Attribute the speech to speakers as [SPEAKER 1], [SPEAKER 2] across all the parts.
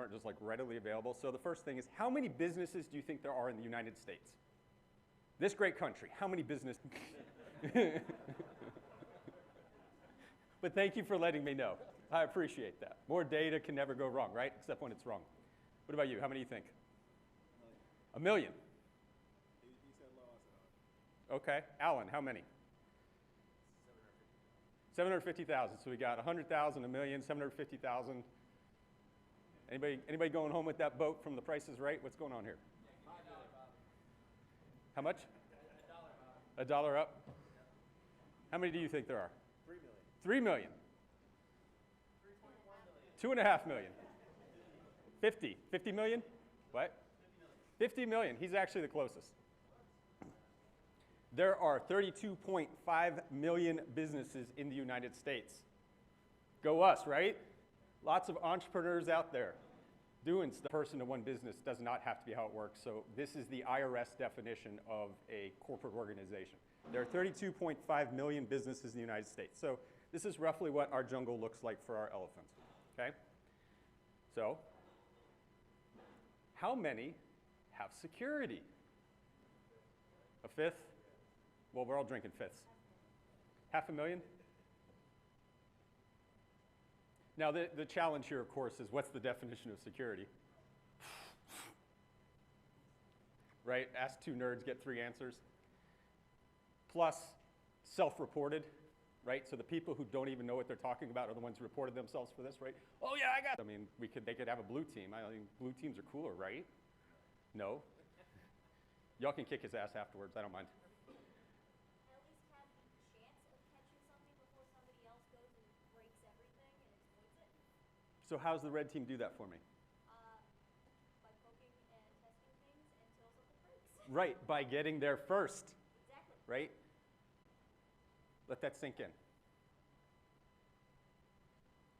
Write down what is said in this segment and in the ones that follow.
[SPEAKER 1] aren't just like readily available. So the first thing is, how many businesses do you think there are in the United States? This great country, how many businesses? But thank you for letting me know. I appreciate that. More data can never go wrong, right? Except when it's wrong. What about you? How many do you think? A million.
[SPEAKER 2] He said low, I said
[SPEAKER 1] Okay. Alan, how many? 750,000. So we got 100,000, a million, 750,000. Anybody going home with that boat from The Price is Right? What's going on here? How much? $1 up. How many do you think there are? 3 million. 2.5 million. 50 million? What? 50 million. He's actually the closest. There are 32.5 million businesses in the United States. Go us, right? Lots of entrepreneurs out there doing stuff. Person to one business does not have to be how it works. So this is the IRS definition of a corporate organization. There are 32.5 million businesses in the United States. So this is roughly what our jungle looks like for our elephants, okay? So how many have security? A fifth? Well, we're all drinking fifths. 500,000? Now, the challenge here, of course, is what's the definition of security? Right? Ask two nerds, get three answers. Plus, self-reported, right? So the people who don't even know what they're talking about are the ones who reported themselves for this, right? Oh, yeah, I got it. I mean, they could have a blue team. I mean, blue teams are cooler, right? No. Y'all can kick his ass afterwards. I don't mind. So how's the red team do that for me?
[SPEAKER 3] By poking and testing things until something breaks.
[SPEAKER 1] Right, by getting there first.
[SPEAKER 3] Exactly.
[SPEAKER 1] Right? Let that sink in.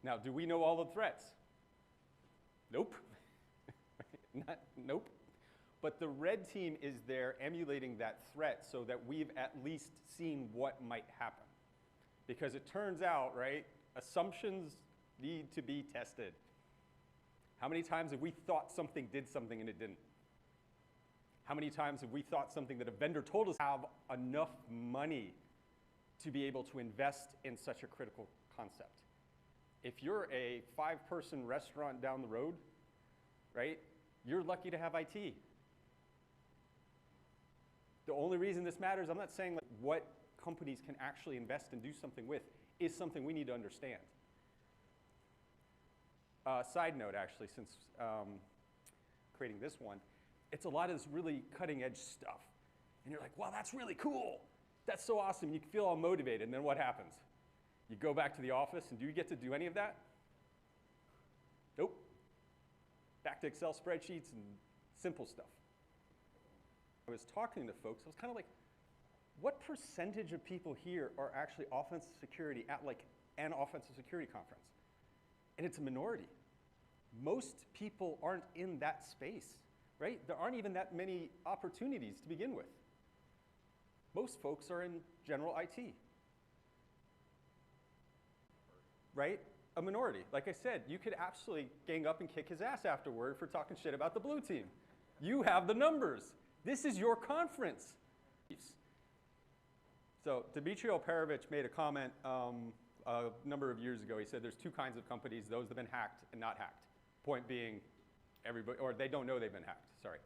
[SPEAKER 1] Now, do we know all the threats? Nope. Nope. But the red team is there emulating that threat so that we've at least seen what might happen. Because it turns out, right, assumptions need to be tested. How many times have we thought something did something and it didn't? How many times have we thought something that a vendor told us have enough money to be able to invest in such a critical concept? If you're a 5-person restaurant down the road, right, you're lucky to have IT. The only reason this matters, I'm not saying like what companies can actually invest and do something with, is something we need to understand. Side note, actually, since creating this one, it's a lot of this really cutting-edge stuff. And you're like, wow, that's really cool. That's so awesome. You feel all motivated. And then what happens? You go back to the office, and do you get to do any of that? Nope. Back to Excel spreadsheets and simple stuff. I was talking to folks. I was kind of like, what percentage of people here are actually offensive security at like an offensive security conference? And it's a minority. Most people aren't in that space, right? There aren't even that many opportunities to begin with. Most folks are in general IT, right? A minority. Like I said, you could absolutely gang up and kick his ass afterward for talking shit about the blue team. You have the numbers. This is your conference. So Dmitry Operovich made a comment a number of years ago. He said there's two kinds of companies, those that have been hacked and not hacked. Point being, everybody, or they don't know they've been hacked, sorry.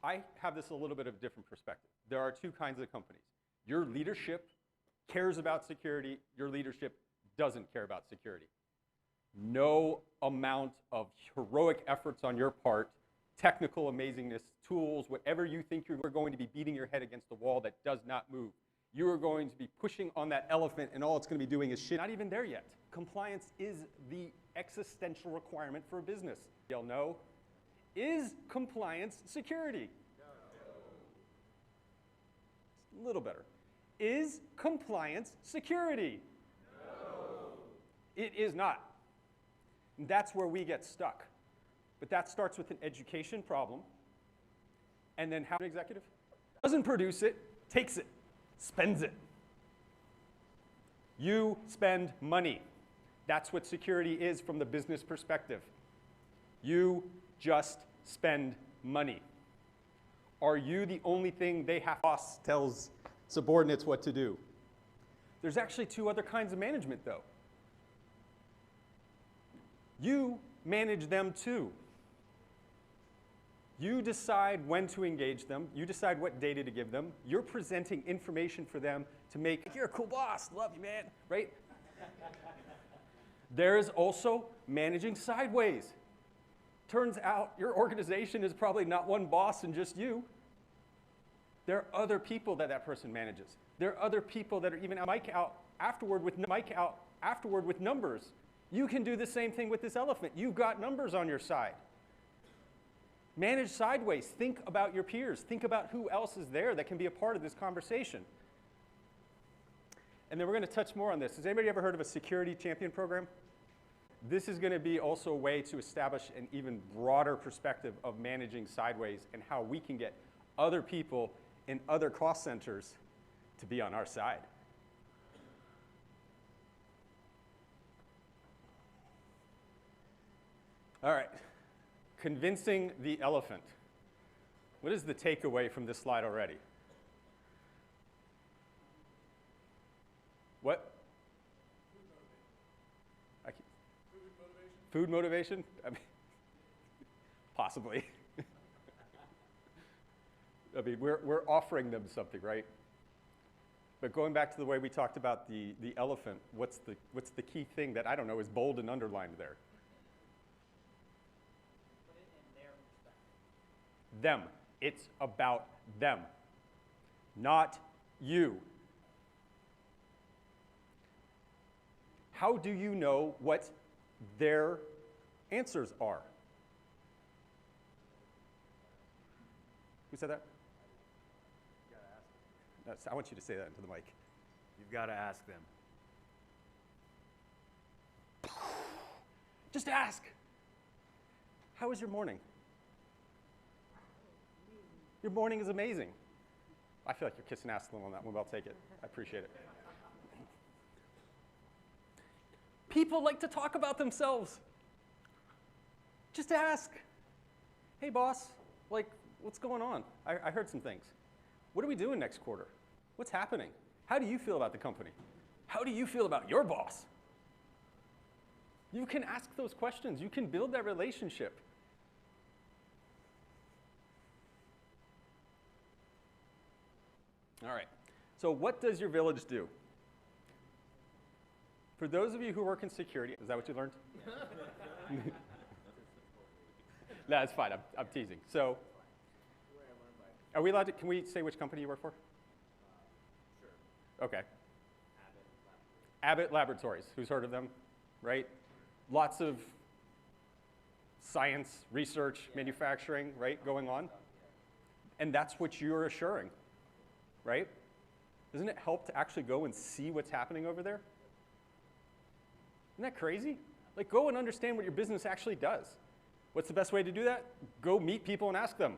[SPEAKER 1] I have this a little bit of a different perspective. There are two kinds of companies. Your leadership cares about security. Your leadership doesn't care about security. No amount of heroic efforts on your part, technical amazingness, tools, whatever you think you're going to be beating your head against the wall that does not move. You are going to be pushing on that elephant, and all it's going to be doing is shit. Not even there yet. Compliance is the existential requirement for a business. You'll know, is compliance security? No. A little better. Is compliance security? No. It is not. And that's where we get stuck. But that starts with an education problem. And then how an executive doesn't produce it, takes it, spends it. You spend money. That's what security is from the business perspective. You just spend money. Are you the only thing they have? Boss tells subordinates what to do. There's actually two other kinds of management, though. You manage them too. You decide when to engage them. You decide what data to give them. You're presenting information for them to make, you're a cool boss, love you, man, right? There is also managing sideways. Turns out your organization is probably not one boss and just you. There are other people that person manages. There are other people that are even mic out afterward with numbers. You can do the same thing with this elephant. You've got numbers on your side. Manage sideways. Think about your peers. Think about who else is there that can be a part of this conversation. And then we're going to touch more on this. Has anybody ever heard of a security champion program? This is going to be also a way to establish an even broader perspective of managing sideways and how we can get other people in other cost centers to be on our side. All right, convincing the elephant. What is the takeaway from this slide already? What? Food motivation? I mean, possibly. I mean, we're offering them something, right? But going back to the way we talked about the elephant, what's the key thing that, I don't know, is bold and underlined there?
[SPEAKER 4] Put it in their perspective.
[SPEAKER 1] Them. It's about them, not you. How do you know what their answers are? Who said that?
[SPEAKER 4] You gotta ask them.
[SPEAKER 1] That's, I want you to say that into the mic.
[SPEAKER 4] You've got to ask them.
[SPEAKER 1] Just ask. How was your morning? Your morning is amazing. I feel like you're kissing ass a little on that one, but I'll take it. I appreciate it. People like to talk about themselves. Just ask. Hey, boss, like, what's going on? I heard some things. What are we doing next quarter? What's happening? How do you feel about the company? How do you feel about your boss? You can ask those questions. You can build that relationship. All right. So what does your village do? For those of you who work in security, is that what you learned? No, that's fine. I'm teasing. So, are we allowed to, can we say which company you work for?
[SPEAKER 4] Sure.
[SPEAKER 1] Okay. Abbott Laboratories. Who's heard of them? Right? Lots of science, research, manufacturing, right, going on. And that's what you're assuring, right? Doesn't it help to actually go and see what's happening over there? Isn't that crazy? Like, go and understand what your business actually does. What's the best way to do that? Go meet people and ask them.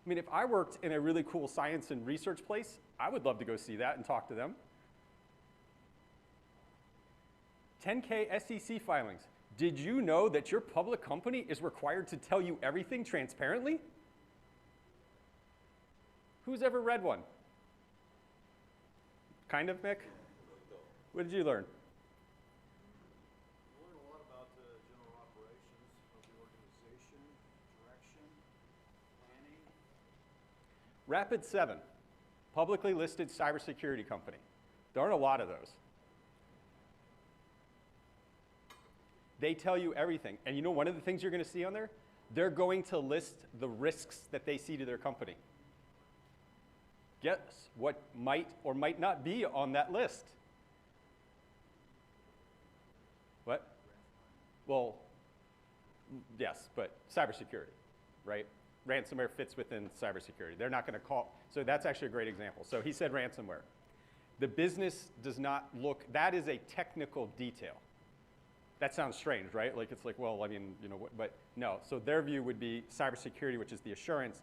[SPEAKER 1] I mean, if I worked in a really cool science and research place, I would love to go see that and talk to them. 10K SEC filings. Did you know that your public company is required to tell you everything transparently? Who's ever read one? Kind of, Mick? What did you learn?
[SPEAKER 2] You learn a lot about the general operations of the organization, direction, planning.
[SPEAKER 1] Rapid7, publicly listed cybersecurity company. There aren't a lot of those. They tell you everything. And you know one of the things you're going to see on there? They're going to list the risks that they see to their company. Guess what might or might not be on that list? What? Well, yes, but cybersecurity, right? Ransomware fits within cybersecurity. They're not going to call, so that's actually a great example. So he said ransomware. The business does not look, that is a technical detail. That sounds strange, right? Like, it's like, well, I mean, you know, but no. So their view would be cybersecurity, which is the assurance.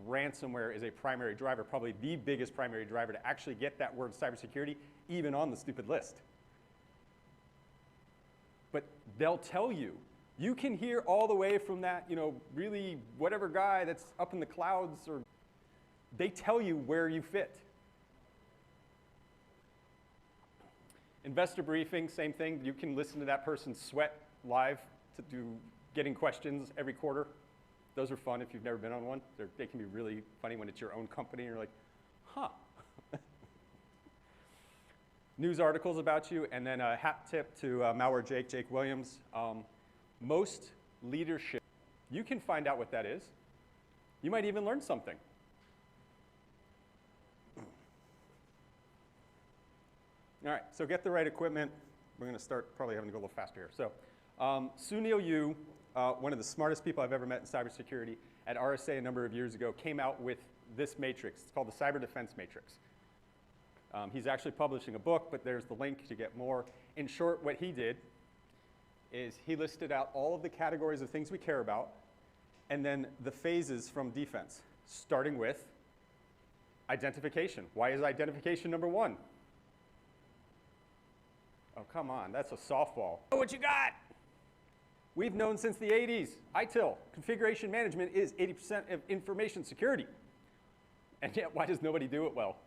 [SPEAKER 1] ransomware is a primary driver, probably the biggest primary driver to actually get that word cybersecurity even on the stupid list. But they'll tell you. You can hear all the way from that, really whatever guy that's up in the clouds, or they tell you where you fit. Investor briefing, same thing. You can listen to that person sweat live to do getting questions every quarter. Those are fun if you've never been on one. They can be really funny when it's your own company and you're like, huh. News articles about you, and then a hat tip to Malware Jake Williams. Most leadership, you can find out what that is. You might even learn something. All right, so get the right equipment. We're going to start probably having to go a little faster here. So Sunil Yu, one of the smartest people I've ever met in cybersecurity, at RSA a number of years ago, came out with this matrix. It's called the Cyber Defense Matrix. He's actually publishing a book, but there's the link to get more. In short, what he did is he listed out all of the categories of things we care about, and then the phases from defense, starting with identification. Why is identification number one? Oh, come on, that's a softball. Oh, what you got? We've known since the 80s, ITIL, configuration management is 80% of information security. And yet, why does nobody do it well?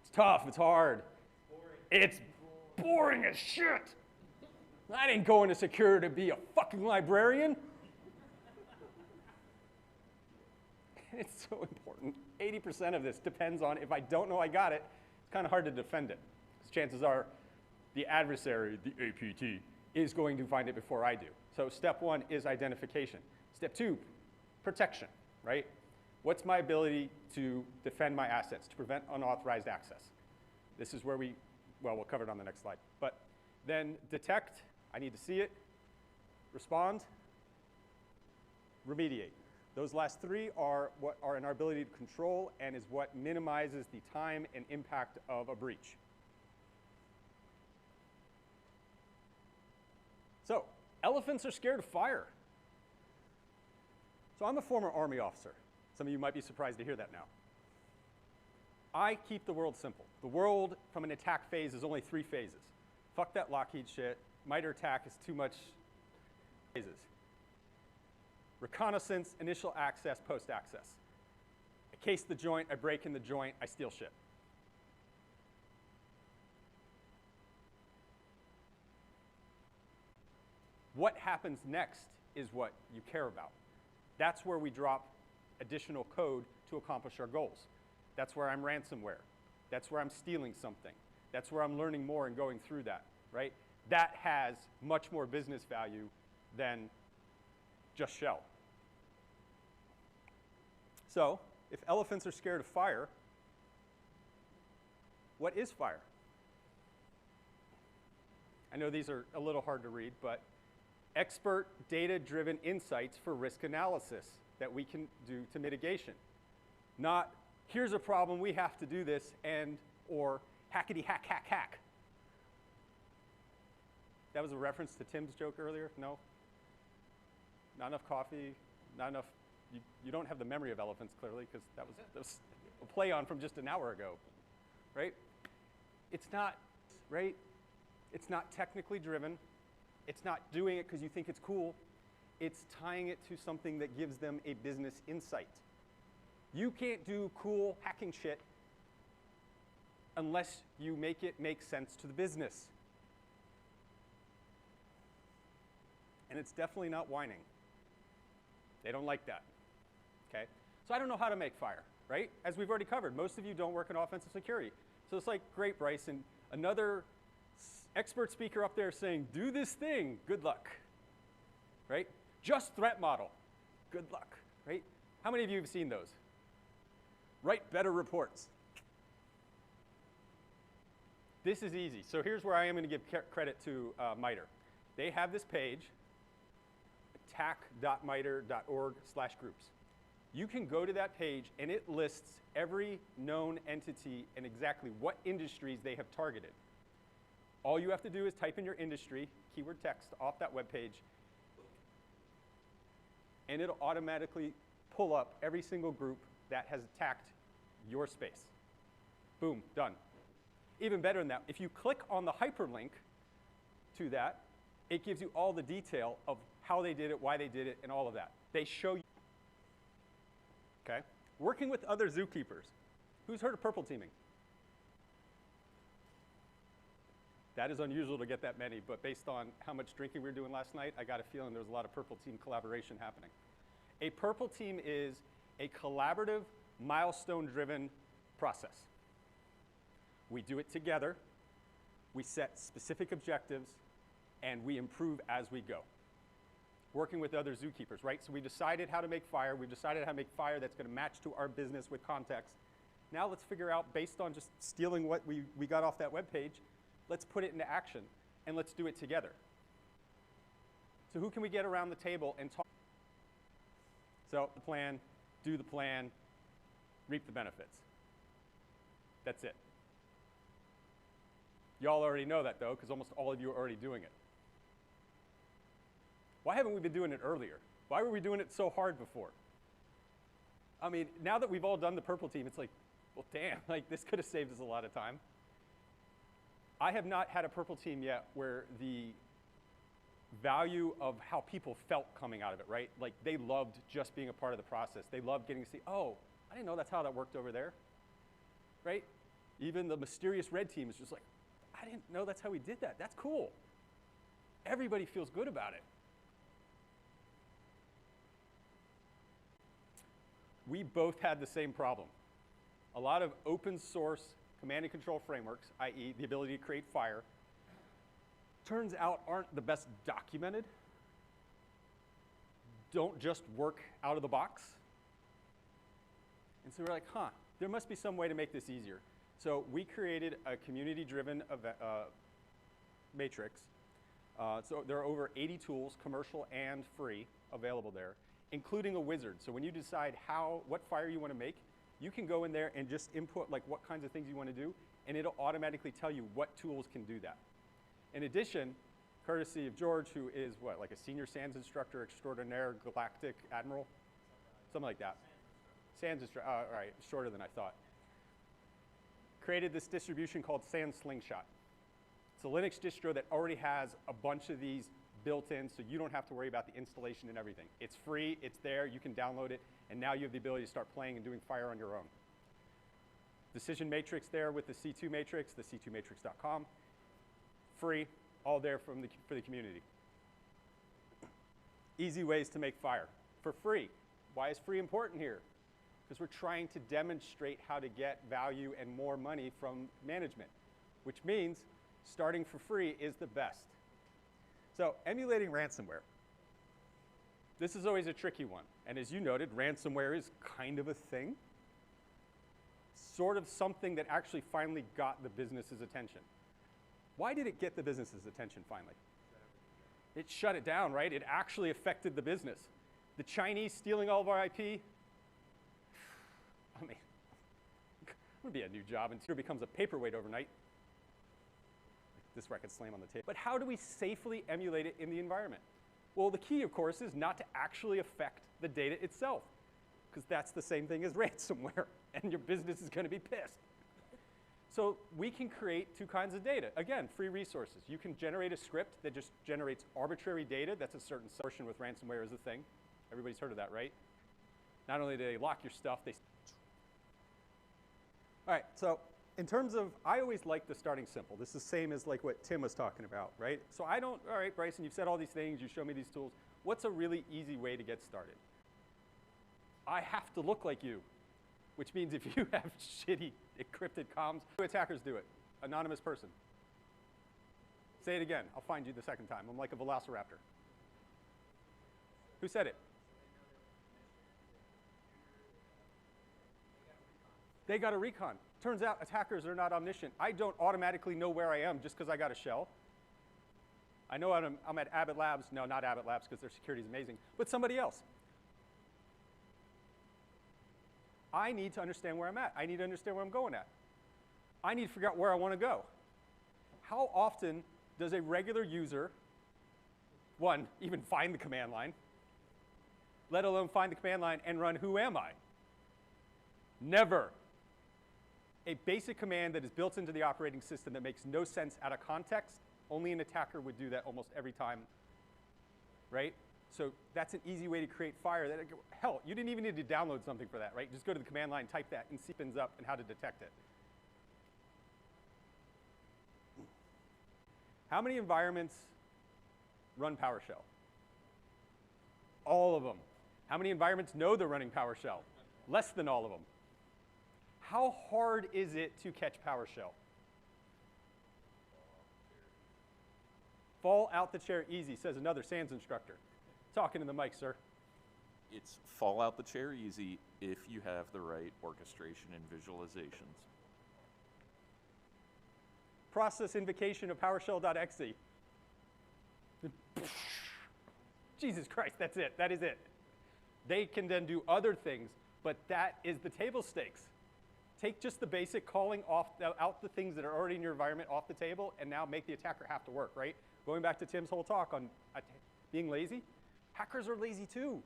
[SPEAKER 1] It's tough, it's hard. It's boring as shit. I didn't go into security to be a fucking librarian. It's so important. 80% of this depends on, if I don't know I got it, it's kind of hard to defend it. Because chances are the adversary, the APT, is going to find it before I do. So step one is identification. Step two, protection, right? What's my ability to defend my assets, to prevent unauthorized access? This is where we'll cover it on the next slide. But then detect, I need to see it, respond, remediate. Those last three are what are in our ability to control and is what minimizes the time and impact of a breach. So, elephants are scared of fire. So I'm a former Army officer. Some of you might be surprised to hear that now. I keep the world simple. The world from an attack phase is only 3 phases. Fuck that Lockheed shit. MITRE attack is too much phases. Reconnaissance, initial access, post-access. I case the joint, I break in the joint, I steal shit. What happens next is what you care about. That's where we drop additional code to accomplish our goals. That's where I'm ransomware. That's where I'm stealing something. That's where I'm learning more and going through that, right? That has much more business value than just shell. So, if elephants are scared of fire, what is fire? I know these are a little hard to read, but expert data-driven insights for risk analysis that we can do to mitigation. Not, here's a problem, we have to do this, and, or hackety hack, hack, hack. That was a reference to Tim's joke earlier? No? Not enough coffee, not enough, you don't have the memory of elephants, clearly, because that was a play on from just an hour ago, right? It's not, right? It's not technically driven. It's not doing it because you think it's cool. It's tying it to something that gives them a business insight. You can't do cool hacking shit unless you make it make sense to the business. And it's definitely not whining. They don't like that, okay? So I don't know how to make fire, right? As we've already covered, most of you don't work in offensive security. So it's like, great, Bryce, and another expert speaker up there saying, do this thing, good luck, right? Just threat model, good luck, right? How many of you have seen those? Write better reports. This is easy. So here's where I am going to give credit to MITRE. They have this page, attack.mitre.org/groups. You can go to that page, and it lists every known entity and exactly what industries they have targeted. All you have to do is type in your industry, keyword text, off that web page. and it'll automatically pull up every single group that has attacked your space. Boom, done. Even better than that, if you click on the hyperlink to that, it gives you all the detail of how they did it, why they did it, and all of that. They show you. Okay? Working with other zookeepers. Who's heard of purple teaming? That is unusual to get that many, but based on how much drinking we were doing last night, I got a feeling there was a lot of purple team collaboration happening. A purple team is a collaborative, milestone-driven process. We do it together, we set specific objectives, and we improve as we go. Working with other zookeepers, right? So we decided how to make fire. We've decided how to make fire that's going to match to our business with context. Now let's figure out, based on just stealing what we got off that web page, let's put it into action, and let's do it together. So who can we get around the table and talk? So the plan, do the plan, reap the benefits. That's it. Y'all already know that, though, because almost all of you are already doing it. Why haven't we been doing it earlier? Why were we doing it so hard before? I mean, now that we've all done the purple team, it's like, well, damn, like this could have saved us a lot of time. I have not had a purple team yet where the value of how people felt coming out of it, right? Like they loved just being a part of the process. They loved getting to see, oh, I didn't know that's how that worked over there, right? Even the mysterious red team is just like, I didn't know that's how we did that. That's cool. Everybody feels good about it. We both had the same problem. A lot of open source command and control frameworks, i.e. the ability to create fire, turns out aren't the best documented, don't just work out of the box. And so we're like, huh, there must be some way to make this easier. So we created a community-driven matrix. So there are over 80 tools, commercial and free, available there, including a wizard. So when you decide what fire you want to make, you can go in there and just input like what kinds of things you want to do, and it'll automatically tell you what tools can do that. In addition, courtesy of George, who is what, like a senior SANS instructor extraordinaire, galactic admiral? Something like that. SANS instructor, all right, shorter than I thought. Created this distribution called SANS Slingshot. It's a Linux distro that already has a bunch of these built in, so you don't have to worry about the installation and everything. It's free, it's there, you can download it, and now you have the ability to start playing and doing fire on your own. Decision matrix there with the C2 matrix, the c2matrix.com. Free, all there for the community. Easy ways to make fire for free. Why is free important here? Because we're trying to demonstrate how to get value and more money from management, which means starting for free is the best. So emulating ransomware. This is always a tricky one. And as you noted, ransomware is kind of a thing. Sort of something that actually finally got the business's attention. Why did it get the business's attention finally? It shut it down, right? It actually affected the business. The Chinese stealing all of our IP? I mean, it would be a new job until it becomes a paperweight overnight. This record slam on the table. But how do we safely emulate it in the environment? Well, the key, of course, is not to actually affect the data itself, because that's the same thing as ransomware, and your business is going to be pissed. So we can create two kinds of data. Again, free resources. You can generate a script that just generates arbitrary data. That's a certain portion with ransomware is a thing. Everybody's heard of that, right? Not only do they lock your stuff, they... All right, so in terms of, I always like the starting simple. This is the same as like what Tim was talking about, right? So I don't, all right, Bryson, you've said all these things, you show me these tools. What's a really easy way to get started? I have to look like you, which means if you have shitty encrypted comms, attackers do it. Anonymous person. Say it again. I'll find you the second time. I'm like a velociraptor. Who said it? They got a recon. Turns out attackers are not omniscient. I don't automatically know where I am just because I got a shell. I know I'm at Abbott Labs. No, not Abbott Labs because their security is amazing, but somebody else. I need to understand where I'm at. I need to understand where I'm going at. I need to figure out where I want to go. How often does a regular user, one, even find the command line? let alone find the command line and run who am I? Never. A basic command that is built into the operating system that makes no sense out of context, only an attacker would do that almost every time, right? So that's an easy way to create fire. Hell, you didn't even need to download something for that, right? Just go to the command line, type that, and see what opens up and how to detect it. How many environments run PowerShell? All of them. How many environments know they're running PowerShell? Less than all of them. How hard is it to catch PowerShell? Fall out the chair easy, says another SANS instructor. Talking to the mic, sir.
[SPEAKER 5] It's fall out the chair easy if you have the right orchestration and visualizations.
[SPEAKER 1] Process invocation of PowerShell.exe. Jesus Christ, that's it. That is it. They can then do other things, but that is the table stakes. Take just the basic calling out the things that are already in your environment off the table, and now make the attacker have to work, right? Going back to Tim's whole talk on being lazy, hackers are lazy too.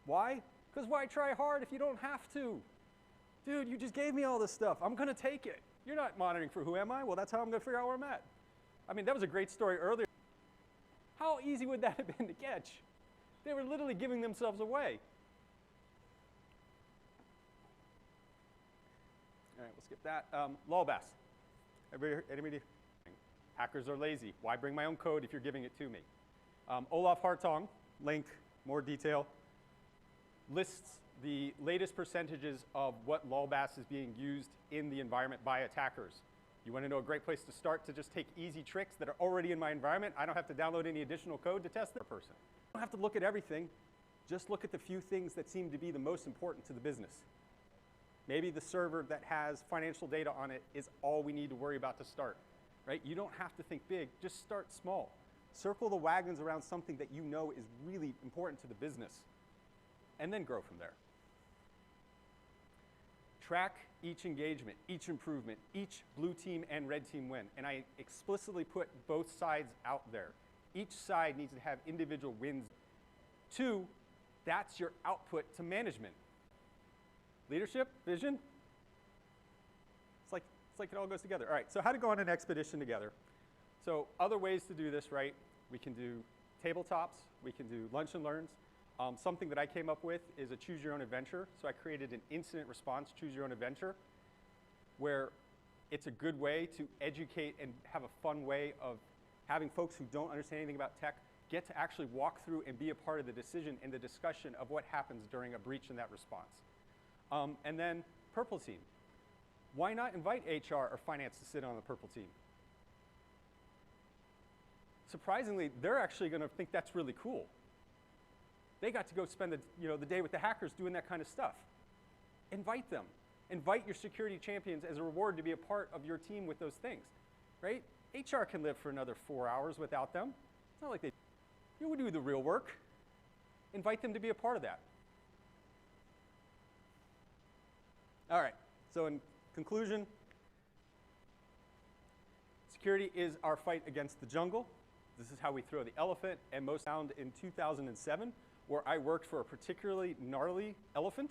[SPEAKER 1] Why? Because why try hard if you don't have to? Dude, you just gave me all this stuff. I'm going to take it. You're not monitoring for who am I? Well, that's how I'm going to figure out where I'm at. I mean, that was a great story earlier. How easy would that have been to catch? They were literally giving themselves away. All right, we'll skip that. LOLBAS. Anybody? Hackers are lazy. Why bring my own code if you're giving it to me? Olaf Hartong, link, more detail, lists the latest percentages of what LOLBAS is being used in the environment by attackers. You want to know a great place to start to just take easy tricks that are already in my environment? I don't have to download any additional code to test the person. I don't have to look at everything. Just look at the few things that seem to be the most important to the business. Maybe the server that has financial data on it is all we need to worry about to start, right? You don't have to think big. Just start small. Circle the wagons around something that you know is really important to the business, and then grow from there. Track each engagement, each improvement, each blue team and red team win. And I explicitly put both sides out there. Each side needs to have individual wins. 2, that's your output to management. Leadership, vision. It's like it all goes together. All right, so how to go on an expedition together. So other ways to do this, right? We can do tabletops. We can do lunch and learns. Something that I came up with is a choose your own adventure. So I created an incident response choose your own adventure where it's a good way to educate and have a fun way of having folks who don't understand anything about tech get to actually walk through and be a part of the decision and the discussion of what happens during a breach in that response. And then purple team. Why not invite HR or finance to sit on the purple team? Surprisingly, they're actually going to think that's really cool. They got to go spend the day with the hackers doing that kind of stuff. Invite them. Invite your security champions as a reward to be a part of your team with those things, right? HR can live for another 4 hours without them. It's not like you would do the real work. Invite them to be a part of that. All right, so in conclusion, security is our fight against the jungle. This is how we throw the elephant, and most found in 2007, where I worked for a particularly gnarly elephant,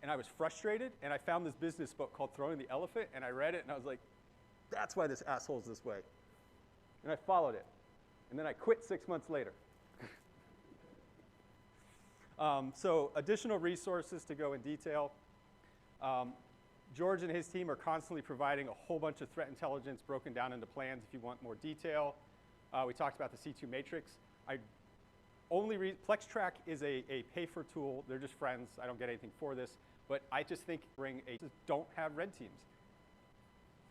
[SPEAKER 1] and I was frustrated, and I found this business book called Throwing the Elephant, and I read it, and I was like, that's why this asshole's this way. And I followed it, and then I quit 6 months later. So additional resources to go in detail. George and his team are constantly providing a whole bunch of threat intelligence broken down into plans if you want more detail. We talked about the C2 matrix. PlexTrack is a pay-for tool. They're just friends. I don't get anything for this. But I just think don't have red teams.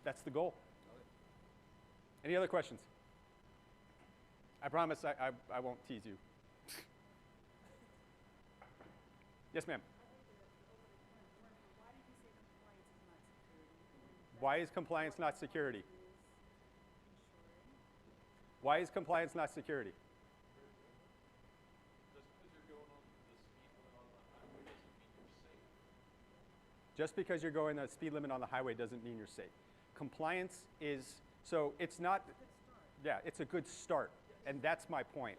[SPEAKER 1] That's the goal. Any other questions? I promise I won't tease you. Yes, ma'am. Why is compliance not security? Why is compliance not security? Just because you're going the speed limit on the highway doesn't mean you're safe. Compliance is, so it's not, yeah, it's a good start. And that's my point.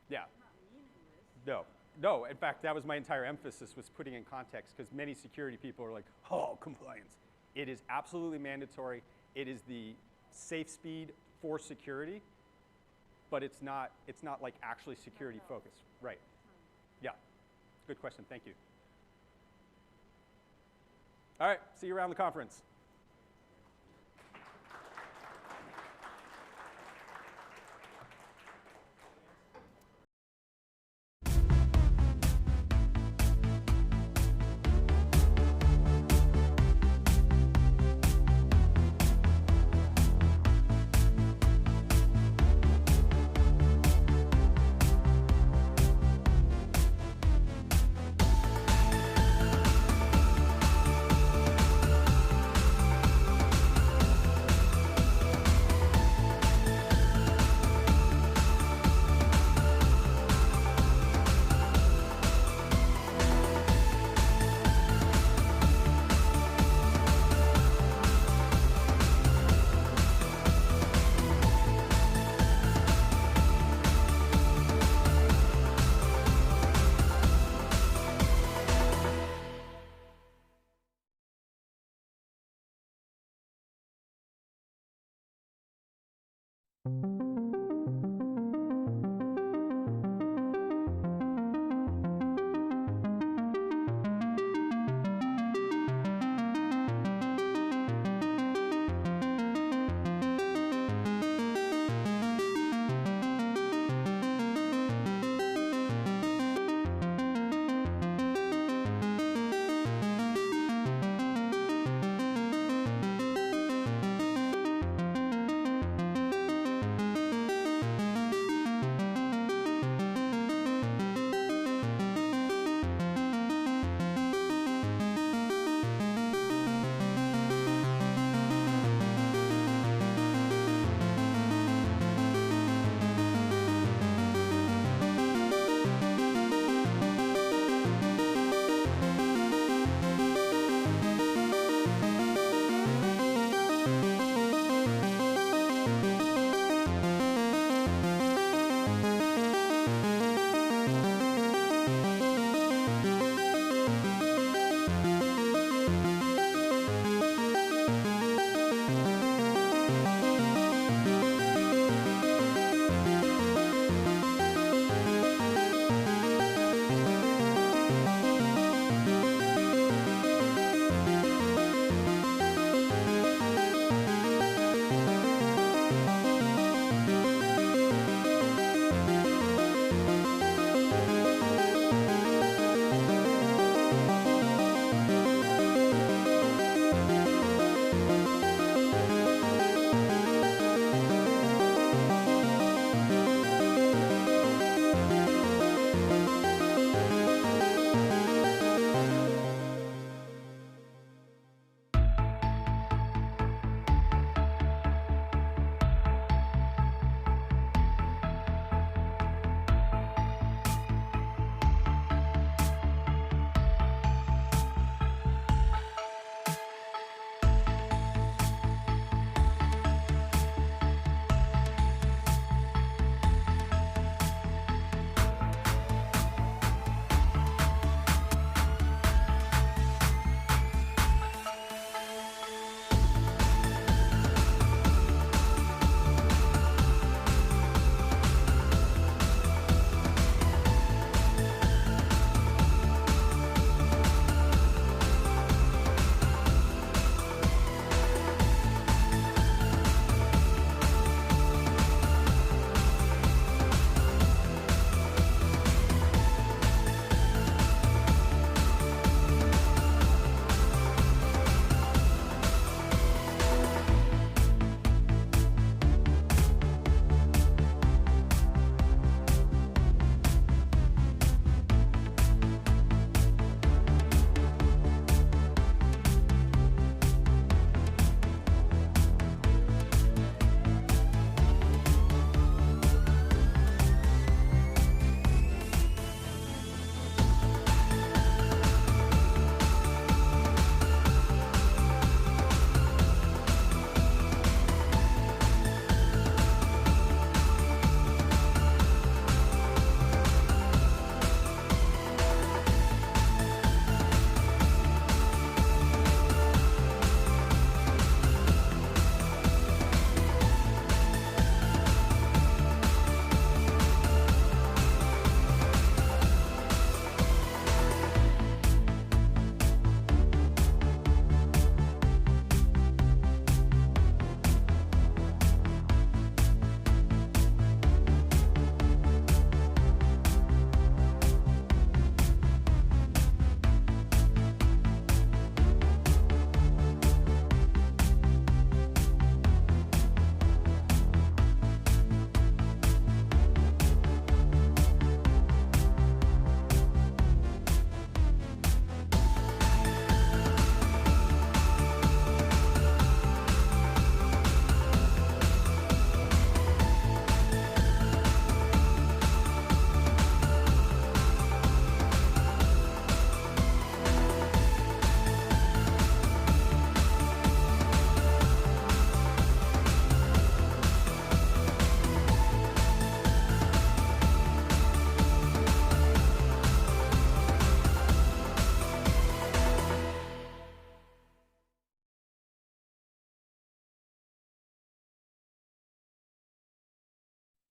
[SPEAKER 1] Yeah.
[SPEAKER 6] Not meaningless.
[SPEAKER 1] No, no. In fact, that was my entire emphasis, was putting in context, because many security people are like, oh, compliance. It is absolutely mandatory. It is the safe speed for security, but it's not like actually security focused. Right. Yeah. Good question. Thank you. All right. See you around the conference.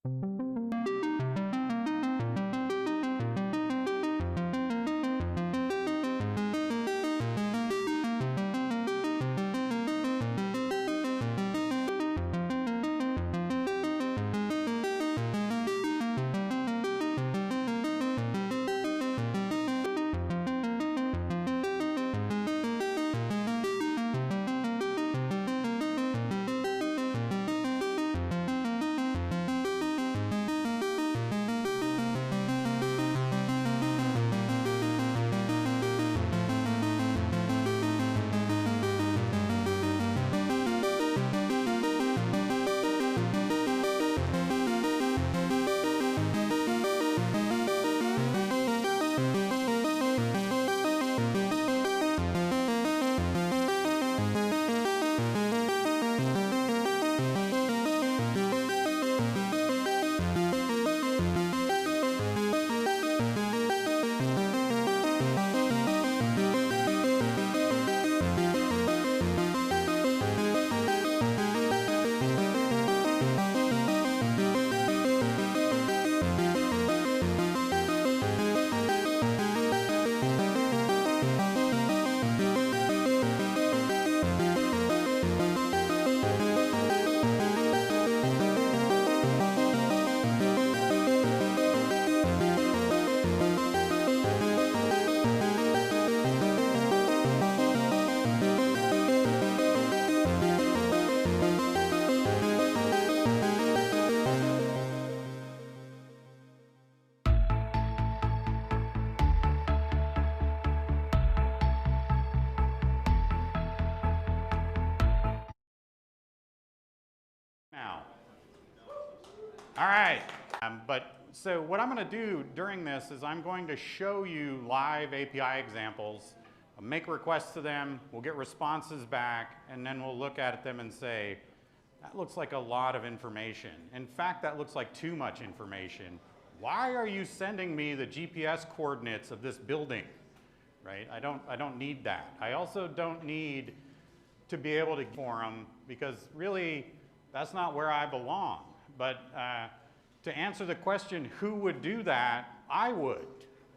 [SPEAKER 6] Now, all right, so what I'm going to do during this is I'm going to show you live API examples, make requests to them, we'll get responses back, and then we'll look at them and say, that looks like a lot of information. In fact, that looks like too much information. Why are you sending me the GPS coordinates of this building? Right? I don't need that. I also don't need to be able to for them because really that's not where I belong. But to answer the question, who would do that? I would,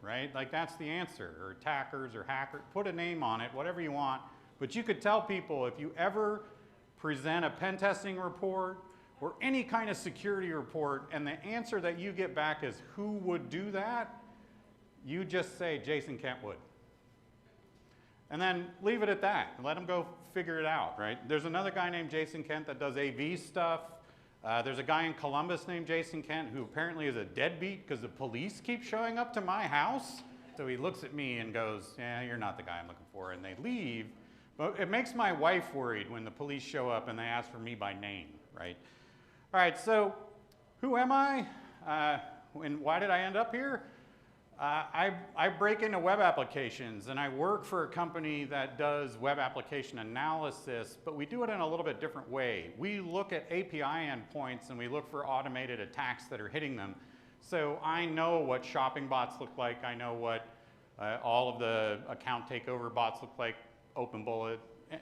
[SPEAKER 6] right? Like that's the answer, or attackers or hackers, put a name on it, whatever you want. But you could tell people if you ever present a pen testing report or any kind of security report and the answer that you get back is who would do that, you just say Jason Kent would. And then leave it at that and let them go figure it out, right? There's another guy named Jason Kent that does AV stuff. There's a guy in Columbus named Jason Kent who apparently is a deadbeat because the police keep showing up to my house. So he looks at me and goes, yeah, you're not the guy I'm looking for, and they leave. But it makes my wife worried when the police show up and they ask for me by name, right? All right, so who am I? And why did I end up here? I break into web applications, and I work for a company that does web application analysis, but we do it in a little bit different way. We look at API endpoints, and we look for automated attacks that are hitting them. So I know what shopping bots look like. I know what all of the account takeover bots look like, OpenBullet,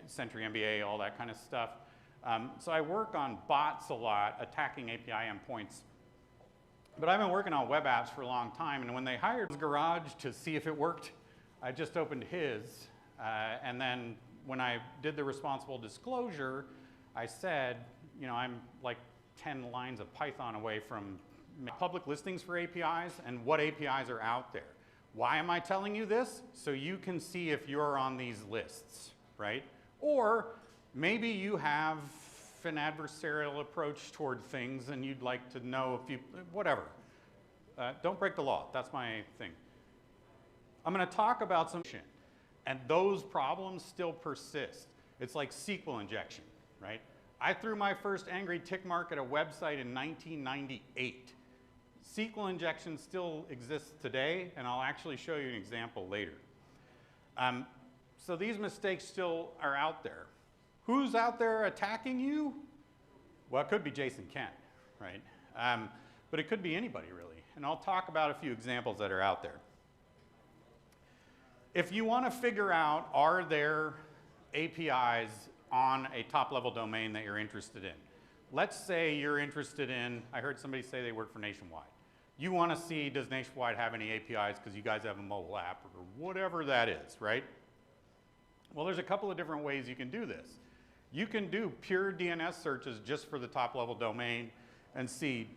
[SPEAKER 6] Sentry MBA, all that kind of stuff. So I work on bots a lot, attacking API endpoints. But I've been working on web apps for a long time, and when they hired Garage to see if it worked, I just opened his. And then when I did the responsible disclosure, I said, you know, I'm like 10 lines of Python away from public listings for APIs and what APIs are out there. Why am I telling you this? So you can see if you're on these lists, right? Or maybe you have an adversarial approach toward things and you'd like to know if you, whatever. Don't break the law, that's my thing. I'm gonna talk about some, and those problems still persist. It's like SQL injection, right? I threw my first angry tick mark at a website in 1998. SQL injection still exists today, and I'll actually show you an example later. So these mistakes still are out there. Who's out there attacking you? Well, it could be Jason Kent, right? But it could be anybody, really. And I'll talk about a few examples that are out there. If you want to figure out, are there APIs on a top-level domain that you're interested in? let's say you're interested in, I heard somebody say they work for Nationwide. You want to see, does Nationwide have any APIs because you guys have a mobile app or whatever that is, right? Well, there's a couple of different ways you can do this. You can do pure DNS searches just for the top level domain and see,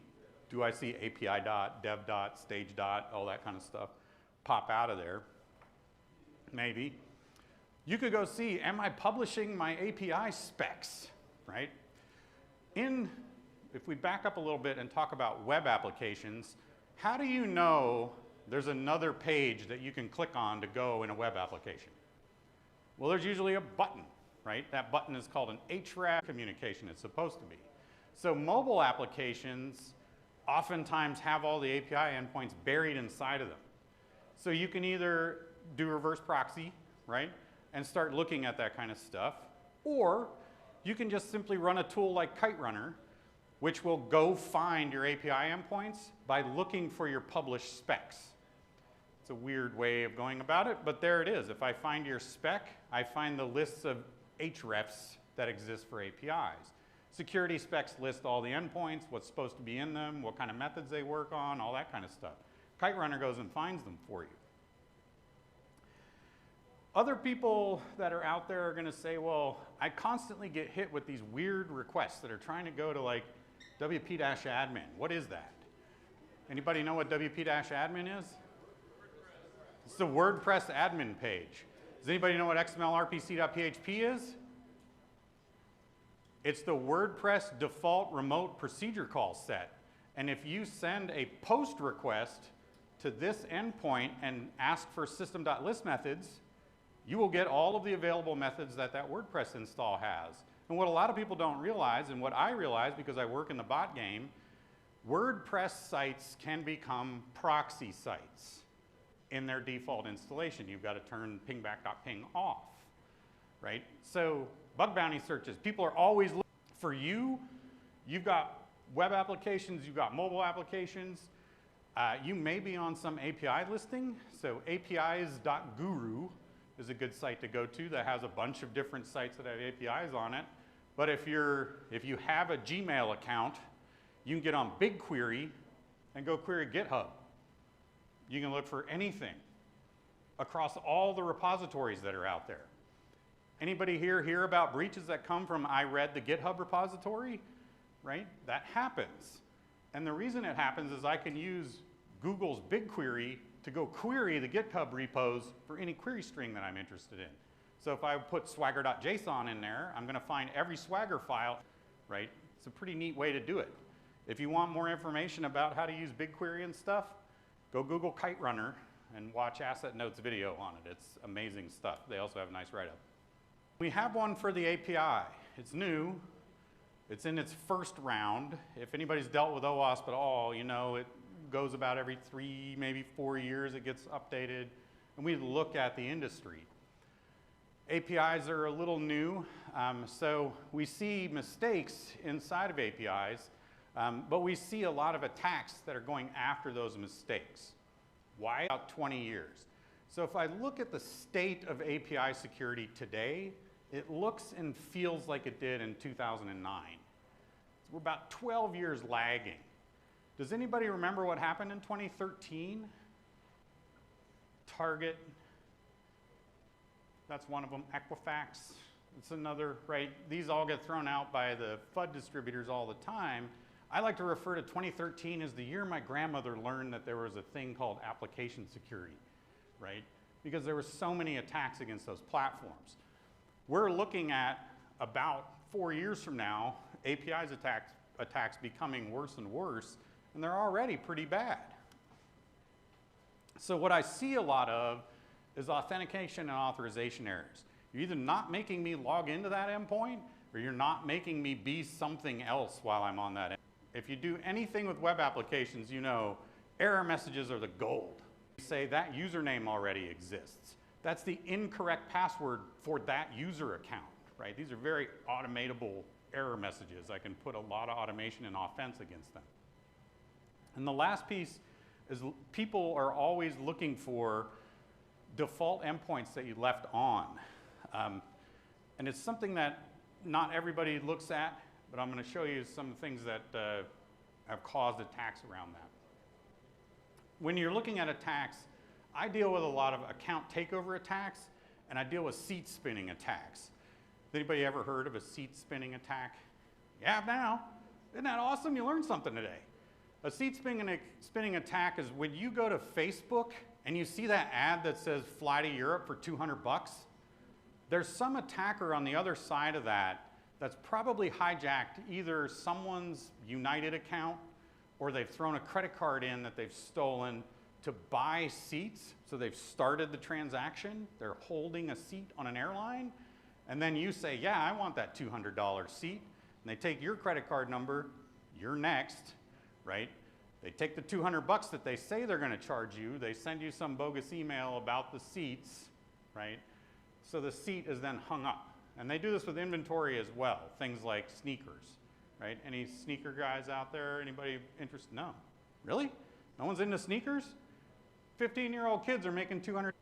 [SPEAKER 6] do I see API dot, dev dot, stage dot, all that kind of stuff pop out of there? Maybe. You could go see, am I publishing my API specs, right? If we back up a little bit and talk about web applications, how do you know there's another page that you can click on to go in a web application? Well, there's usually a button, right? That button is called an href communication. It's supposed to be. So mobile applications oftentimes have all the API endpoints buried inside of them. So you can either do reverse proxy, right, and start looking at that kind of stuff, or you can just simply run a tool like Kite Runner, which will go find your API endpoints by looking for your published specs. It's a weird way of going about it, but there it is. If I find your spec, I find the lists of hrefs that exist for APIs. Security specs list all the endpoints, what's supposed to be in them, what kind of methods they work on, all that kind of stuff. Kite Runner goes and finds them for you. Other people that are out there are going to say, well, I constantly get hit with these weird requests that are trying to go to like WP-admin. What is that? Anybody know what WP-admin is? It's the WordPress admin page. Does anybody know what XML-RPC.php is? It's the WordPress default remote procedure call set. And if you send a post request to this endpoint and ask for system.list methods, you will get all of the available methods that that WordPress install has. And what a lot of people don't realize, and what I realize because I work in the bot game, WordPress sites can become proxy sites in their default installation. You've got to turn pingback.ping off, right? So bug bounty searches, people are always looking for you. You've got web applications, you've got mobile applications. You may be on some API listing, so apis.guru is a good site to go to that has a bunch of different sites that have APIs on it. But if you have a Gmail account, you can get on BigQuery and go query GitHub. You can look for anything across all the repositories that are out there. Anybody here hear about breaches that come from I read the GitHub repository? Right? That happens. And the reason it happens is I can use Google's BigQuery to go query the GitHub repos for any query string that I'm interested in. So if I put swagger.json in there, I'm going to find every Swagger file, right? It's a pretty neat way to do it. If you want more information about how to use BigQuery and stuff, go Google Kite Runner and watch Asset Notes video on it. It's amazing stuff. They also have a nice write-up. We have one for the API. It's new. It's in its first round. If anybody's dealt with OWASP at all, you know it goes about every 3, maybe 4 years it gets updated, and we look at the industry. APIs are a little new, so we see mistakes inside of APIs, but we see a lot of attacks that are going after those mistakes. Why? About 20 years. So if I look at the state of API security today, it looks and feels like it did in 2009. We're about 12 years lagging. Does anybody remember what happened in 2013? Target, that's one of them. Equifax, it's another, right? These all get thrown out by the FUD distributors all the time. I like to refer to 2013 as the year my grandmother learned that there was a thing called application security, right? Because there were so many attacks against those platforms. We're looking at about 4 years from now, APIs attacks becoming worse and worse, and they're already pretty bad. So what I see a lot of is authentication and authorization errors. You're either not making me log into that endpoint, or you're not making me be something else while I'm on that endpoint. If you do anything with web applications, you know error messages are the gold. You say that username already exists. That's the incorrect password for that user account, right? These are very automatable error messages. I can put a lot of automation and offense against them. And the last piece is people are always looking for default endpoints that you left on. And it's something that not everybody looks at. but I'm going to show you some things that have caused attacks around that. When you're looking at attacks, I deal with a lot of account takeover attacks, and I deal with seat spinning attacks. Has anybody ever heard of a seat spinning attack? You have now. Isn't that awesome? You learned something today. A seat spinning attack is when you go to Facebook and you see that ad that says fly to Europe for 200 bucks. There's some attacker on the other side of that that's probably hijacked either someone's United account or they've thrown a credit card in that they've stolen to buy seats. So they've started the transaction. They're holding a seat on an airline. And then you say, yeah, I want that $200 seat. And they take your credit card number. You're next, right? They take the 200 bucks that they say they're going to charge you. They send you some bogus email about the seats, right? So the seat is then hung up. And they do this with inventory as well, things like sneakers, right? Any sneaker guys out there? Anybody interested? No. Really? No one's into sneakers? 15-year-old kids are making 200.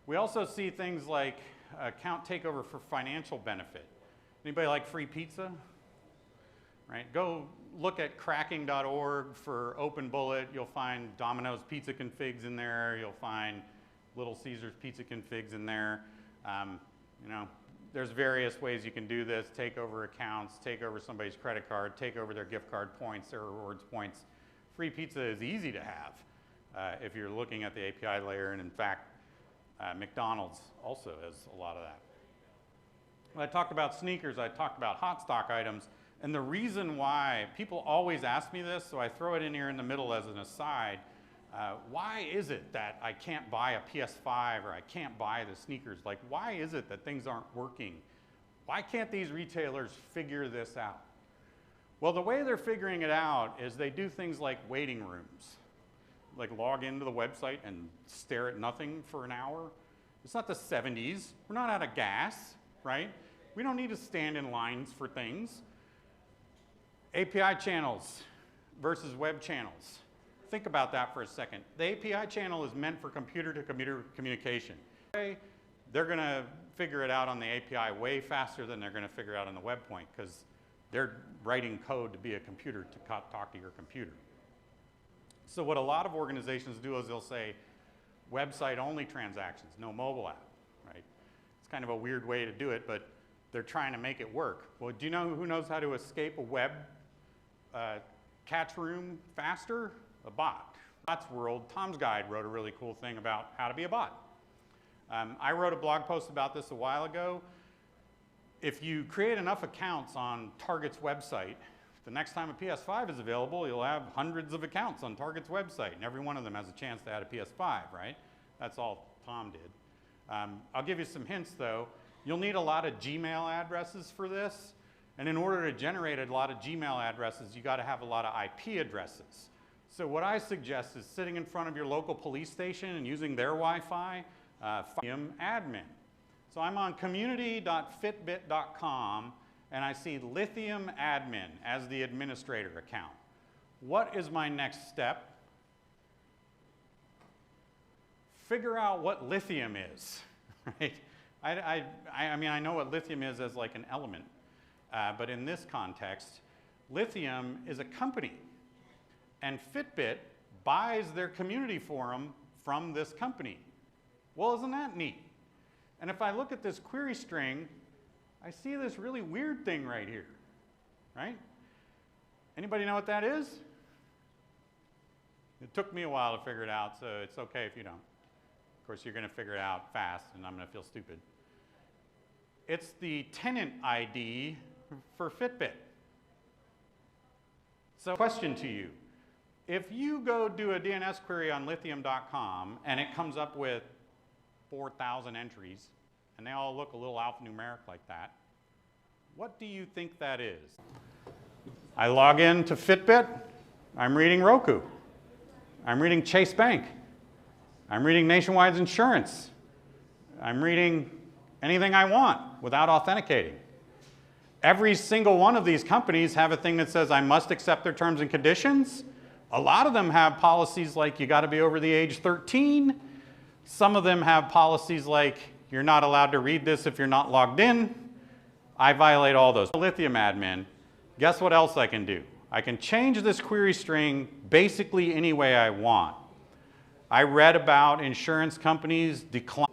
[SPEAKER 6] We also see things like account takeover for financial benefit. Anybody like free pizza? Right? Go look at cracking.org for Open Bullet. You'll find Domino's pizza configs in there. You'll find Little Caesars pizza configs in there. You know, there's various ways you can do this. Take over accounts, take over somebody's credit card, take over their gift card points, their rewards points. Free pizza is easy to have if you're looking at the API layer. And in fact, McDonald's also has a lot of that. When I talked about sneakers, I talked about hot stock items. And the reason why, people always ask me this, so I throw it in here in the middle as an aside. Why is it that I can't buy a PS5 or I can't buy the sneakers? Like, why is it that things aren't working? Why can't these retailers figure this out? Well, the way they're figuring it out is they do things like waiting rooms. Like log into the website and stare at nothing for an hour. It's not the 70s. We're not out of gas, right? We don't need to stand in lines for things. API channels versus web channels. Think about that for a second. The API channel is meant for computer-to-computer communication. They're going to figure it out on the API way faster than they're going to figure it out on the web point because they're writing code to be a computer to talk to your computer. So what a lot of organizations do is they'll say website-only transactions, no mobile app, right? It's kind of a weird way to do it, but they're trying to make it work. Well, do you know who knows how to escape a web catch room faster? A bot. Bots World, Tom's Guide wrote a really cool thing about how to be a bot. I wrote a blog post about this a while ago. If you create enough accounts on Target's website, the next time a PS5 is available, you'll have hundreds of accounts on Target's website, and every one of them has a chance to add a PS5, right? That's all Tom did. I'll give you some hints, though. You'll need a lot of Gmail addresses for this, and in order to generate a lot of Gmail addresses, you got to have a lot of IP addresses. So what I suggest is sitting in front of your local police station and using their Wi-Fi, admin. So I'm on community.fitbit.com, and I see Lithium Admin as the administrator account. What is my next step? Figure out what lithium is, right? I mean, I know what lithium is as like an element, but in this context, lithium is a company, and Fitbit buys their community forum from this company. Well, isn't that neat? And if I look at this query string, I see this really weird thing right here, right? Anybody know what that is? It took me a while to figure it out, so it's okay if you don't. Of course, you're going to figure it out fast, and I'm going to feel stupid. It's the tenant ID for Fitbit. So, question to you. If you go do a DNS query on lithium.com, and it comes up with 4,000 entries, and they all look a little alphanumeric like that, what do you think that is? I log in to Fitbit. I'm reading Roku. I'm reading Chase Bank. I'm reading Nationwide's insurance. I'm reading anything I want without authenticating. Every single one of these companies have a thing that says I must accept their terms and conditions. A lot of them have policies like you got to be over the age 13. Some of them have policies like you're not allowed to read this if you're not logged in. I violate all those. Lithium admin, Guess what else I can do? I can change this query string basically any way I want. I read about insurance companies decline.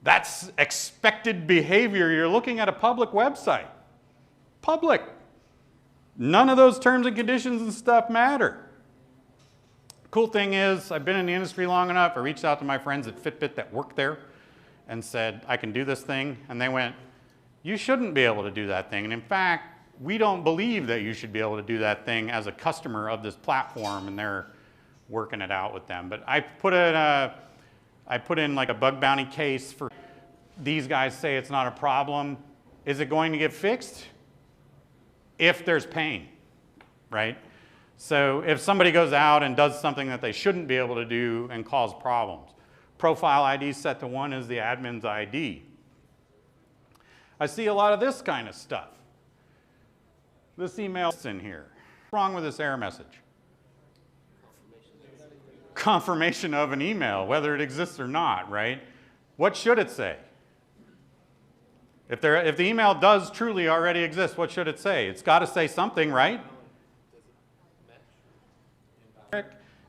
[SPEAKER 6] That's expected behavior. You're looking at a public website. Public. None of those terms and conditions and stuff matter. Cool thing is, I've been in the industry long enough, I reached out to my friends at Fitbit that work there and said, I can do this thing. And they went, you shouldn't be able to do that thing. And in fact, we don't believe that you should be able to do that thing as a customer of this platform, and they're working it out with them. But I put in like a bug bounty case for these guys say it's not a problem. Is it going to get fixed? If there's pain, right? So if somebody goes out and does something that they shouldn't be able to do and cause problems. Profile ID set to 1 is the admin's ID. I see a lot of this kind of stuff. This email's in here. What's wrong with this error message? Confirmation of an email, whether it exists or not, right? What should it say? If the email does truly already exist, what should it say? It's got to say something, right?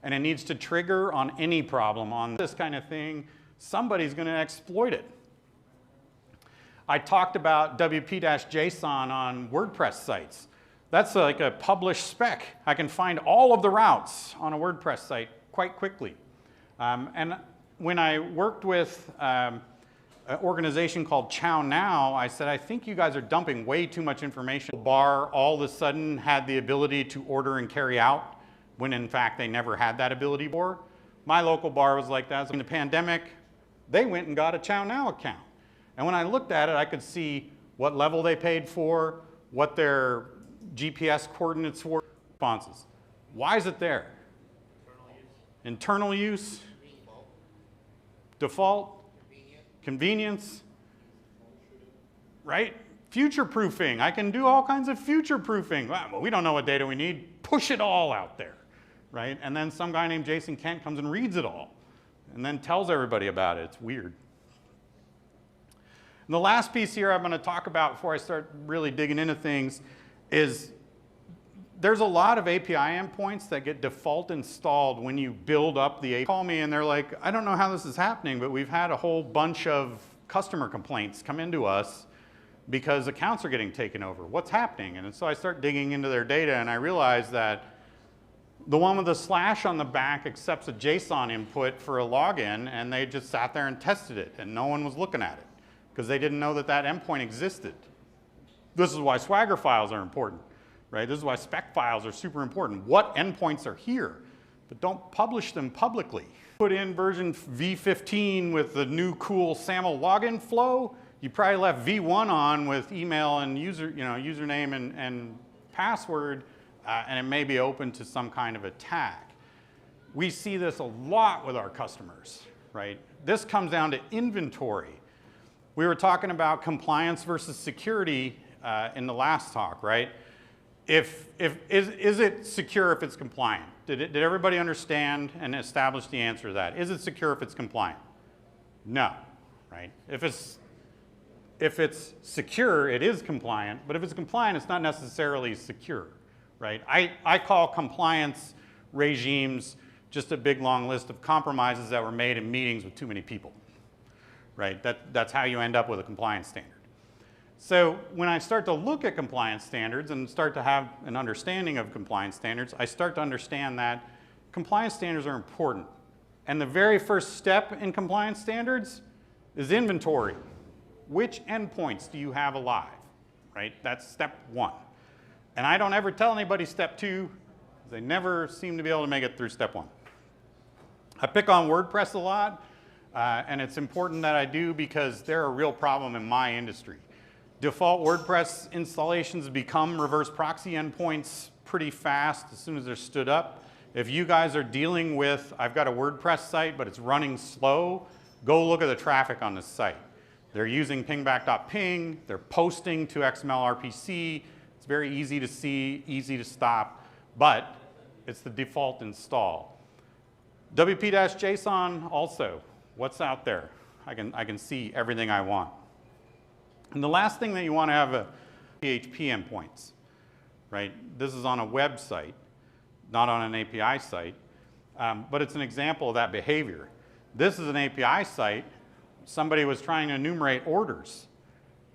[SPEAKER 6] And it needs to trigger on any problem on this kind of thing. Somebody's going to exploit it. I talked about WP-JSON on WordPress sites. That's like a published spec. I can find all of the routes on a WordPress site quite quickly. And when I worked with an organization called Chow Now, I said, I think you guys are dumping way too much information. Bar all of a sudden had the ability to order and carry out, when in fact they never had that ability before. My local bar was like that. So in the pandemic, they went and got a Chow Now account. And when I looked at it, I could see what level they paid for, what their GPS coordinates were, responses. Why is it there? Internal use, default, convenience, right? Future-proofing. I can do all kinds of future-proofing. Well, we don't know what data we need. Push it all out there, right? And then some guy named Jason Kent comes and reads it all and then tells everybody about it. It's weird. And the last piece here I'm going to talk about before I start really digging into things is there's a lot of API endpoints that get default installed when you build up the API. They call me and they're like, I don't know how this is happening, but we've had a whole bunch of customer complaints come into us because accounts are getting taken over. What's happening? And so I start digging into their data and I realize that the one with the slash on the back accepts a JSON input for a login, and they just sat there and tested it and no one was looking at it because they didn't know that that endpoint existed. This is why Swagger files are important. Right? This is why spec files are super important. What endpoints are here? But don't publish them publicly. Put in version v15 with the new cool SAML login flow. You probably left v1 on with email and username and password, and it may be open to some kind of attack. We see this a lot with our customers, right? This comes down to inventory. We were talking about compliance versus security in the last talk, right? Is it secure if it's compliant? Did everybody understand and establish the answer to that? Is it secure if it's compliant? No, right? If it's secure, it is compliant, but if it's compliant, it's not necessarily secure, right? I call compliance regimes just a big long list of compromises that were made in meetings with too many people, right? That's how you end up with a compliance standard. So when I start to look at compliance standards and start to have an understanding of compliance standards, I start to understand that compliance standards are important. And the very first step in compliance standards is inventory. Which endpoints do you have alive, right? That's step 1. And I don't ever tell anybody step 2. They never seem to be able to make it through step 1. I pick on WordPress a lot, and it's important that I do because they're a real problem in my industry. Default WordPress installations become reverse proxy endpoints pretty fast as soon as they're stood up. If you guys are dealing with, I've got a WordPress site, but it's running slow, go look at the traffic on this site. They're using pingback.ping, they're posting to XML RPC. It's very easy to see, easy to stop, but it's the default install. WP-JSON also, what's out there? I can see everything I want. And the last thing that you want to have a PHP endpoints, right? This is on a website, not on an API site, but it's an example of that behavior. This is an API site. Somebody was trying to enumerate orders,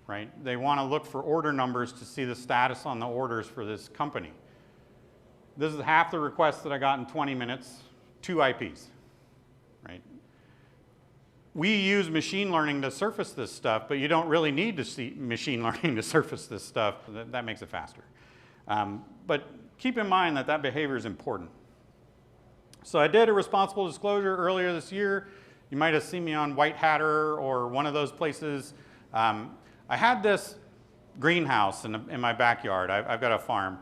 [SPEAKER 6] right? They want to look for order numbers to see the status on the orders for this company. This is half the requests that I got in 20 minutes, 2 IPs, right? We use machine learning to surface this stuff, but you don't really need to see machine learning to surface this stuff. That makes it faster. But keep in mind that that behavior is important. So I did a responsible disclosure earlier this year. You might have seen me on White Hatter or one of those places. I had this greenhouse in my backyard. I've got a farm.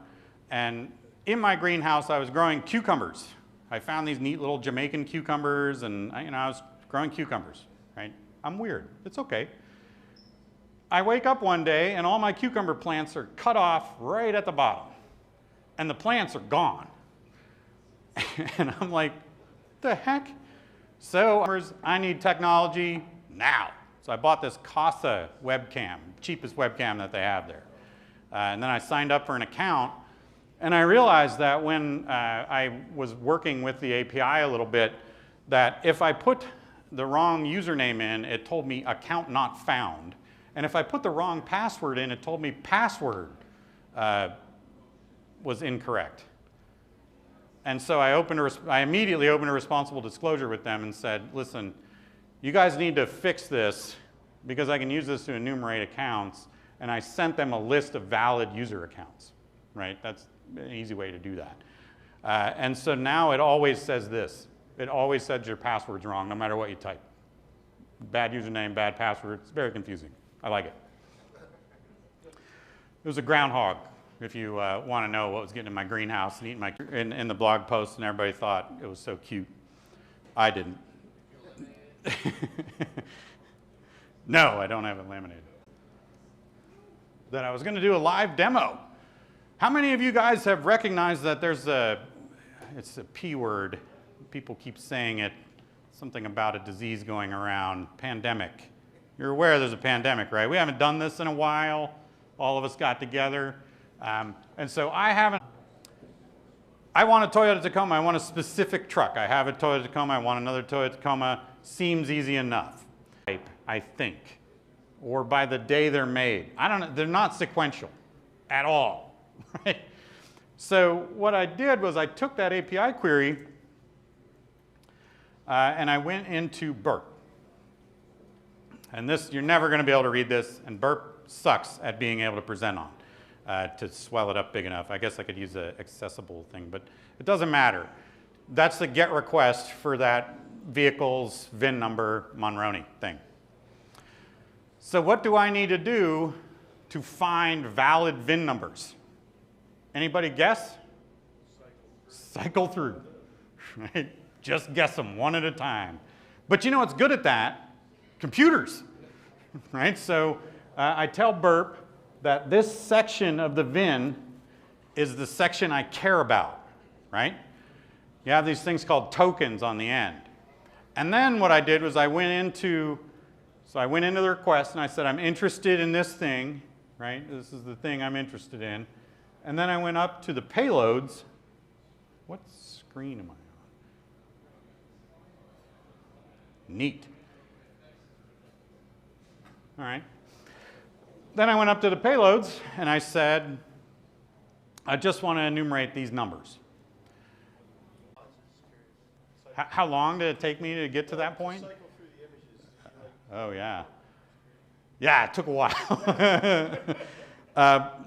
[SPEAKER 6] And in my greenhouse, I was growing cucumbers. I found these neat little Jamaican cucumbers, and I was growing cucumbers, right? I'm weird. It's okay. I wake up one day, and all my cucumber plants are cut off right at the bottom. And the plants are gone. And I'm like, the heck? So I need technology now. So I bought this Casa webcam, cheapest webcam that they have there. And then I signed up for an account. And I realized that when I was working with the API a little bit, that if I put the wrong username in, it told me account not found. And if I put the wrong password in, it told me password was incorrect. And so I immediately opened a responsible disclosure with them and said, listen, you guys need to fix this because I can use this to enumerate accounts. And I sent them a list of valid user accounts, right? That's an easy way to do that. And so now it always says this. It always says your password's wrong, no matter what you type. Bad username, bad password. It's very confusing. I like it. It was a groundhog, if you want to know what was getting in my greenhouse and eating my in the blog post, and everybody thought it was so cute. I didn't. No, I don't have it laminated. Then I was going to do a live demo. How many of you guys have recognized that there's it's a P word. People keep saying it, something about a disease going around, pandemic. You're aware there's a pandemic, right? We haven't done this in a while. All of us got together. And so I want a Toyota Tacoma. I want a specific truck. I have a Toyota Tacoma. I want another Toyota Tacoma. Seems easy enough, I think. Or by the day they're made. I don't know. They're not sequential at all, right? So what I did was I took that API query and I went into Burp. And this, you're never going to be able to read this, and Burp sucks at being able to present on. To swell it up big enough. I guess I could use an accessible thing, but it doesn't matter. That's the GET request for that vehicle's VIN number Monroney thing. So what do I need to do to find valid VIN numbers? Anybody guess? Cycle through. Right? Just guess them one at a time. But you know what's good at that? Computers. Right? So I tell Burp that this section of the VIN is the section I care about, right? You have these things called tokens on the end. And then what I did was I went into the request and I said, I'm interested in this thing, right? This is the thing I'm interested in. And then I went up to the payloads. What screen am I on? Neat. All right. Then I went up to the payloads and I said, I just want to enumerate these numbers. How long did it take me to get to that point? Oh, yeah. Yeah, it took a while.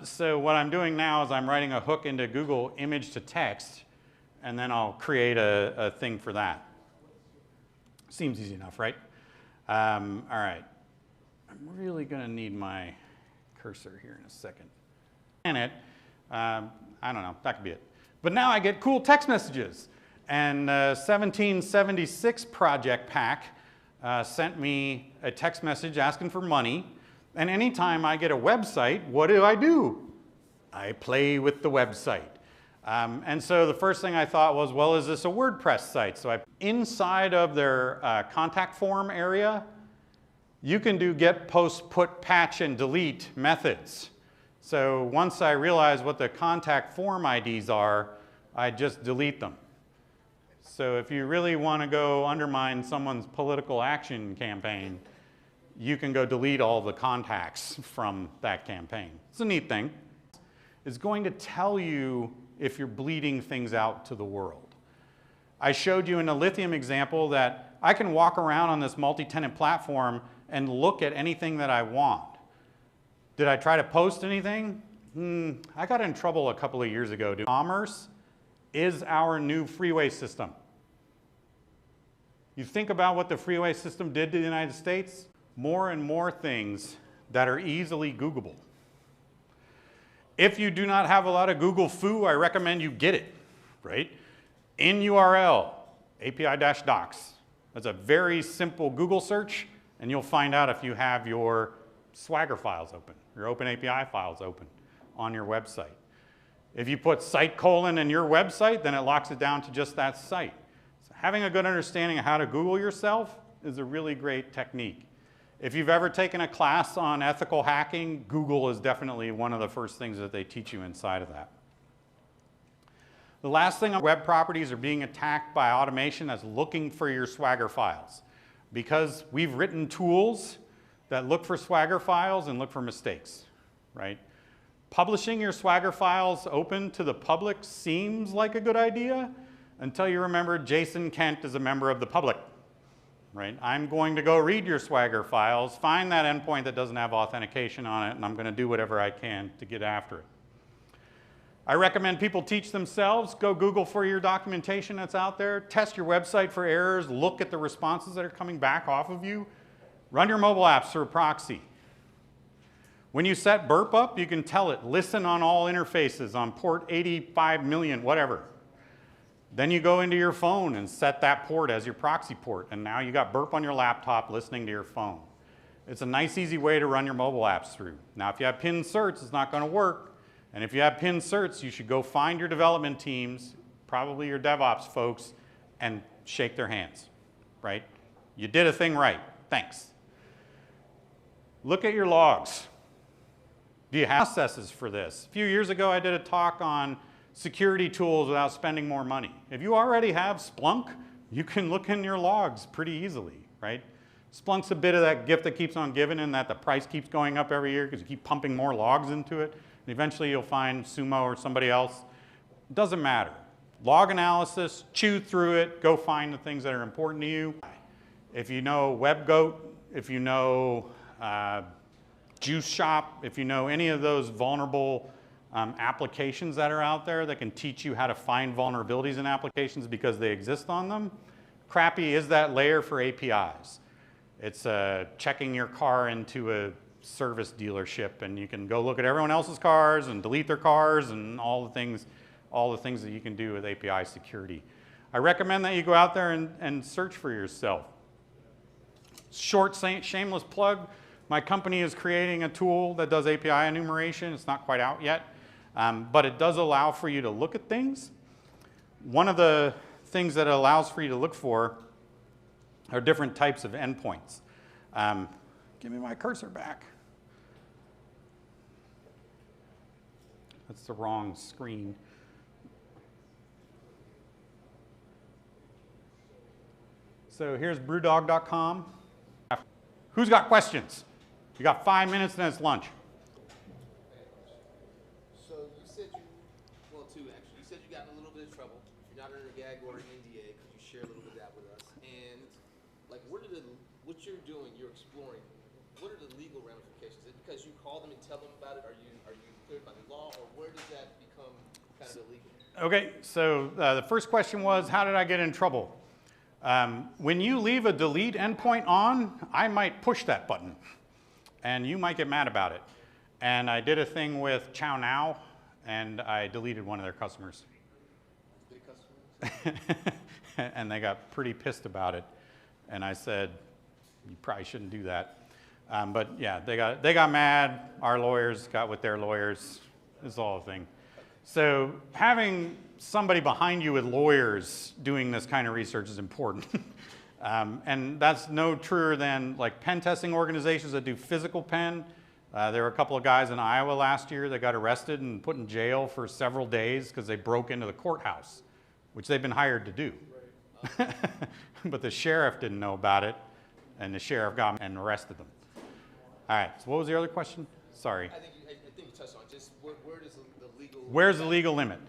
[SPEAKER 6] So what I'm doing now is I'm writing a hook into Google image to text, and then I'll create a thing for that. Seems easy enough, right? All right. I'm really going to need my cursor here in a second. And I don't know, that could be it. But now I get cool text messages. And 1776 Project Pack sent me a text message asking for money. And anytime I get a website, what do? I play with the website. And so the first thing I thought was, well, is this a WordPress site? So inside of their contact form area, you can do get, post, put, patch, and delete methods. So once I realize what the contact form IDs are, I just delete them. So if you really want to go undermine someone's political action campaign, you can go delete all the contacts from that campaign. It's a neat thing. It's going to tell you if you're bleeding things out to the world. I showed you in the lithium example that I can walk around on this multi-tenant platform and look at anything that I want. Did I try to post anything? I got in trouble a couple of years ago. Commerce is our new freeway system. You think about what the freeway system did to the United States, more and more things that are easily Googleable. If you do not have a lot of Google foo, I recommend you get it, right? In URL, API-docs. That's a very simple Google search, and you'll find out if you have your Swagger files open, your OpenAPI files open on your website. If you put site : in your website, then it locks it down to just that site. So having a good understanding of how to Google yourself is a really great technique. If you've ever taken a class on ethical hacking, Google is definitely one of the first things that they teach you inside of that. The last thing, web properties are being attacked by automation that's looking for your Swagger files. Because we've written tools that look for Swagger files and look for mistakes, right? Publishing your Swagger files open to the public seems like a good idea until you remember Jason Kent is a member of the public, right? I'm going to go read your Swagger files, find that endpoint that doesn't have authentication on it, and I'm going to do whatever I can to get after it. I recommend people teach themselves. Go Google for your documentation that's out there. Test your website for errors. Look at the responses that are coming back off of you. Run your mobile apps through a proxy. When you set burp up, you can tell it, listen on all interfaces on port 85 million, whatever. Then you go into your phone and set that port as your proxy port. And now you got burp on your laptop listening to your phone. It's a nice, easy way to run your mobile apps through. Now, if you have pinned certs, it's not going to work. And if you have pinned certs, you should go find your development teams, probably your DevOps folks, and shake their hands, right? You did a thing right. Thanks. Look at your logs. Do you have processes for this? A few years ago, I did a talk on security tools without spending more money. If you already have Splunk, you can look in your logs pretty easily, right? Splunk's a bit of that gift that keeps on giving in that the price keeps going up every year because you keep pumping more logs into it. And eventually you'll find Sumo or somebody else. It doesn't matter. Log analysis, chew through it, go find the things that are important to you. If you know WebGoat, if you know Juice Shop, if you know any of those vulnerable applications that are out there that can teach you how to find vulnerabilities in applications because they exist on them, Crappy is that layer for APIs. It's checking your car into a service dealership, and you can go look at everyone else's cars and delete their cars and all the things that you can do with API security. I recommend that you go out there and search for yourself. Short, shameless plug. My company is creating a tool that does API enumeration. It's not quite out yet, but it does allow for you to look at things. One of the things that it allows for you to look for are different types of endpoints. Give me my cursor back. That's the wrong screen. So here's brewdog.com. Who's got questions? You got 5 minutes and it's lunch.
[SPEAKER 7] So you said well, two actually. You said you got in a little bit of trouble. You're not under a gag or an NDA. Could you share a little bit of that with us? And like, what you're doing, you're exploring. What are the legal ramifications? Is it because you call them and tell them about it? Are you cleared by the law, or where does that become kind of illegal?
[SPEAKER 6] Okay, so the first question was, how did I get in trouble? When you leave a delete endpoint on, I might push that button, and you might get mad about it. And I did a thing with Chow Now, and I deleted one of their customers.
[SPEAKER 7] Big customers?
[SPEAKER 6] And they got pretty pissed about it. And I said, you probably shouldn't do that. But yeah, they got mad. Our lawyers got with their lawyers. It's all a thing. So having somebody behind you with lawyers doing this kind of research is important. And that's no truer than like pen testing organizations that do physical pen. There were a couple of guys in Iowa last year that got arrested and put in jail for several days because they broke into the courthouse, which they've been hired to do. But the sheriff didn't know about it, and the sheriff got them and arrested them. All right, so what was the other question? Sorry.
[SPEAKER 7] I think you touched on just where does the legal...
[SPEAKER 6] Where's the legal limit?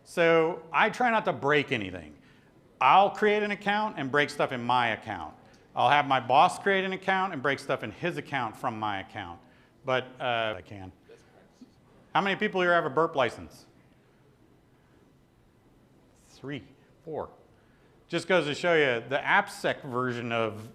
[SPEAKER 6] So I try not to break anything. I'll create an account and break stuff in my account. I'll have my boss create an account and break stuff in his account from my account. But I can. How many people here have a burp license? 3, 4. Just goes to show you the AppSec version of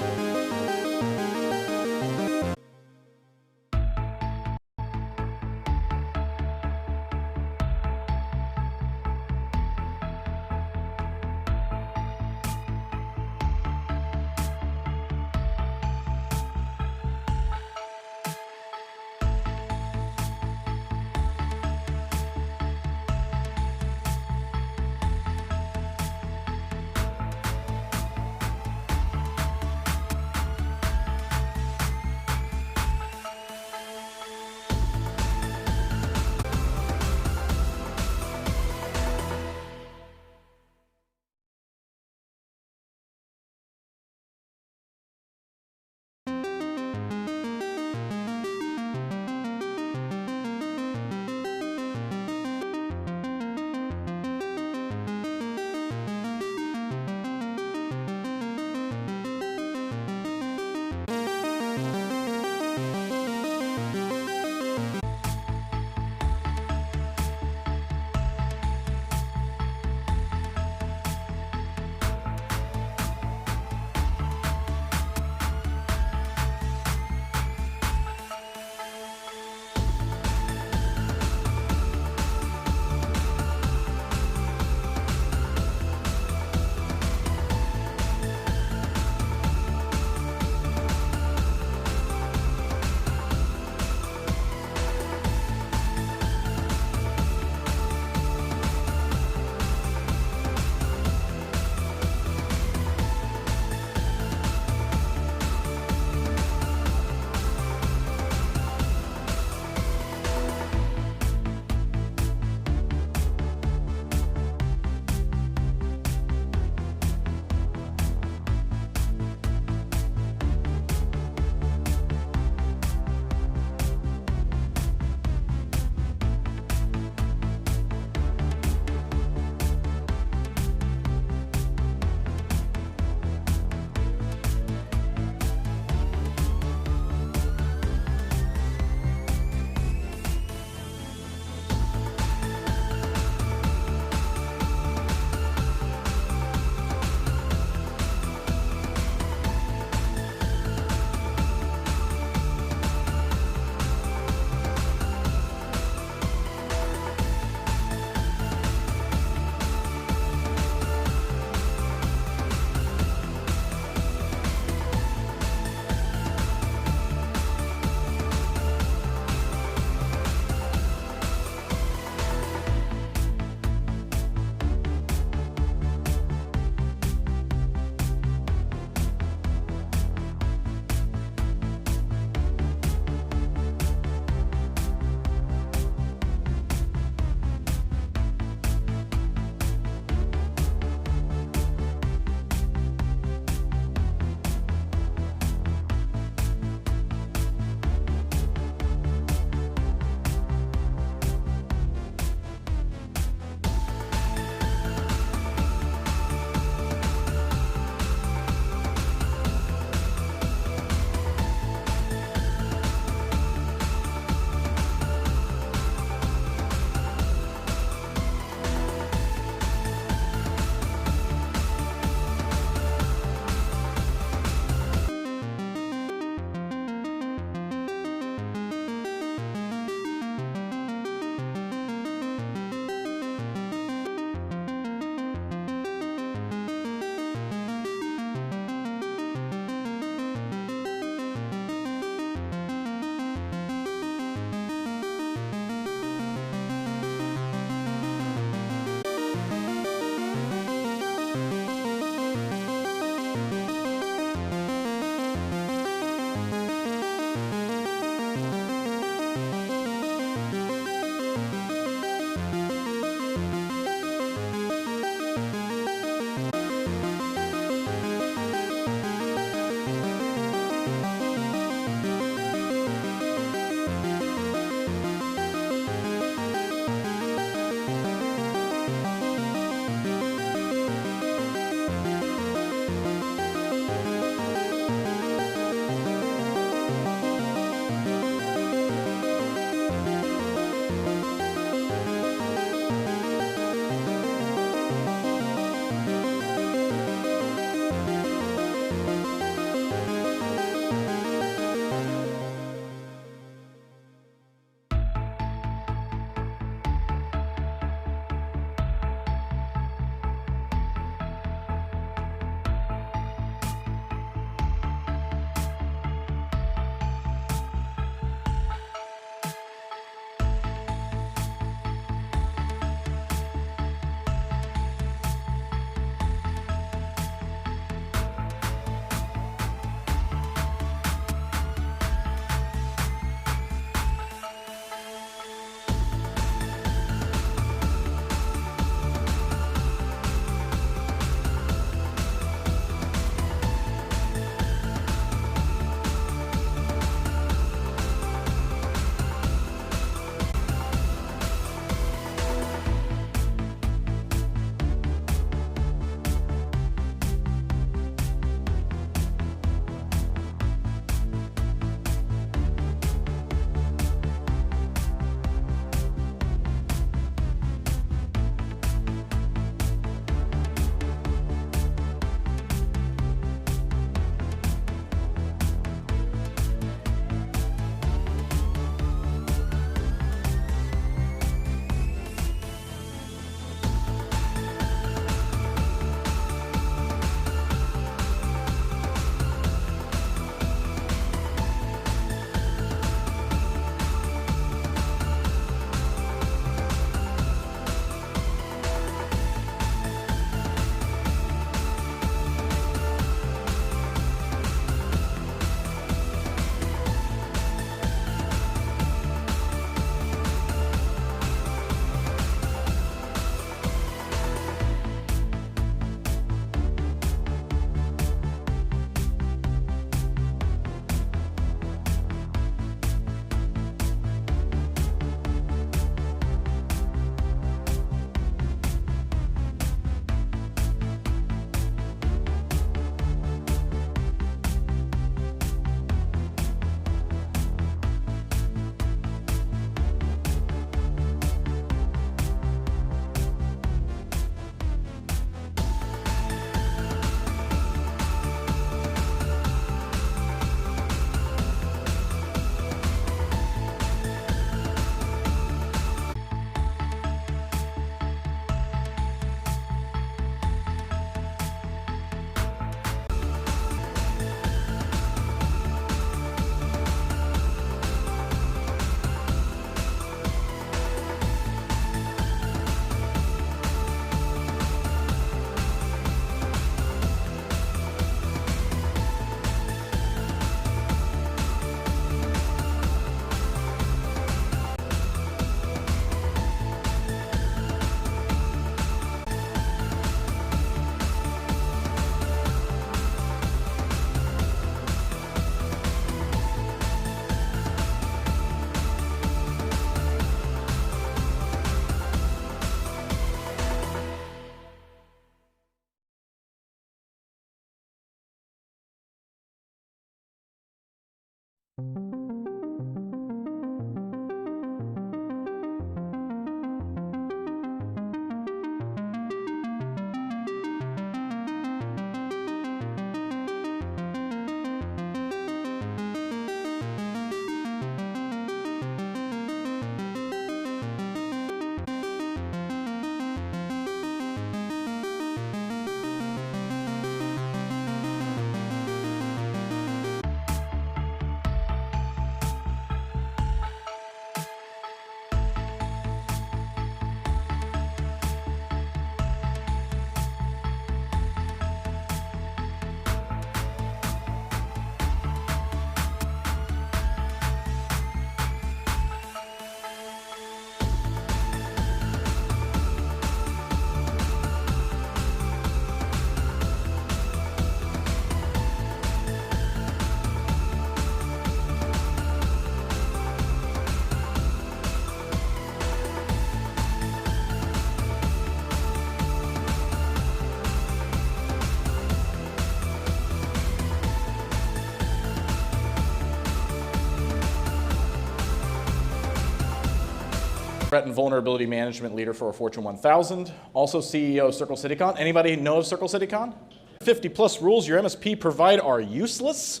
[SPEAKER 8] Threat and vulnerability management leader for a Fortune 1000, also CEO of Circle CityCon. Anybody know of Circle CityCon? 50 plus rules your MSP provide are useless.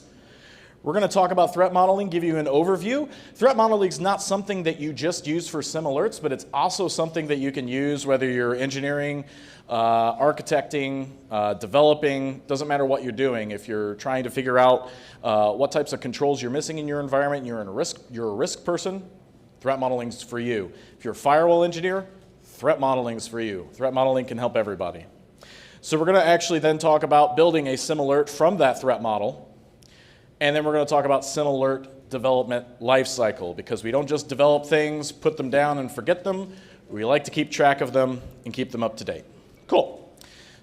[SPEAKER 8] We're going to talk about threat modeling, give you an overview. Threat modeling is not something that you just use for SIM alerts, but it's also something that you can use whether you're engineering, architecting, developing, doesn't matter what you're doing. If you're trying to figure out what types of controls you're missing in your environment, you're a risk person, threat modeling is for you. If you're a firewall engineer, threat modeling is for you. Threat modeling can help everybody. So we're going to actually then talk about building a SIM alert from that threat model. And then we're going to talk about SIM alert development lifecycle, because we don't just develop things, put them down and forget them. We like to keep track of them and keep them up to date. Cool.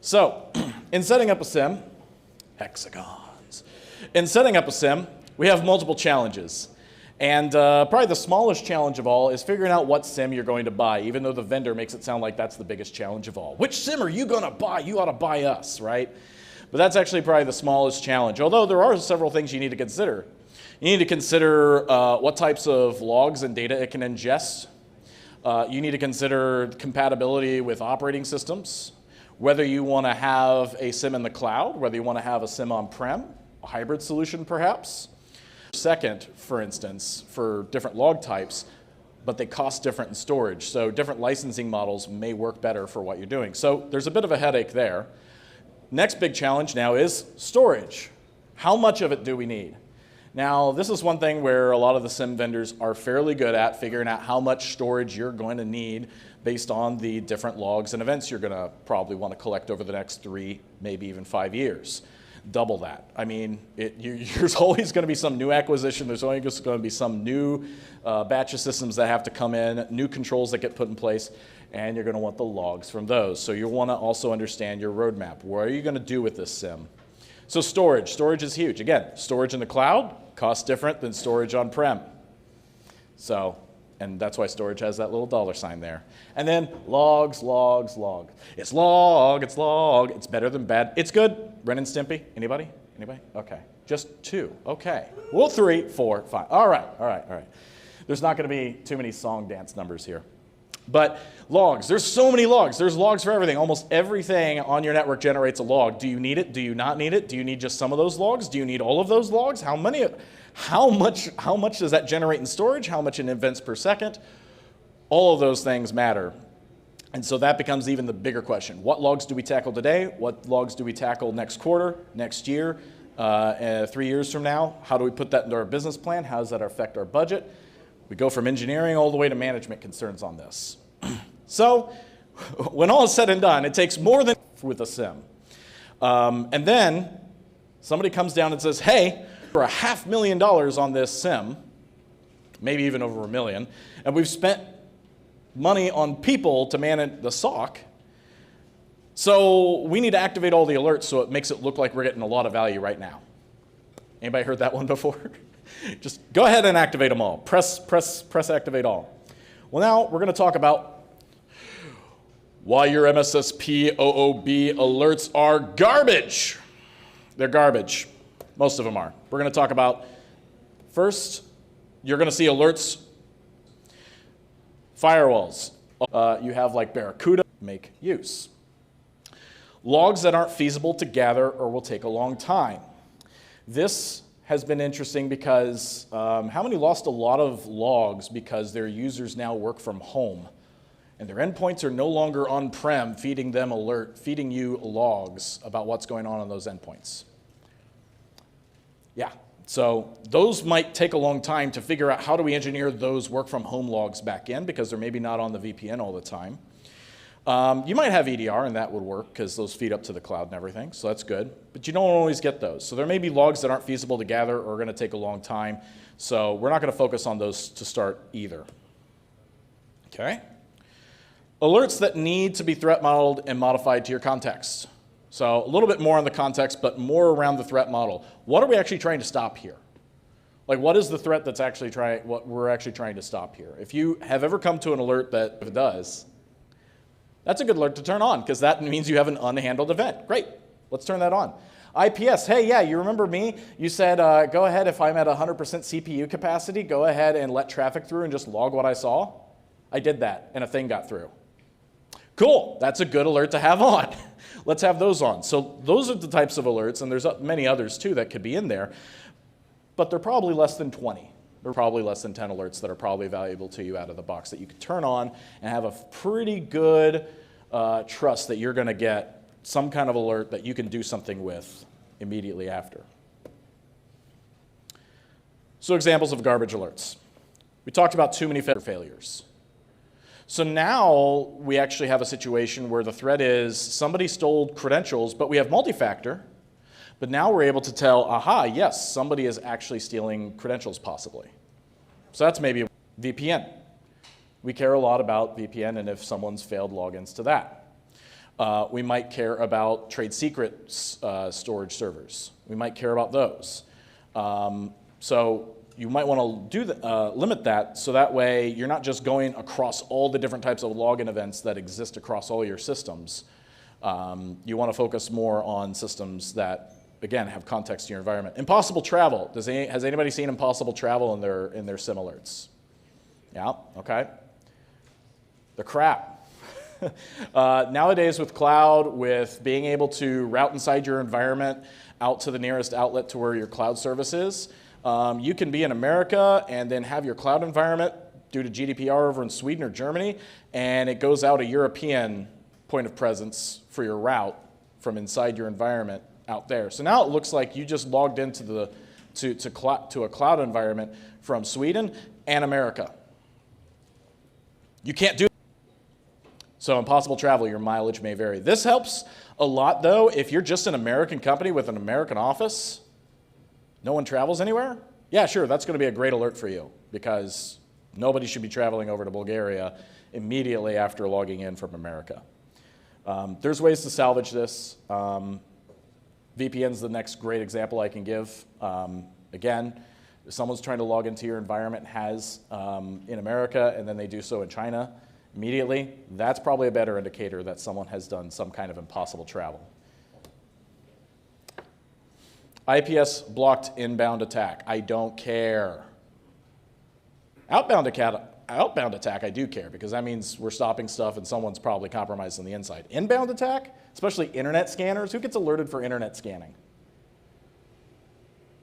[SPEAKER 8] So in setting up a SIM, hexagons. In setting up a SIM, we have multiple challenges. And probably the smallest challenge of all is figuring out what SIM you're going to buy, even though the vendor makes it sound like that's the biggest challenge of all. Which SIM are you going to buy? You ought to buy us, right? But that's actually probably the smallest challenge, although there are several things you need to consider. You need to consider what types of logs and data it can ingest. You need to consider compatibility with operating systems, whether you want to have a SIM in the cloud, whether you want to have a SIM on-prem, a hybrid solution perhaps. Second, for instance, for different log types, but they cost different in storage. So different licensing models may work better for what you're doing. So there's a bit of a headache there. Next big challenge now is storage. How much of it do we need? Now, this is one thing where a lot of the SIM vendors are fairly good at figuring out how much storage you're going to need based on the different logs and events you're going to probably want to collect over the next 3, maybe even 5 years. Double that. I mean, there's always going to be some new acquisition. There's always going to be some new batch of systems that have to come in, new controls that get put in place, and you're going to want the logs from those. So you want to also understand your roadmap. What are you going to do with this SIM? So storage. Storage is huge. Again, storage in the cloud costs different than storage on-prem. So, and that's why storage has that little $sign there. And then logs, logs, log. It's log, it's log. It's better than bad. It's good. Ren and Stimpy. Anybody? Anybody? Okay. Just 2. Okay. Well, 3, 4, 5. All right, all right, all right. There's not going to be too many song dance numbers here. But logs, there's so many logs. There's logs for everything. Almost everything on your network generates a log. Do you need it? Do you not need it? Do you need just some of those logs? Do you need all of those logs? How much does that generate in storage? How much in events per second? All of those things matter. And so that becomes even the bigger question. What logs do we tackle today? What logs do we tackle next quarter, next year, 3 years from now? How do we put that into our business plan? How does that affect our budget? We go from engineering all the way to management concerns on this. So when all is said and done, it takes more than with a SIM. And then somebody comes down and says, hey, for $500,000 on this SIM, maybe even over $1 million, and we've spent money on people to manage the SOC, so we need to activate all the alerts so it makes it look like we're getting a lot of value right now. Anybody heard that one before? Just go ahead and activate them all. Press activate all. Well, now we're going to talk about why your MSSP OOB alerts are garbage. They're garbage. Most of them are. We're going to talk about First, you're going to see alerts, firewalls. You have like Barracuda, make use. Logs that aren't feasible to gather or will take a long time. This has been interesting because how many lost a lot of logs because their users now work from home and their endpoints are no longer on-prem feeding you logs about what's going on those endpoints? Yeah, so those might take a long time to figure out how do we engineer those work from home logs back in because they're maybe not on the VPN all the time. You might have EDR and that would work because those feed up to the cloud and everything, so that's good. But you don't always get those. So there may be logs that aren't feasible to gather or are going to take a long time. So we're not going to focus on those to start either. Okay? Alerts that need to be threat modeled and modified to your context. So a little bit more on the context, but more around the threat model. What are we actually trying to stop here? Like, what is the threat that's actually what we're actually trying to stop here? If you have ever come to an alert that if it does, that's a good alert to turn on because that means you have an unhandled event. Great, let's turn that on. IPS, hey, yeah, you remember me? You said, go ahead, if I'm at 100% CPU capacity, go ahead and let traffic through and just log what I saw. I did that, and a thing got through. Cool, that's a good alert to have on. Let's have those on. So those are the types of alerts, and there's many others too that could be in there, but they're probably less than 20. There are probably less than 10 alerts that are probably valuable to you out of the box that you can turn on and have a pretty good trust that you're going to get some kind of alert that you can do something with immediately after. So examples of garbage alerts. We talked about too many failures. So now we actually have a situation where the threat is somebody stole credentials, but we have multi-factor. But now we're able to tell, aha, yes, somebody is actually stealing credentials possibly. So that's maybe VPN. We care a lot about VPN and if someone's failed logins to that. We might care about trade secret storage servers. We might care about those. So you might want to limit that so that way you're not just going across all the different types of login events that exist across all your systems. You want to focus more on systems that, again, have context to your environment. Impossible travel. Has anybody seen impossible travel in their SIM alerts? Yeah, okay. The crap. Nowadays with cloud, with being able to route inside your environment out to the nearest outlet to where your cloud service is, you can be in America and then have your cloud environment due to GDPR over in Sweden or Germany, and it goes out a European point of presence for your route from inside your environment out there. So now it looks like you just logged into to a cloud environment from Sweden and America. You can't do it. So impossible travel, your mileage may vary. This helps a lot though if you're just an American company with an American office, no one travels anywhere. Yeah, sure, that's going to be a great alert for you because nobody should be traveling over to Bulgaria immediately after logging in from America. There's ways to salvage this. VPN's the next great example I can give. Again, if someone's trying to log into your environment in America and then they do so in China immediately, that's probably a better indicator that someone has done some kind of impossible travel. IPS blocked inbound attack. I don't care. Outbound attack, I do care because that means we're stopping stuff and someone's probably compromised on the inside. Inbound attack, especially internet scanners, who gets alerted for internet scanning?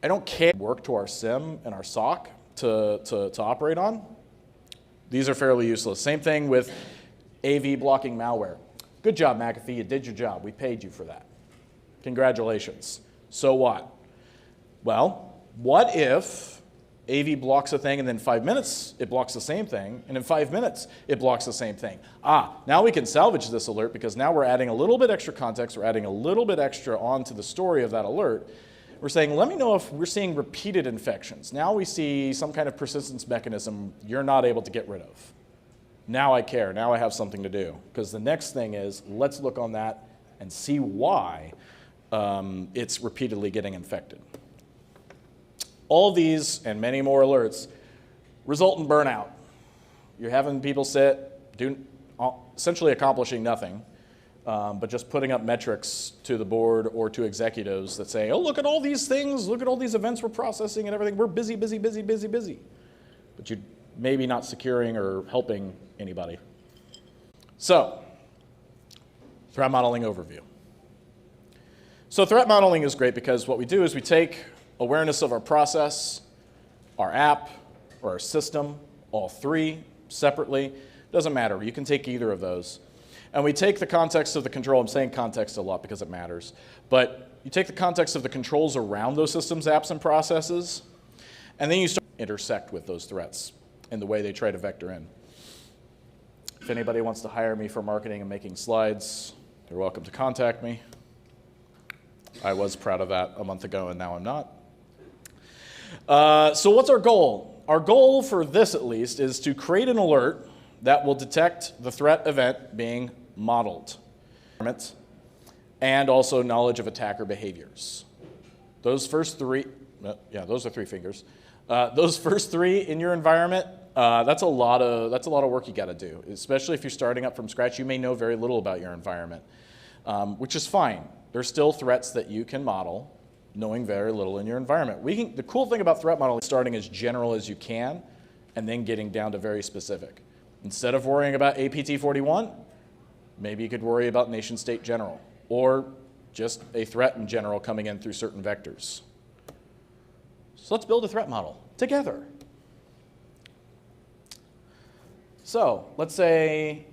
[SPEAKER 8] I don't care. Work to our SIM and our SOC to operate on. These are fairly useless. Same thing with AV blocking malware. Good job, McAfee, you did your job. We paid you for that. Congratulations. So what? Well, what if AV blocks a thing and then 5 minutes it blocks the same thing, and in 5 minutes it blocks the same thing? Now we can salvage this alert because now we're adding a little bit extra context, we're adding a little bit extra onto the story of that alert. We're saying, let me know if we're seeing repeated infections. Now we see some kind of persistence mechanism you're not able to get rid of. Now I care, now I have something to do. Because the next thing is, let's look on that and see why it's repeatedly getting infected. All these and many more alerts result in burnout. You're having people sit, essentially accomplishing nothing. but just putting up metrics to the board or to executives that say, oh, look at all these things, look at all these events we're processing and everything. We're busy, busy, busy, busy, busy. But you're maybe not securing or helping anybody. So, threat modeling overview. So threat modeling is great because what we do is we take awareness of our process, our app, or our system, all three separately. Doesn't matter. You can take either of those. And we take the context of the control. I'm saying context a lot because it matters. But you take the context of the controls around those systems, apps, and processes, and then you start to intersect with those threats in the way they try to vector in. If anybody wants to hire me for marketing and making slides, you're welcome to contact me. I was proud of that a month ago, and now I'm not. So what's our goal? Our goal for this, at least, is to create an alert that will detect the threat event being modeled, and also knowledge of attacker behaviors. Those first three, those are three fingers. Those first three in your environment, that's a lot of work you got to do, especially if you're starting up from scratch. You may know very little about your environment, which is fine. There's still threats that you can model, knowing very little in your environment. The cool thing about threat modeling is starting as general as you can, and then getting down to very specific. Instead of worrying about APT 41, maybe you could worry about nation state general, or just a threat in general coming in through certain vectors. So let's build a threat model together. So let's say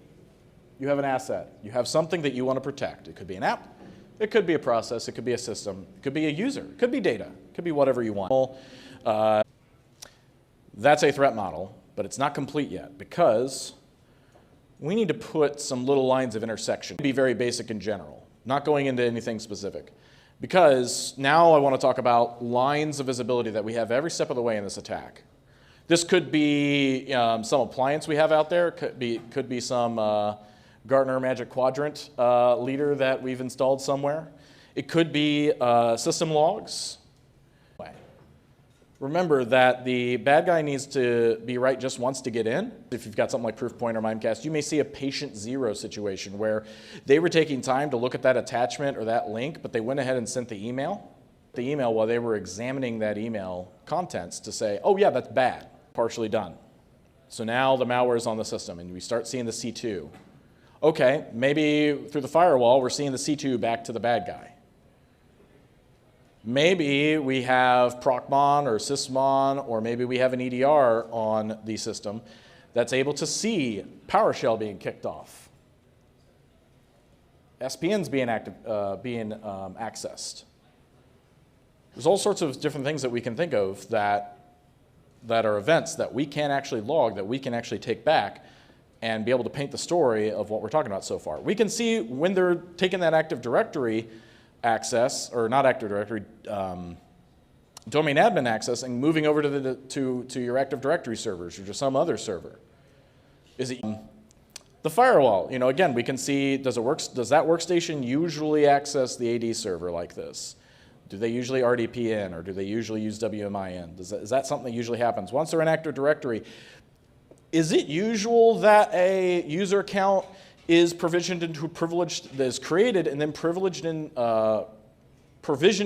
[SPEAKER 8] you have an asset. You have something that you want to protect. It could be an app. It could be a process. It could be a system. It could be a user. It could be data. It could be whatever you want. That's a threat model, but it's not complete yet because we need to put some little lines of intersection. Be very basic in general, not going into anything specific. Because now I want to talk about lines of visibility that we have every step of the way in this attack. This could be some appliance we have out there. Could be some Gartner Magic Quadrant leader that we've installed somewhere. It could be system logs. Remember that the bad guy needs to be right just once to get in. If you've got something like Proofpoint or Mimecast, you may see a patient zero situation where they were taking time to look at that attachment or that link, but they went ahead and sent the email while they were examining that email contents to say, oh yeah, that's bad, partially done. So now the malware is on the system and we start seeing the C2. Okay, maybe through the firewall, we're seeing the C2 back to the bad guy. Maybe we have Procmon or Sysmon, or maybe we have an EDR on the system that's able to see PowerShell being kicked off. SPNs being accessed. There's all sorts of different things that we can think of that are events that we can actually log, that we can actually take back and be able to paint the story of what we're talking about so far. We can see when they're taking that Active Directory access, or not Active Directory, domain admin access, and moving over to your Active Directory servers or to some other server. Is it the firewall? You know, again, we can see, does that workstation usually access the AD server like this? Do they usually RDP in, or do they usually use WMI in? Is that something that usually happens? Once they're in Active Directory, is it usual that a user account is provisioned into privileged, that is created and then provisioned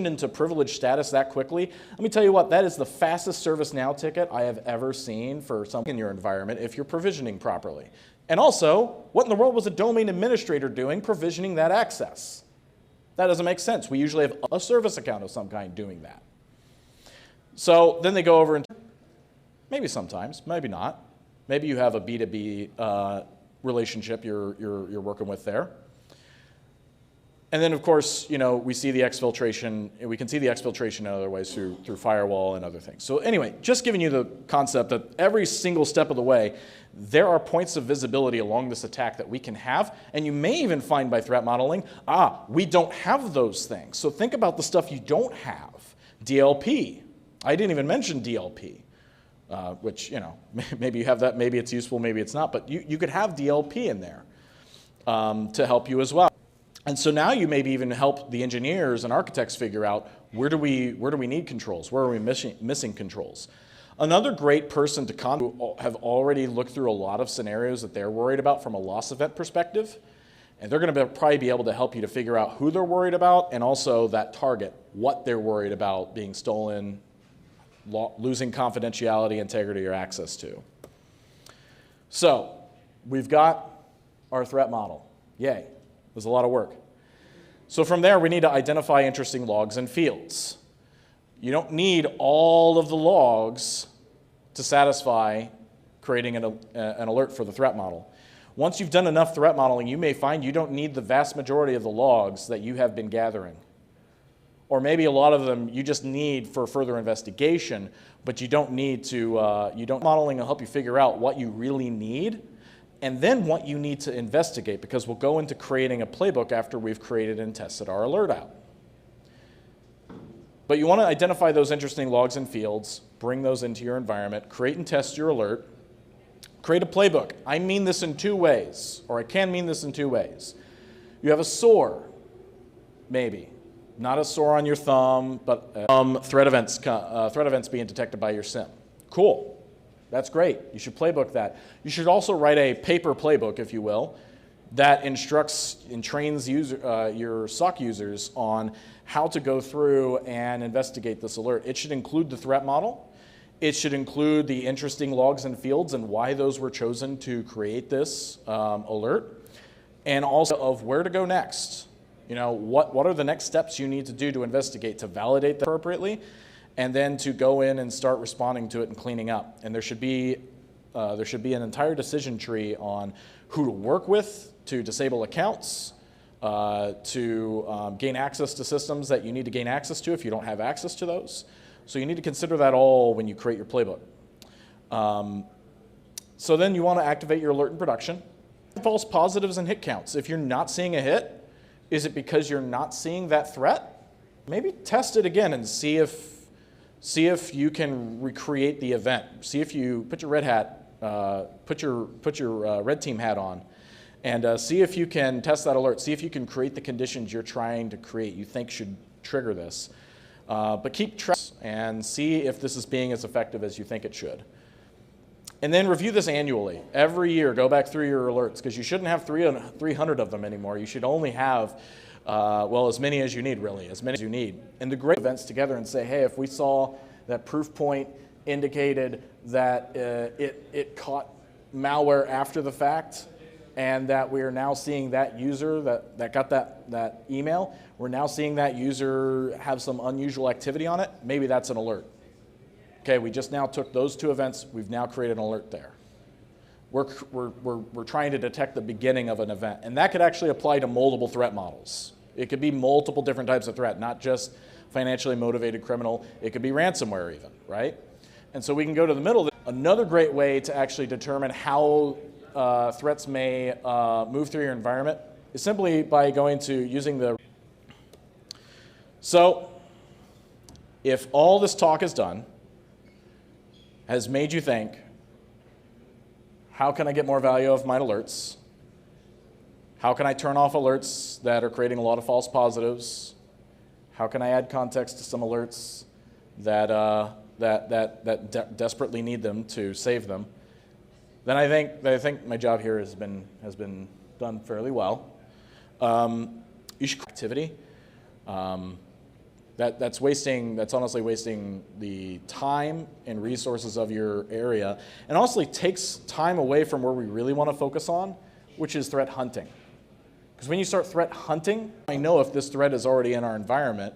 [SPEAKER 8] into privileged status that quickly? Let me tell you what, that is the fastest ServiceNow ticket I have ever seen for something in your environment if you're provisioning properly. And also, what in the world was a domain administrator doing provisioning that access? That doesn't make sense. We usually have a service account of some kind doing that. So then they go over and maybe sometimes, maybe not. Maybe you have a B2B relationship you're working with there. And then, of course, you know, we see the exfiltration. We can see the exfiltration in other ways through firewall and other things. So anyway, just giving you the concept that every single step of the way, there are points of visibility along this attack that we can have. And you may even find by threat modeling, we don't have those things. So think about the stuff you don't have. DLP. I didn't even mention DLP. Which, you know, maybe you have that, maybe it's useful, maybe it's not, but you could have DLP in there to help you as well. And so now you maybe even help the engineers and architects figure out where do we need controls, where are we missing controls. Another great person to have already looked through a lot of scenarios that they're worried about from a loss event perspective And they're going to probably be able to help you to figure out who they're worried about and also that target, what they're worried about being stolen, losing confidentiality, integrity, or access to. So we've got our threat model. Yay. There's a lot of work. So from there, we need to identify interesting logs and fields. You don't need all of the logs to satisfy creating an alert for the threat model. Once you've done enough threat modeling, you may find you don't need the vast majority of the logs that you have been gathering. Or maybe a lot of them you just need for further investigation, but you don't need to, modeling will help you figure out what you really need and then what you need to investigate, because we'll go into creating a playbook after we've created and tested our alert out. But you want to identify those interesting logs and fields, bring those into your environment, create and test your alert, create a playbook. I mean this in two ways, or I can mean this in two ways. You have a SOAR, maybe. Not a SOAR on your thumb, but threat events being detected by your SIM. Cool. That's great. You should playbook that. You should also write a paper playbook, if you will, that instructs and trains your SOC users on how to go through and investigate this alert. It should include the threat model. It should include the interesting logs and fields and why those were chosen to create this alert, and also of where to go next. You know, what are the next steps you need to do to investigate, to validate that appropriately, and then to go in and start responding to it and cleaning up. And there should be an entire decision tree on who to work with to disable accounts, to gain access to systems that you need to gain access to if you don't have access to those. So you need to consider that all when you create your playbook. So then you want to activate your alert in production. False positives and hit counts. If you're not seeing a hit, is it because you're not seeing that threat? Maybe test it again and see if you can recreate the event. See if you put your red hat, put your red team hat on, and see if you can test that alert. See if you can create the conditions you're trying to create, you think should trigger this. But keep track and see if this is being as effective as you think it should. And then review this annually. Every year, go back through your alerts, because you shouldn't have 300 of them anymore. You should only have, well, as many as you need, really, as many as you need. And the great events together and say, hey, if we saw that proof point indicated that it caught malware after the fact, and that we are now seeing that user that got that email, we're now seeing that user have some unusual activity on it, maybe that's an alert. Okay, we just now took those two events, we've now created an alert there. We're trying to detect the beginning of an event, and that could actually apply to multiple threat models. It could be multiple different types of threat, not just financially motivated criminal, it could be ransomware even, right? And so we can go to the middle. Another great way to actually determine how threats may move through your environment is simply by using the. So if all this talk is done, has made you think, how can I get more value of my alerts? How can I turn off alerts that are creating a lot of false positives? How can I add context to some alerts that desperately need them to save them? Then I think my job here has been done fairly well. You should activity. That's honestly wasting the time and resources of your area, and honestly takes time away from where we really want to focus on, which is threat hunting. Because when you start threat hunting, I know if this threat is already in our environment,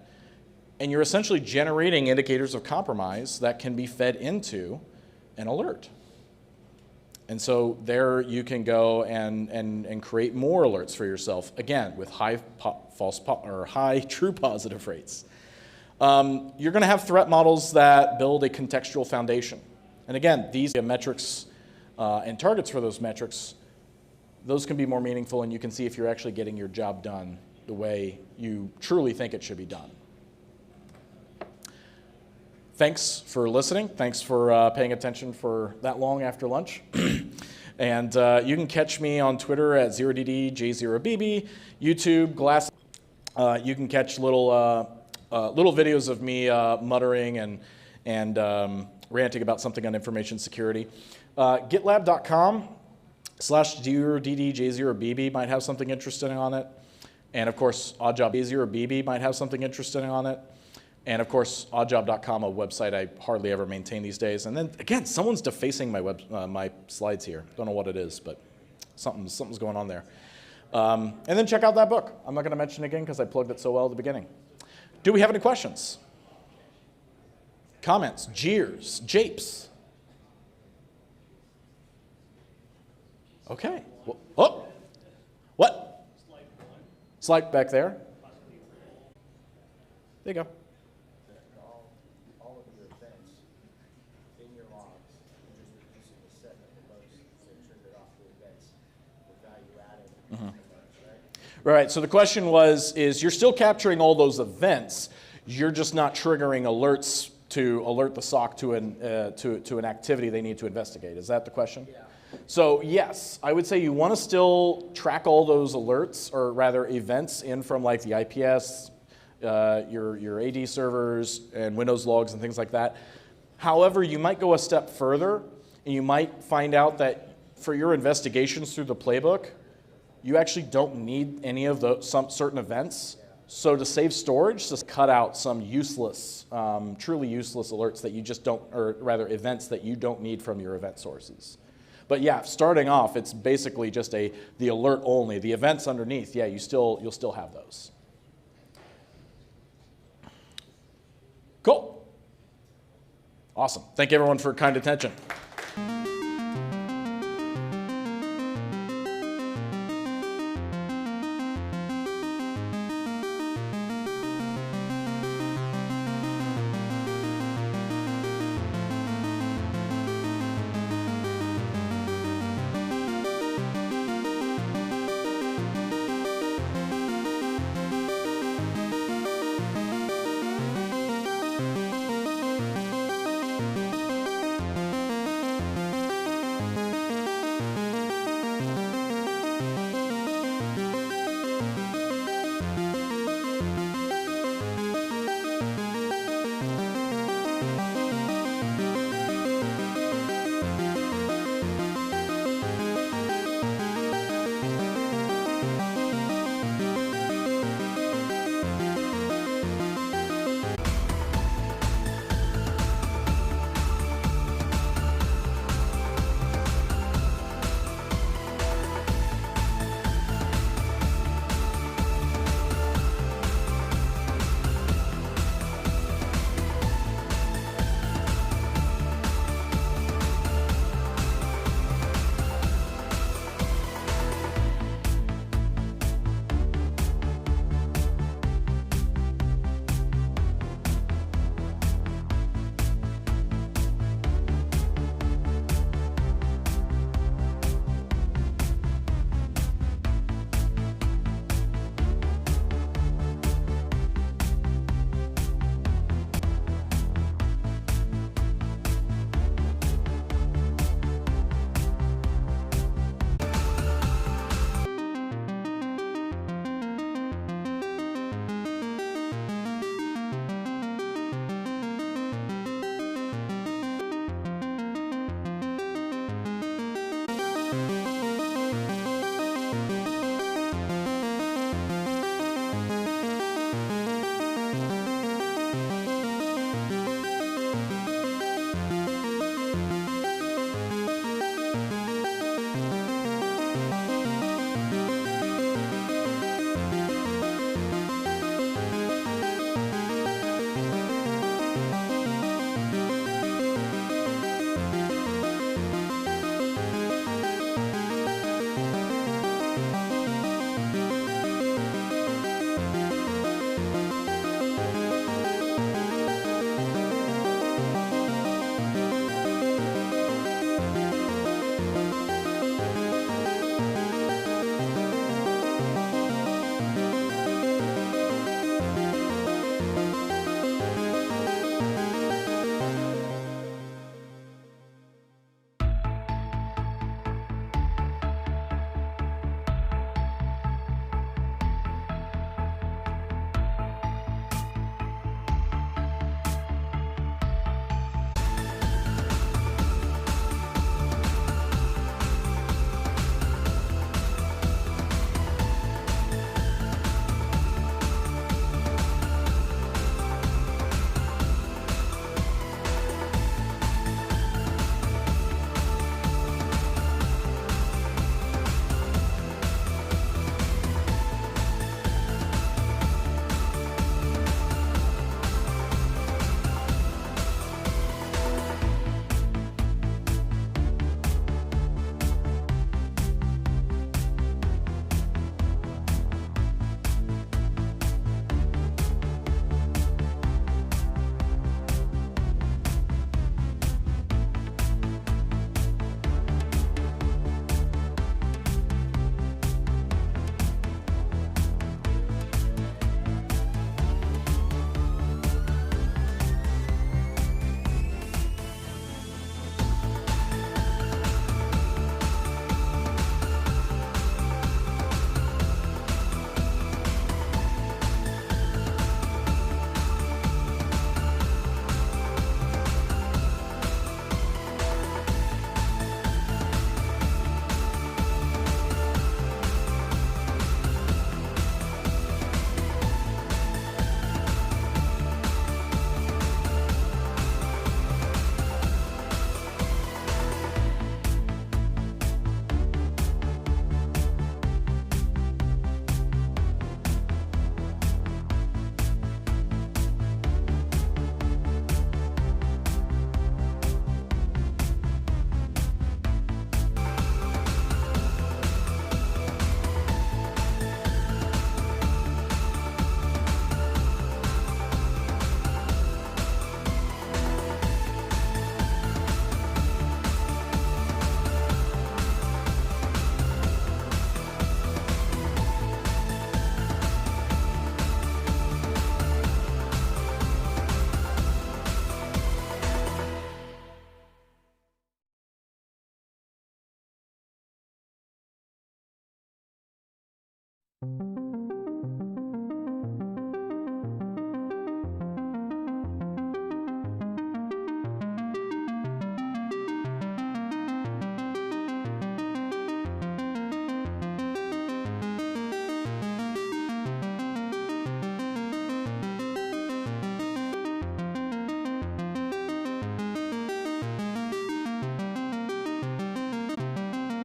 [SPEAKER 8] and you're essentially generating indicators of compromise that can be fed into an alert. And so there you can go and create more alerts for yourself, again, with high true positive rates. You're going to have threat models that build a contextual foundation. And again, these metrics and targets for those metrics, those can be more meaningful, and you can see if you're actually getting your job done the way you truly think it should be done. Thanks for listening. Thanks for paying attention for that long after lunch. And you can catch me on Twitter at 0DDJ0BB, YouTube, Glass. You can catch little videos of me muttering and ranting about something on information security. GitLab.com /D or DD, J0 or BB might have something interesting on it. And of course, oddjob J0 or BB might have something interesting on it. And of course, oddjob.com, a website I hardly ever maintain these days. And then again, someone's defacing my my slides here. Don't know what it is, but something's going on there. And then check out that book. I'm not going to mention it again because I plugged it so well at the beginning. Do we have any questions? Comments, jeers, japes? Okay. Oh, what? Slide back there. There you go.
[SPEAKER 2] All of your events in your logs, you're just reducing the set of events that triggered off the events with value added.
[SPEAKER 8] Right, so the question is you're still capturing all those events, you're just not triggering alerts to alert the SOC to an activity they need to investigate. Is that the question? Yeah. So yes, I would say you want to still track all those alerts, or rather events in from like the IPS, your AD servers, and Windows logs and things like that. However, you might go a step further, and you might find out that for your investigations through the playbook, you actually don't need any of some certain events. So to save storage, just cut out some useless, truly useless alerts that you just don't, or rather events that you don't need from your event sources. But yeah, starting off, it's basically just the alert only. The events underneath, yeah, you'll still have those. Cool. Awesome. Thank you everyone for kind attention.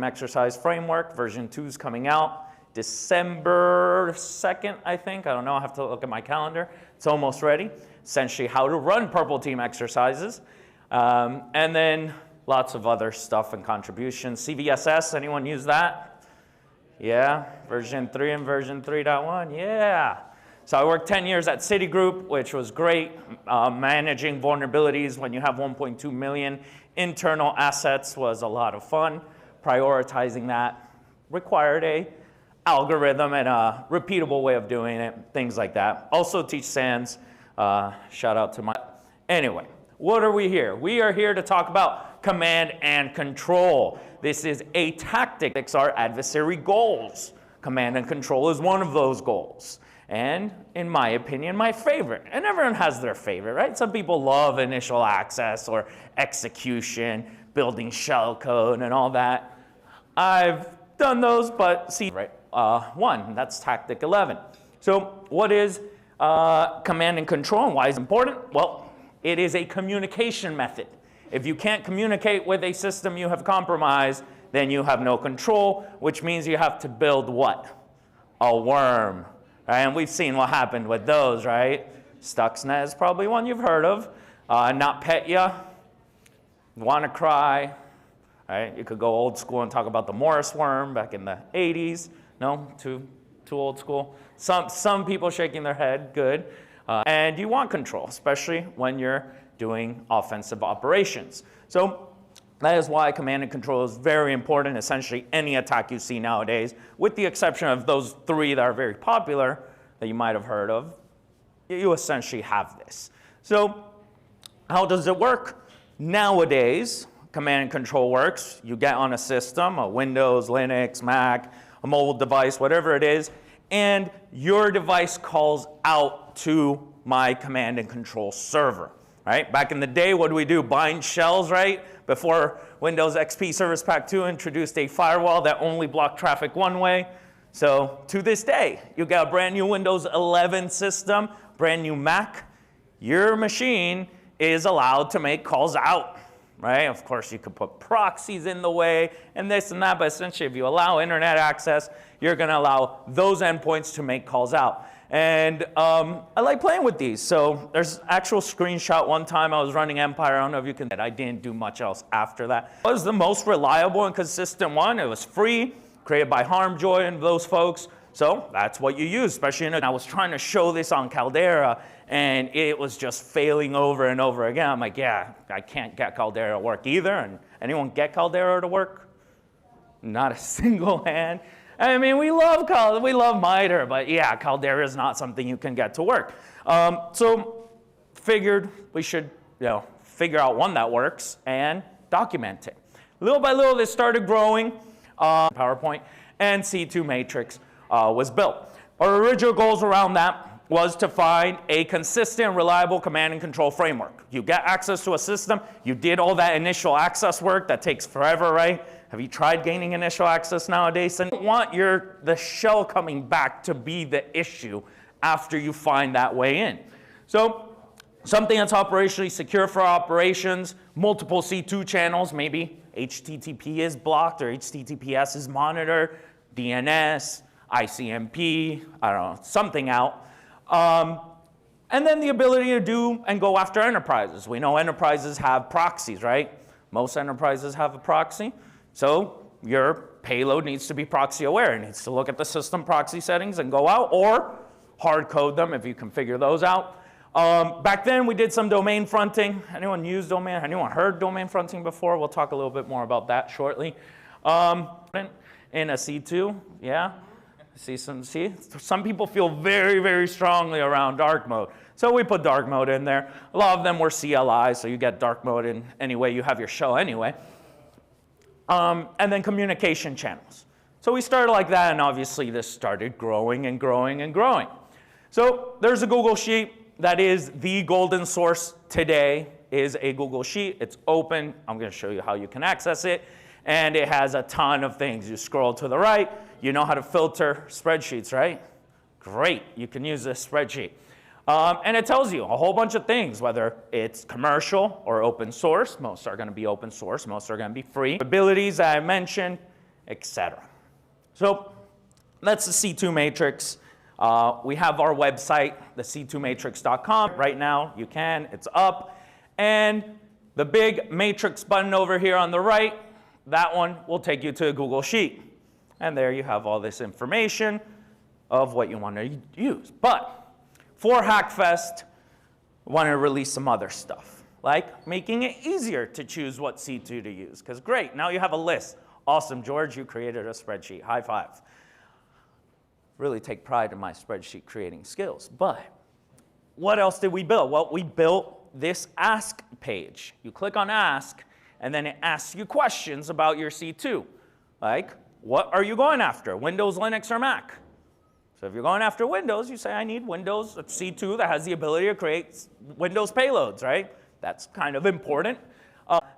[SPEAKER 9] Exercise framework, version 2 is coming out December 2nd, I think. I don't know, I have to look at my calendar. It's almost ready. Essentially how to run purple team exercises. And then lots of other stuff and contributions. CVSS, anyone use that? Yeah, version 3 and version 3.1, yeah. So I worked 10 years at Citigroup, which was great, managing vulnerabilities when you have 1.2 million internal assets was a lot of fun. Prioritizing that required a algorithm and a repeatable way of doing it, things like that. Also teach SANS, shout out to my, anyway, what are we here? We are here to talk about command and control. This is a tactic, it's our adversary goals. Command and control is one of those goals. And in my opinion, my favorite. And everyone has their favorite, right? Some people love initial access or execution, building shell code and all that. I've done those, but see, right, one, that's tactic 11. So what is command and control and why is it important? Well, it is a communication method. If you can't communicate with a system you have compromised, then you have no control, which means you have to build what? A worm. Right? And we've seen what happened with those, right? Stuxnet is probably one you've heard of. NotPetya, WannaCry, right? You could go old school and talk about the Morris worm back in the 80s. No, too old school. Some people shaking their head, good. And you want control, especially when you're doing offensive operations. So that is why command and control is very important. Essentially, any attack you see nowadays, with the exception of those 3 that are very popular that you might have heard of, you essentially have this. So how does it work? Nowadays, command and control works. You get on a system, a Windows, Linux, Mac, a mobile device, whatever it is, and your device calls out to my command and control server. Right? Back in the day, what do we do? Bind shells, right? Before Windows XP Service Pack 2 introduced a firewall that only blocked traffic one way. So to this day, you got a brand new Windows 11 system, brand new Mac. Your machine is allowed to make calls out, right? Of course, you could put proxies in the way and this and that, but essentially if you allow internet access, you're going to allow those endpoints to make calls out. And I like playing with these. So there's actual screenshot one time I was running Empire. I don't know if you can, I didn't do much else after that. It was the most reliable and consistent one. It was free, created by Harmjoy and those folks. So that's what you use, especially I was trying to show this on Caldera and it was just failing over and over again. I'm like, yeah, I can't get Caldera to work either. And anyone get Caldera to work? Not a single hand. I mean, we love MITRE, but yeah, Caldera is not something you can get to work. So figured we should, figure out one that works and document it. Little by little, this started growing. PowerPoint and C2 Matrix was built. Our original goals around that was to find a consistent, reliable command and control framework. You get access to a system, you did all that initial access work that takes forever, right? Have you tried gaining initial access nowadays? And you don't want the shell coming back to be the issue after you find that way in. So something that's operationally secure for operations, multiple C2 channels, maybe HTTP is blocked or HTTPS is monitored, DNS, ICMP, I don't know, something out. And then the ability to do and go after enterprises. We know enterprises have proxies, right? Most enterprises have a proxy. So your payload needs to be proxy aware. It needs to look at the system proxy settings and go out, or hard code them if you can figure those out. Back then we did some domain fronting. Anyone used domain? Anyone heard domain fronting before? We'll talk a little bit more about that shortly. In a C2, yeah? See, some people feel very, very strongly around dark mode. So we put dark mode in there. A lot of them were CLI, so you get dark mode in any way you have your shell anyway. And then communication channels. So we started like that, and obviously this started growing and growing and growing. So there's a Google Sheet. That is the golden source today, is a Google Sheet. It's open. I'm going to show you how you can access it. And it has a ton of things. You scroll to the right. You know how to filter spreadsheets, right? Great. You can use this spreadsheet. And it tells you a whole bunch of things, whether it's commercial or open source. Most are going to be open source. Most are going to be free. Abilities that I mentioned, etc. So that's the C2 matrix. We have our website, the c2matrix.com. Right now, you can. It's up. And the big matrix button over here on the right, that one will take you to a Google Sheet. And there you have all this information of what you want to use. But for Hackfest, I want to release some other stuff, like making it easier to choose what C2 to use. Because great, now you have a list. Awesome, George, you created a spreadsheet. High five. Really take pride in my spreadsheet creating skills. But what else did we build? Well, we built this Ask page. You click on Ask, and then it asks you questions about your C2. Like, what are you going after? Windows, Linux, or Mac? So if you're going after Windows, you say, I need Windows C2 that has the ability to create Windows payloads, right? That's kind of important.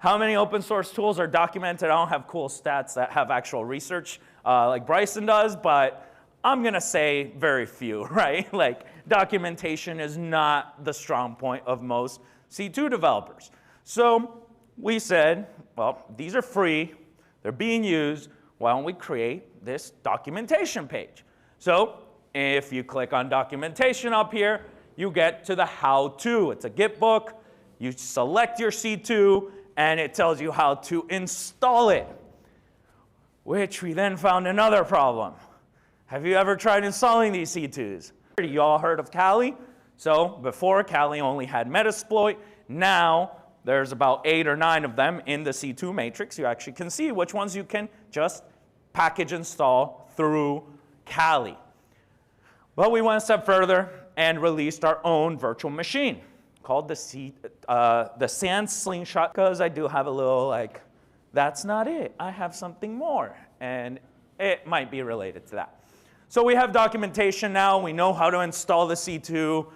[SPEAKER 9] How many open source tools are documented? I don't have cool stats that have actual research like Bryson does, but I'm going to say very few, right? Like, documentation is not the strong point of most C2 developers. So we said, well, these are free. They're being used. Why don't we create this documentation page? So if you click on documentation up here, you get to the how-to. It's a Git book. You select your C2, and it tells you how to install it, which we then found another problem. Have you ever tried installing these C2s? You all heard of Kali? So before, Kali only had Metasploit. Now there's about 8 or 9 of them in the C2 matrix. You actually can see which ones you can just package install through Kali. But we went a step further and released our own virtual machine called the Sand Slingshot, because I do have a little like, that's not it. I have something more. And it might be related to that. So we have documentation now. We know how to install the C2.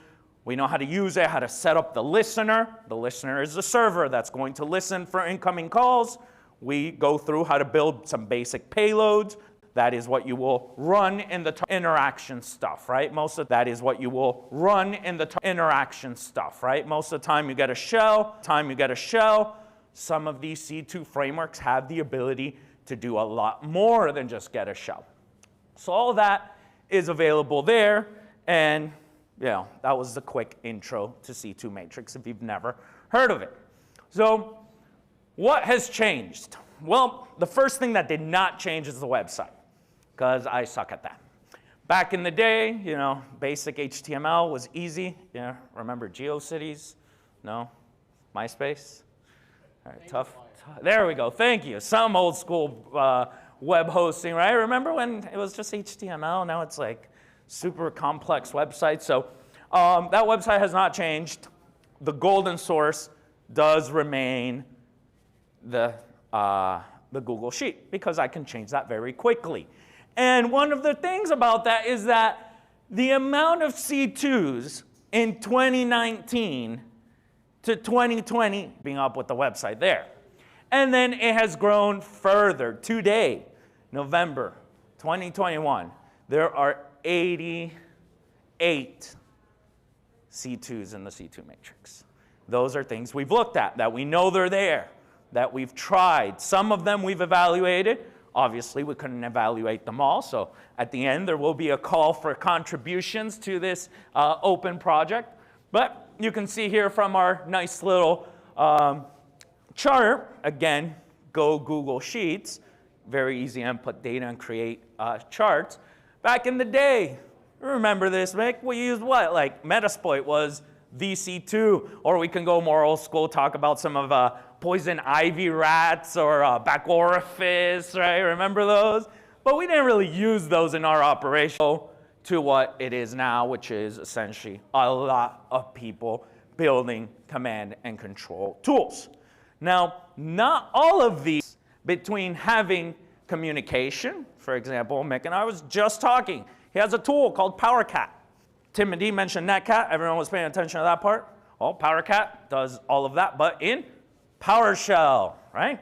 [SPEAKER 9] We know how to use it, how to set up the listener. The listener is the server that's going to listen for incoming calls. We go through how to build some basic payloads. That is what you will run in the interaction stuff, right? Most of that is what you will run in the interaction stuff, right? Most of the time you get a shell. Some of these C2 frameworks have the ability to do a lot more than just get a shell. So all that is available there, and that was the quick intro to C2 Matrix if you've never heard of it. So what has changed? Well, the first thing that did not change is the website, because I suck at that. Back in the day, basic HTML was easy. Remember GeoCities? No? MySpace? All right, tough. There we go. Thank you. Some old school web hosting, right? Remember when it was just HTML? Now it's like super complex websites. So that website has not changed. The golden source does remain the Google Sheet, because I can change that very quickly. And one of the things about that is that the amount of C2s in 2019 to 2020 being up with the website there. And then it has grown further. Today, November 2021, there are 88 C2s in the C2 matrix. Those are things we've looked at, that we know they're there, that we've tried. Some of them we've evaluated. Obviously, we couldn't evaluate them all. So at the end, there will be a call for contributions to this open project. But you can see here from our nice little chart, again, go Google Sheets. Very easy to input data and create charts. Back in the day, remember this, Mick? We used what? Like Metasploit was VC2, or we can go more old school, talk about some of poison ivy rats or back orifice, right? Remember those? But we didn't really use those in our operation to what it is now, which is essentially a lot of people building command and control tools. Now, not all of these, between having communication. For example, Mick and I was just talking. He has a tool called PowerCat. Tim and Dee mentioned Netcat. Everyone was paying attention to that part. Well, PowerCat does all of that, but in PowerShell, right?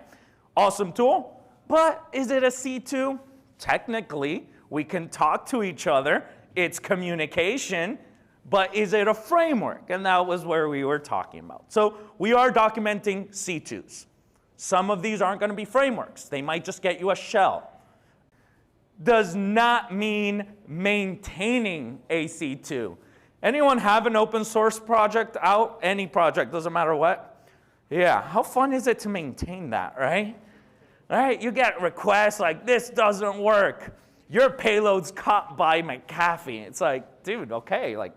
[SPEAKER 9] Awesome tool, but is it a C2? Technically, we can talk to each other. It's communication, but is it a framework? And that was where we were talking about. So we are documenting C2s. Some of these aren't going to be frameworks. They might just get you a shell. Does not mean maintaining a C2. Anyone have an open source project out? Any project, doesn't matter what. Yeah, how fun is it to maintain that, right? Right, you get requests like, this doesn't work. Your payload's caught by McAfee. It's like, dude, okay, like,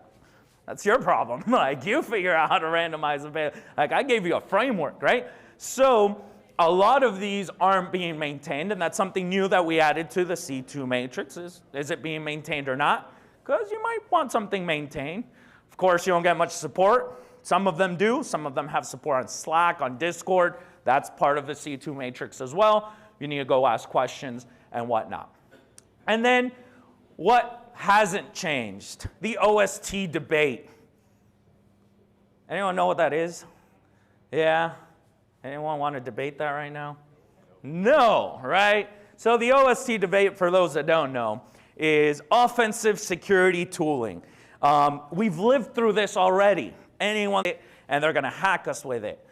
[SPEAKER 9] that's your problem. Like, you figure out how to randomize the payload. Like, I gave you a framework, right? So a lot of these aren't being maintained, and that's something new that we added to the C2 matrix. Is it being maintained or not? Because you might want something maintained. Of course, you don't get much support. Some of them do. Some of them have support on Slack, on Discord. That's part of the C2 matrix as well. You need to go ask questions and whatnot. And then what hasn't changed? The OST debate. Anyone know what that is? Yeah? Anyone want to debate that right now? No, right? So the OST debate, for those that don't know, is offensive security tooling. We've lived through this already. Anyone, and they're going to hack us with it.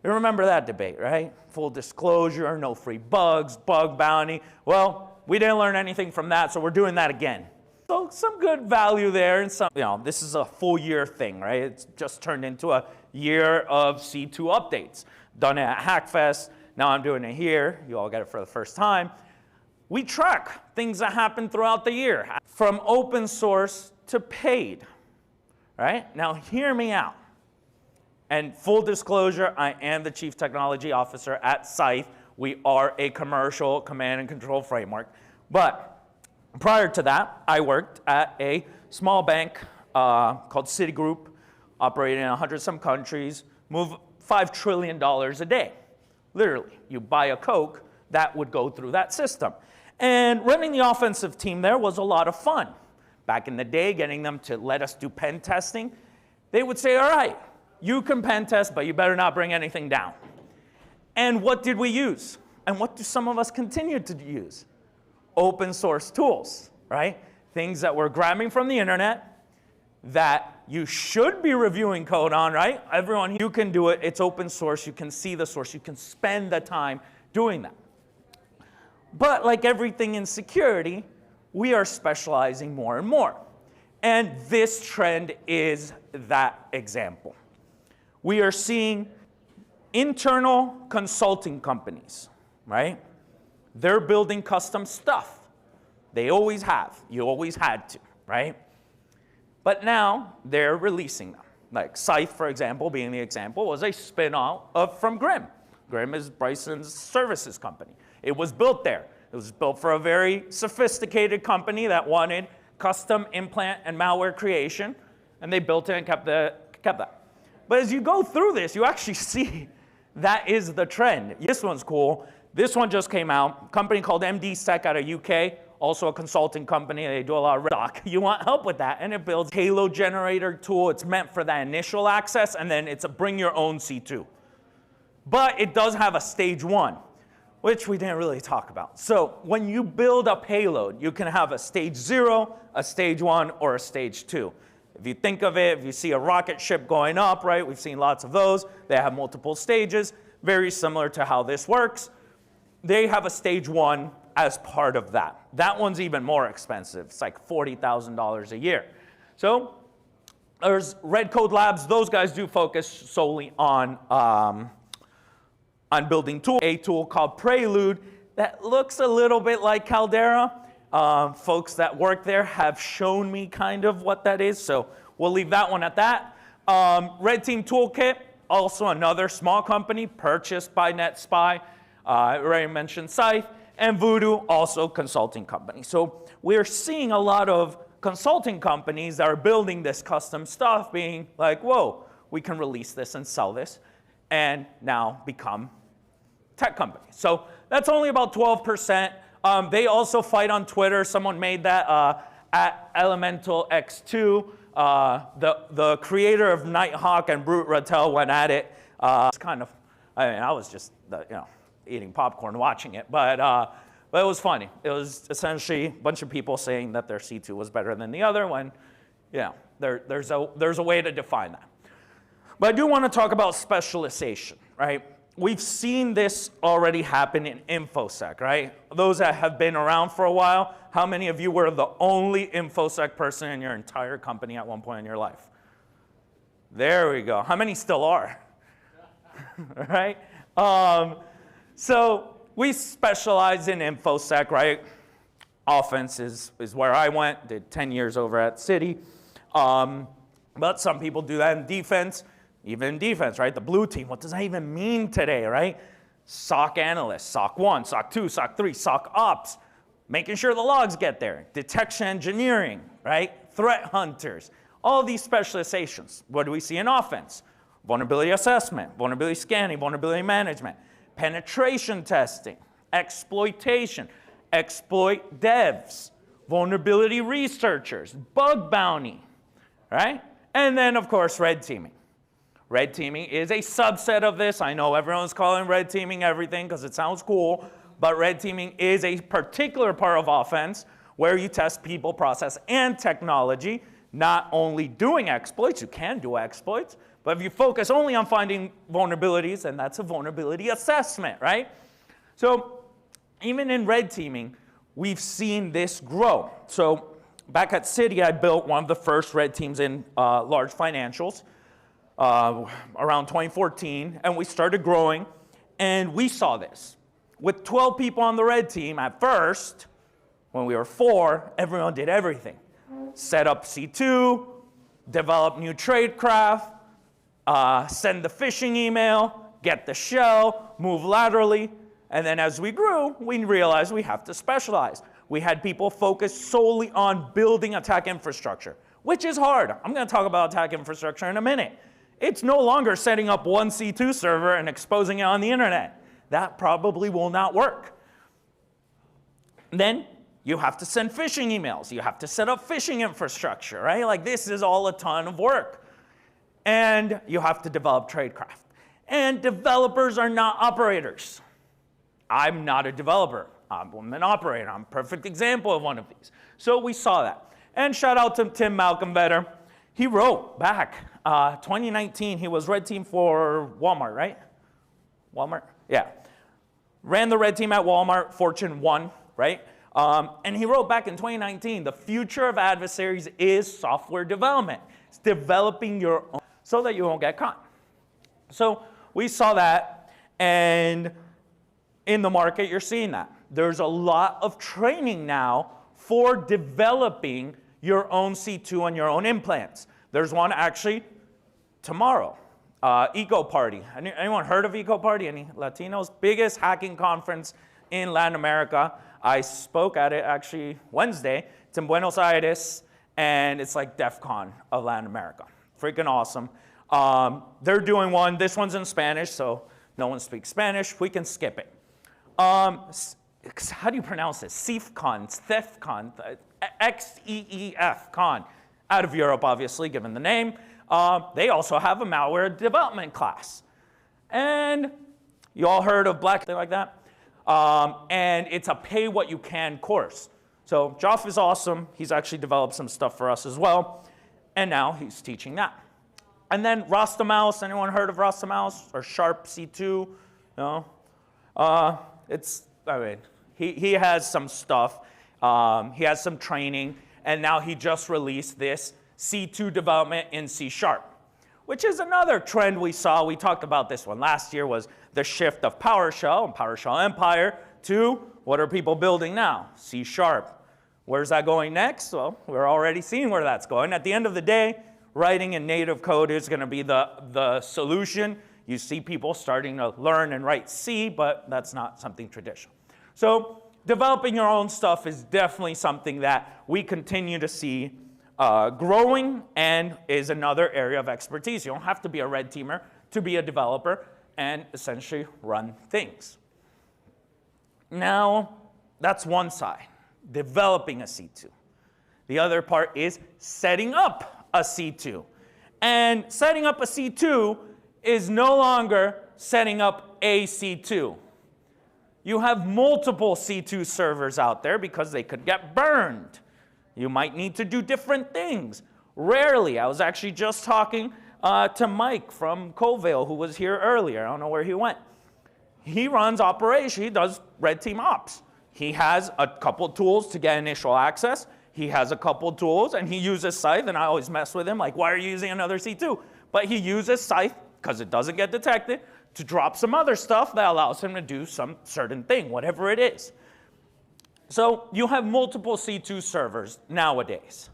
[SPEAKER 9] You remember that debate, right? Full disclosure, no free bugs, bug bounty. Well, we didn't learn anything from that, so we're doing that again. So some good value there, and some, this is a full year thing, right? It's just turned into a year of C2 updates. Done it at Hackfest, now I'm doing it here. You all get it for the first time. We track things that happen throughout the year, from open source to paid, right? Now hear me out. And full disclosure, I am the Chief Technology Officer at Scythe. We are a commercial command and control framework. But prior to that, I worked at a small bank called Citigroup, operating in 100-some countries, move $5 trillion a day. Literally, you buy a Coke, that would go through that system. And running the offensive team there was a lot of fun. Back in the day, getting them to let us do pen testing, they would say, all right, you can pen test, but you better not bring anything down. And what did we use? And what do some of us continue to use? Open source tools, right? Things that we're grabbing from the internet that you should be reviewing code on, right? Everyone, you can do it. It's open source. You can see the source. You can spend the time doing that. But like everything in security, we are specializing more and more. And this trend is that example. We are seeing internal consulting companies, right? They're building custom stuff. They always have. You always had to, right? But now they're releasing them. Like Scythe, for example, being the example, was a spin-off from Grim. Grim is Bryson's services company. It was built there. It was built for a very sophisticated company that wanted custom implant and malware creation, and they built it and kept that. But as you go through this, you actually see that is the trend. This one's cool. This one just came out. A company called MD Sec out of UK, also a consulting company. They do a lot of doc. You want help with that, and it builds a payload generator tool. It's meant for that initial access, and then it's a bring your own C2. But it does have a stage 1, which we didn't really talk about. So when you build a payload, you can have a stage 0, a stage 1, or a stage 2. If you think of it, if you see a rocket ship going up, right, we've seen lots of those. They have multiple stages, very similar to how this works. They have a stage 1 as part of that. That one's even more expensive. It's like $40,000 a year. So there's Red Code Labs. Those guys do focus solely on building tools. A tool called Prelude that looks a little bit like Caldera. Folks that work there have shown me kind of what that is, so we'll leave that one at that. Red Team Toolkit, also another small company purchased by NetSpy. I already mentioned Scythe. And Voodoo, also consulting company. So we're seeing a lot of consulting companies that are building this custom stuff being like, whoa, we can release this and sell this, and now become tech companies. So That's only about 12%. They also fight on Twitter. Someone made that at Elemental X2. The creator of Nighthawk and Brute Rattel went at it. It's kind of, I mean, I was just eating popcorn watching it, but it was funny. It was essentially a bunch of people saying that their C2 was better than the other when, there's a way to define that. But I do want to talk about specialization, right? We've seen this already happen in InfoSec, right? Those that have been around for a while, how many of you were the only InfoSec person in your entire company at one point in your life? There we go. How many still are? Right? So we specialize in InfoSec, right? Offense is where I went, did 10 years over at Citi. But some people do that in defense. Even in defense, right? The blue team, what does that even mean today, right? SOC analyst, SOC 1, SOC 2, SOC 3, SOC ops, making sure the logs get there. Detection engineering, right? Threat hunters, all these specializations. What do we see in offense? Vulnerability assessment, vulnerability scanning, vulnerability management, penetration testing, exploitation, exploit devs, vulnerability researchers, bug bounty, right? And then, of course, red teaming. Red teaming is a subset of this. I know everyone's calling red teaming everything because it sounds cool, but red teaming is a particular part of offense where you test people, process, and technology, not only doing exploits. You can do exploits, but if you focus only on finding vulnerabilities, then that's a vulnerability assessment, right? So even in red teaming, we've seen this grow. So back at Citi, I built one of the first red teams in large financials. Around 2014, and we started growing, and we saw this. With 12 people on the red team, at first, when we were 4, everyone did everything. Set up C2, develop new tradecraft, send the phishing email, get the shell, move laterally, and then as we grew, we realized we have to specialize. We had people focus solely on building attack infrastructure, which is hard. I'm going to talk about attack infrastructure in a minute. It's no longer setting up one C2 server and exposing it on the internet. That probably will not work. Then you have to send phishing emails. You have to set up phishing infrastructure, right? Like this is all a ton of work. And you have to develop tradecraft. And developers are not operators. I'm not a developer. I'm an operator. I'm a perfect example of one of these. So we saw that. And shout out to Tim Malcolm-Vetter. He wrote back 2019, he was red team for Walmart, right? Walmart? Yeah. Ran the red team at Walmart, Fortune 1, right? And he wrote back in 2019, the future of adversaries is software development. It's developing your own so that you won't get caught. So we saw that, and in the market, you're seeing that. There's a lot of training now for developing your own C2 and your own implants. There's one actually tomorrow, Eco Party. Anyone heard of Eco Party? Any Latinos? Biggest hacking conference in Latin America. I spoke at it actually Wednesday. It's in Buenos Aires, and it's like DEF CON of Latin America. Freaking awesome. They're doing one. This one's in Spanish, so no one speaks Spanish. We can skip it. How do you pronounce this? CEFCON, XEEF Con, out of Europe, obviously, given the name. They also have a malware development class. And you all heard of Black, thing like that? And it's a pay-what-you-can course. So Joff is awesome. He's actually developed some stuff for us as well. And now he's teaching that. And then Rostamaus, anyone heard of Rostamaus? Or Sharp C2? No? He has some stuff. He has some training. And now he just released this C2 development in C#, which is another trend we saw. We talked about this one last year, was the shift of PowerShell and PowerShell Empire to what are people building now? C#. Where's that going next? Well, we're already seeing where that's going. At the end of the day, writing in native code is going to be the solution. You see people starting to learn and write C, but that's not something traditional. So developing your own stuff is definitely something that we continue to see growing and is another area of expertise. You don't have to be a red teamer to be a developer and essentially run things. Now, that's one side, developing a C2. The other part is setting up a C2. And setting up a C2 is no longer setting up a C2. You have multiple C2 servers out there because they could get burned. You might need to do different things. Rarely, I was actually just talking to Mike from Covale, who was here earlier. I don't know where he went. He runs operation, he does red team ops. He has a couple tools to get initial access. He has a couple tools, and he uses Scythe, and I always mess with him, like, why are you using another C2? But he uses Scythe, because it doesn't get detected, to drop some other stuff that allows him to do some certain thing, whatever it is. So you have multiple C2 servers nowadays.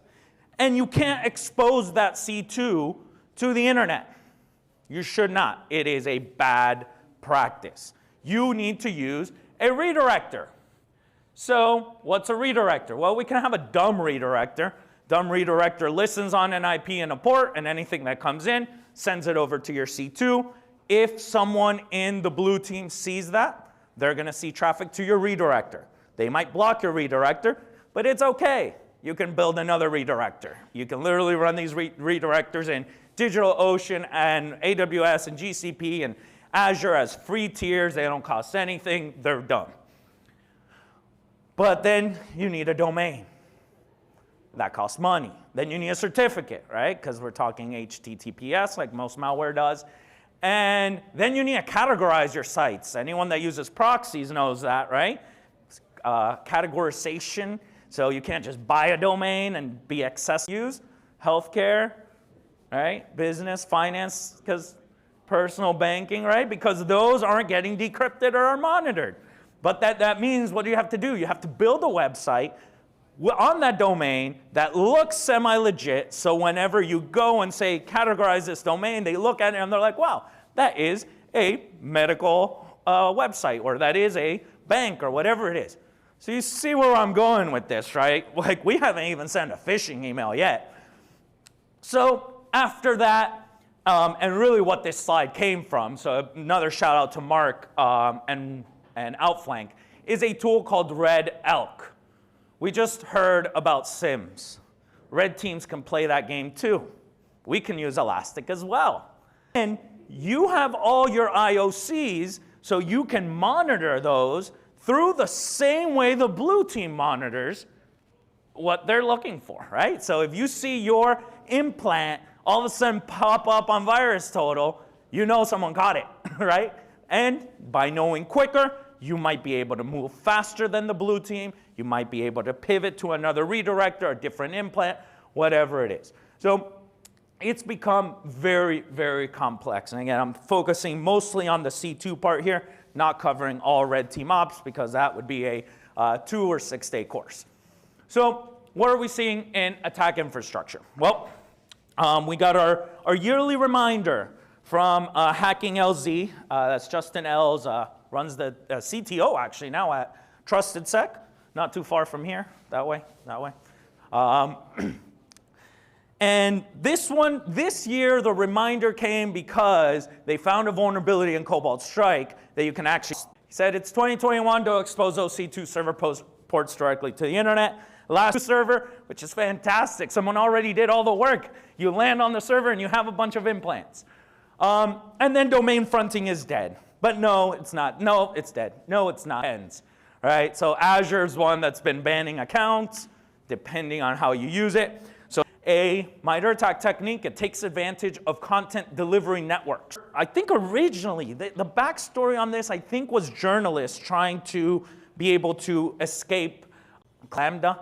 [SPEAKER 9] And you can't expose that C2 to the internet. You should not. It is a bad practice. You need to use a redirector. So what's a redirector? Well, we can have a dumb redirector. Dumb redirector listens on an IP and a port, and anything that comes in sends it over to your C2. If someone in the blue team sees that, they're going to see traffic to your redirector. They might block your redirector, but it's okay. You can build another redirector. You can literally run these redirectors in DigitalOcean and AWS and GCP and Azure as free tiers. They don't cost anything. They're done. But then you need a domain. That costs money. Then you need a certificate, right? Because we're talking HTTPS like most malware does. And then you need to categorize your sites. Anyone that uses proxies knows that, right? Categorization. So you can't just buy a domain and be accessible. Use healthcare, right? Business, finance, because personal banking, right? Because those aren't getting decrypted or are monitored. But that means, what do you have to do? You have to build a website on that domain that looks semi-legit, so whenever you go and say, categorize this domain, they look at it and they're like, wow, that is a medical website, or that is a bank, or whatever it is. So you see where I'm going with this, right? Like, we haven't even sent a phishing email yet. So after that, and really what this slide came from, so another shout out to Mark and Outflank, is a tool called Red Elk. We just heard about SIMs. Red teams can play that game too. We can use Elastic as well. And you have all your IOCs, so you can monitor those through the same way the blue team monitors what they're looking for, right? So if you see your implant all of a sudden pop up on Virus Total, you know someone caught it, right? And by knowing quicker, you might be able to move faster than the blue team. You might be able to pivot to another redirector, a different implant, whatever it is. So it's become very, very complex. And again, I'm focusing mostly on the C2 part here, not covering all red team ops, because that would be a 2 or 6 day course. So what are we seeing in attack infrastructure? Well, we got our yearly reminder from Hacking LZ. That's Justin Ells, runs the CTO actually now at Trusted Sec, not too far from here, that way. And this year, the reminder came because they found a vulnerability in Cobalt Strike that you can actually, he said it's 2021 to expose those C2 server ports directly to the internet. Last server, which is fantastic. Someone already did all the work. You land on the server and you have a bunch of implants. And then domain fronting is dead. But no, it's not. No, it's dead. No, it's not. Ends. Right? So Azure's one that's been banning accounts, depending on how you use it. So a MITRE ATT&CK technique, it takes advantage of content delivery networks. I think originally, the backstory on this, I think, was journalists trying to be able to escape Lambda.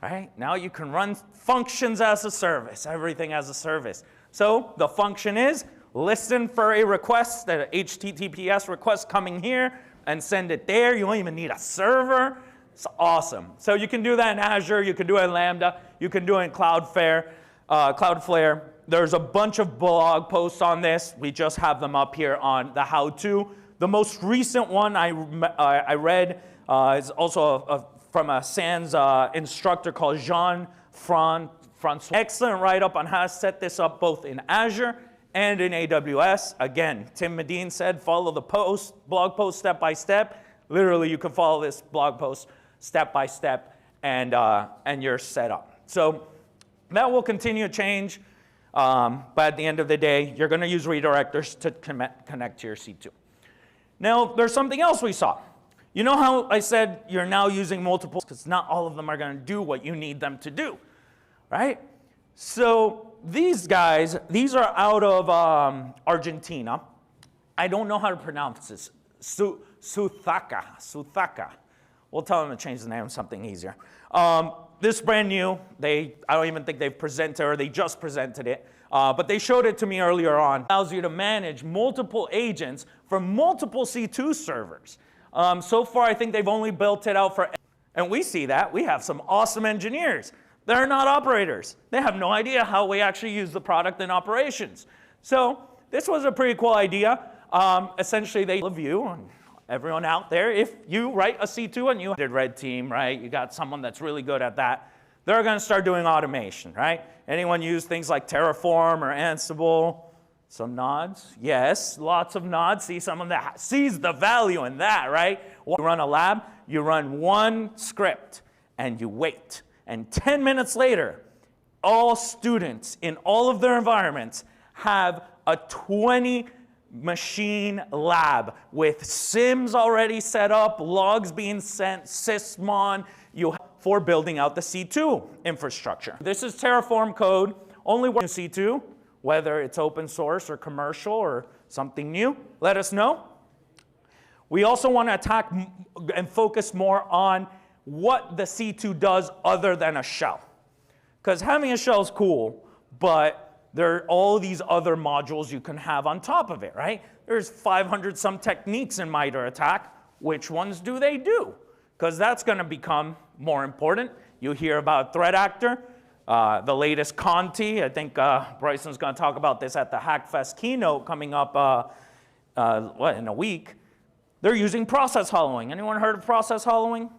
[SPEAKER 9] Right? Now you can run functions as a service, everything as a service. So the function is, listen for a request, an HTTPS request coming here, and send it there. You don't even need a server. It's awesome. So you can do that in Azure. You can do it in Lambda. You can do it in Cloudflare. There's a bunch of blog posts on this. We just have them up here on the how-to. The most recent one I read is also from a SANS instructor called Jean-François. Excellent write-up on how to set this up both in Azure and in AWS. Again, Tim Medine said, follow the blog post step by step. Literally, you can follow this blog post step by step, and you're set up. So that will continue to change, but at the end of the day, you're going to use redirectors to connect to your C2. Now, there's something else we saw. You know how I said you're now using multiple, because not all of them are going to do what you need them to do, right? So these guys, these are out of Argentina. I don't know how to pronounce this. Suthaka. We'll tell them to change the name to something easier. This is brand new. I don't even think they've presented, or they just presented it. But they showed it to me earlier on. It allows you to manage multiple agents from multiple C2 servers. So far, I think they've only built it out for, and we see that. We have some awesome engineers. They're not operators. They have no idea how we actually use the product in operations. So this was a pretty cool idea. Essentially, they love you and everyone out there. If you write a C2 and you did red team, right? You got someone that's really good at that. They're going to start doing automation, right? Anyone use things like Terraform or Ansible? Some nods? Yes, lots of nods. See someone that sees the value in that, right? You run a lab, you run one script, and you wait. And 10 minutes later, all students in all of their environments have a 20-machine lab with SIMs already set up, logs being sent, Sysmon, for building out the C2 infrastructure. This is Terraform code, only one C2. Whether it's open source or commercial or something new, let us know. We also want to attack and focus more on what the C2 does other than a shell. Because having a shell is cool, but there are all these other modules you can have on top of it, right? There's 500 some techniques in MITRE ATT&CK. Which ones do they do? Because that's going to become more important. You hear about threat actor. The latest Conti, I think Bryson's going to talk about this at the Hackfest keynote coming up in a week. They're using process hollowing. Anyone heard of process hollowing?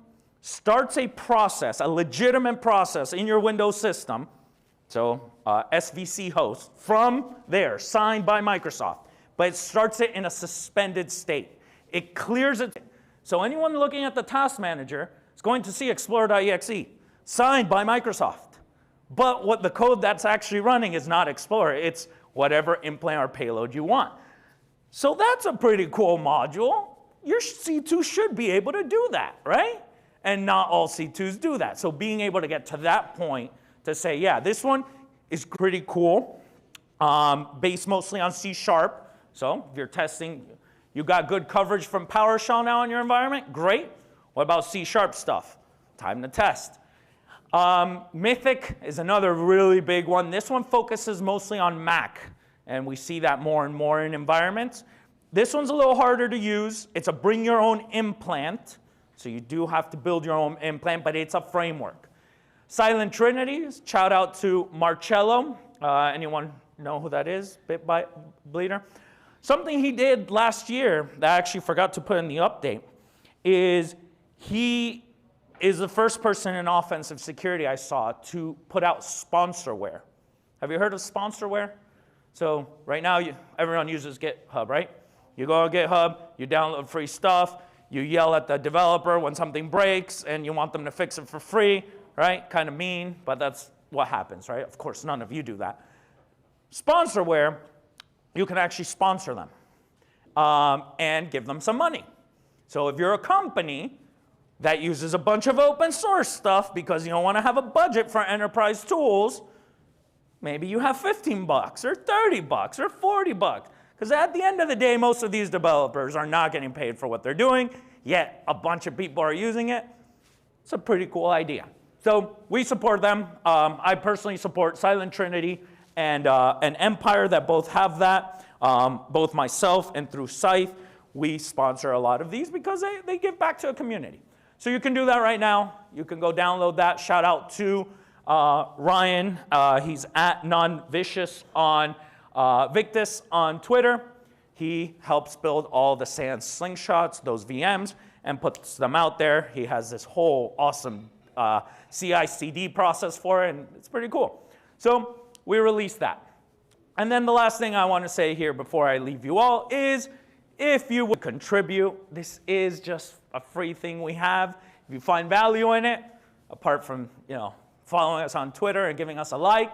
[SPEAKER 9] Starts a process, a legitimate process in your Windows system, so SVC host, from there, signed by Microsoft, but it starts it in a suspended state. It clears it. So anyone looking at the task manager is going to see Explorer.exe, signed by Microsoft. But what the code that's actually running is not Explorer. It's whatever implant or payload you want. So that's a pretty cool module. Your C2 should be able to do that, right? And not all C2s do that. So being able to get to that point to say, yeah, this one is pretty cool, based mostly on C#. So if you're testing, you got good coverage from PowerShell now in your environment, great. What about C# stuff? Time to test. Mythic is another really big one. This one focuses mostly on Mac, and we see that more and more in environments. This one's a little harder to use. It's a bring your own implant, so you do have to build your own implant, but it's a framework. Silent Trinity, shout out to Marcello. Anyone know who that is? Bit by Bleeder. Something he did last year that I actually forgot to put in the update is he is the first person in offensive security I saw to put out sponsorware. Have you heard of sponsorware? So right now, everyone uses GitHub, right? You go on GitHub, you download free stuff, you yell at the developer when something breaks, and you want them to fix it for free, right? Kind of mean, but that's what happens, right? Of course, none of you do that. Sponsorware, you can actually sponsor them and give them some money. So if you're a company that uses a bunch of open source stuff because you don't want to have a budget for enterprise tools, maybe you have $15 or $30 or $40. Because at the end of the day, most of these developers are not getting paid for what they're doing, yet a bunch of people are using it. It's a pretty cool idea. So we support them. I personally support Silent Trinity and Empire that both have that. Both myself and through Scythe, we sponsor a lot of these because they give back to a community. So you can do that right now. You can go download that. Shout out to Ryan. He's at NonVicious on Victus on Twitter. He helps build all the SANS slingshots, those VMs, and puts them out there. He has this whole awesome CI/CD process for it, and it's pretty cool. So we released that. And then the last thing I want to say here before I leave you all is, if you would contribute, this is just a free thing we have. If you find value in it, apart from following us on Twitter and giving us a like,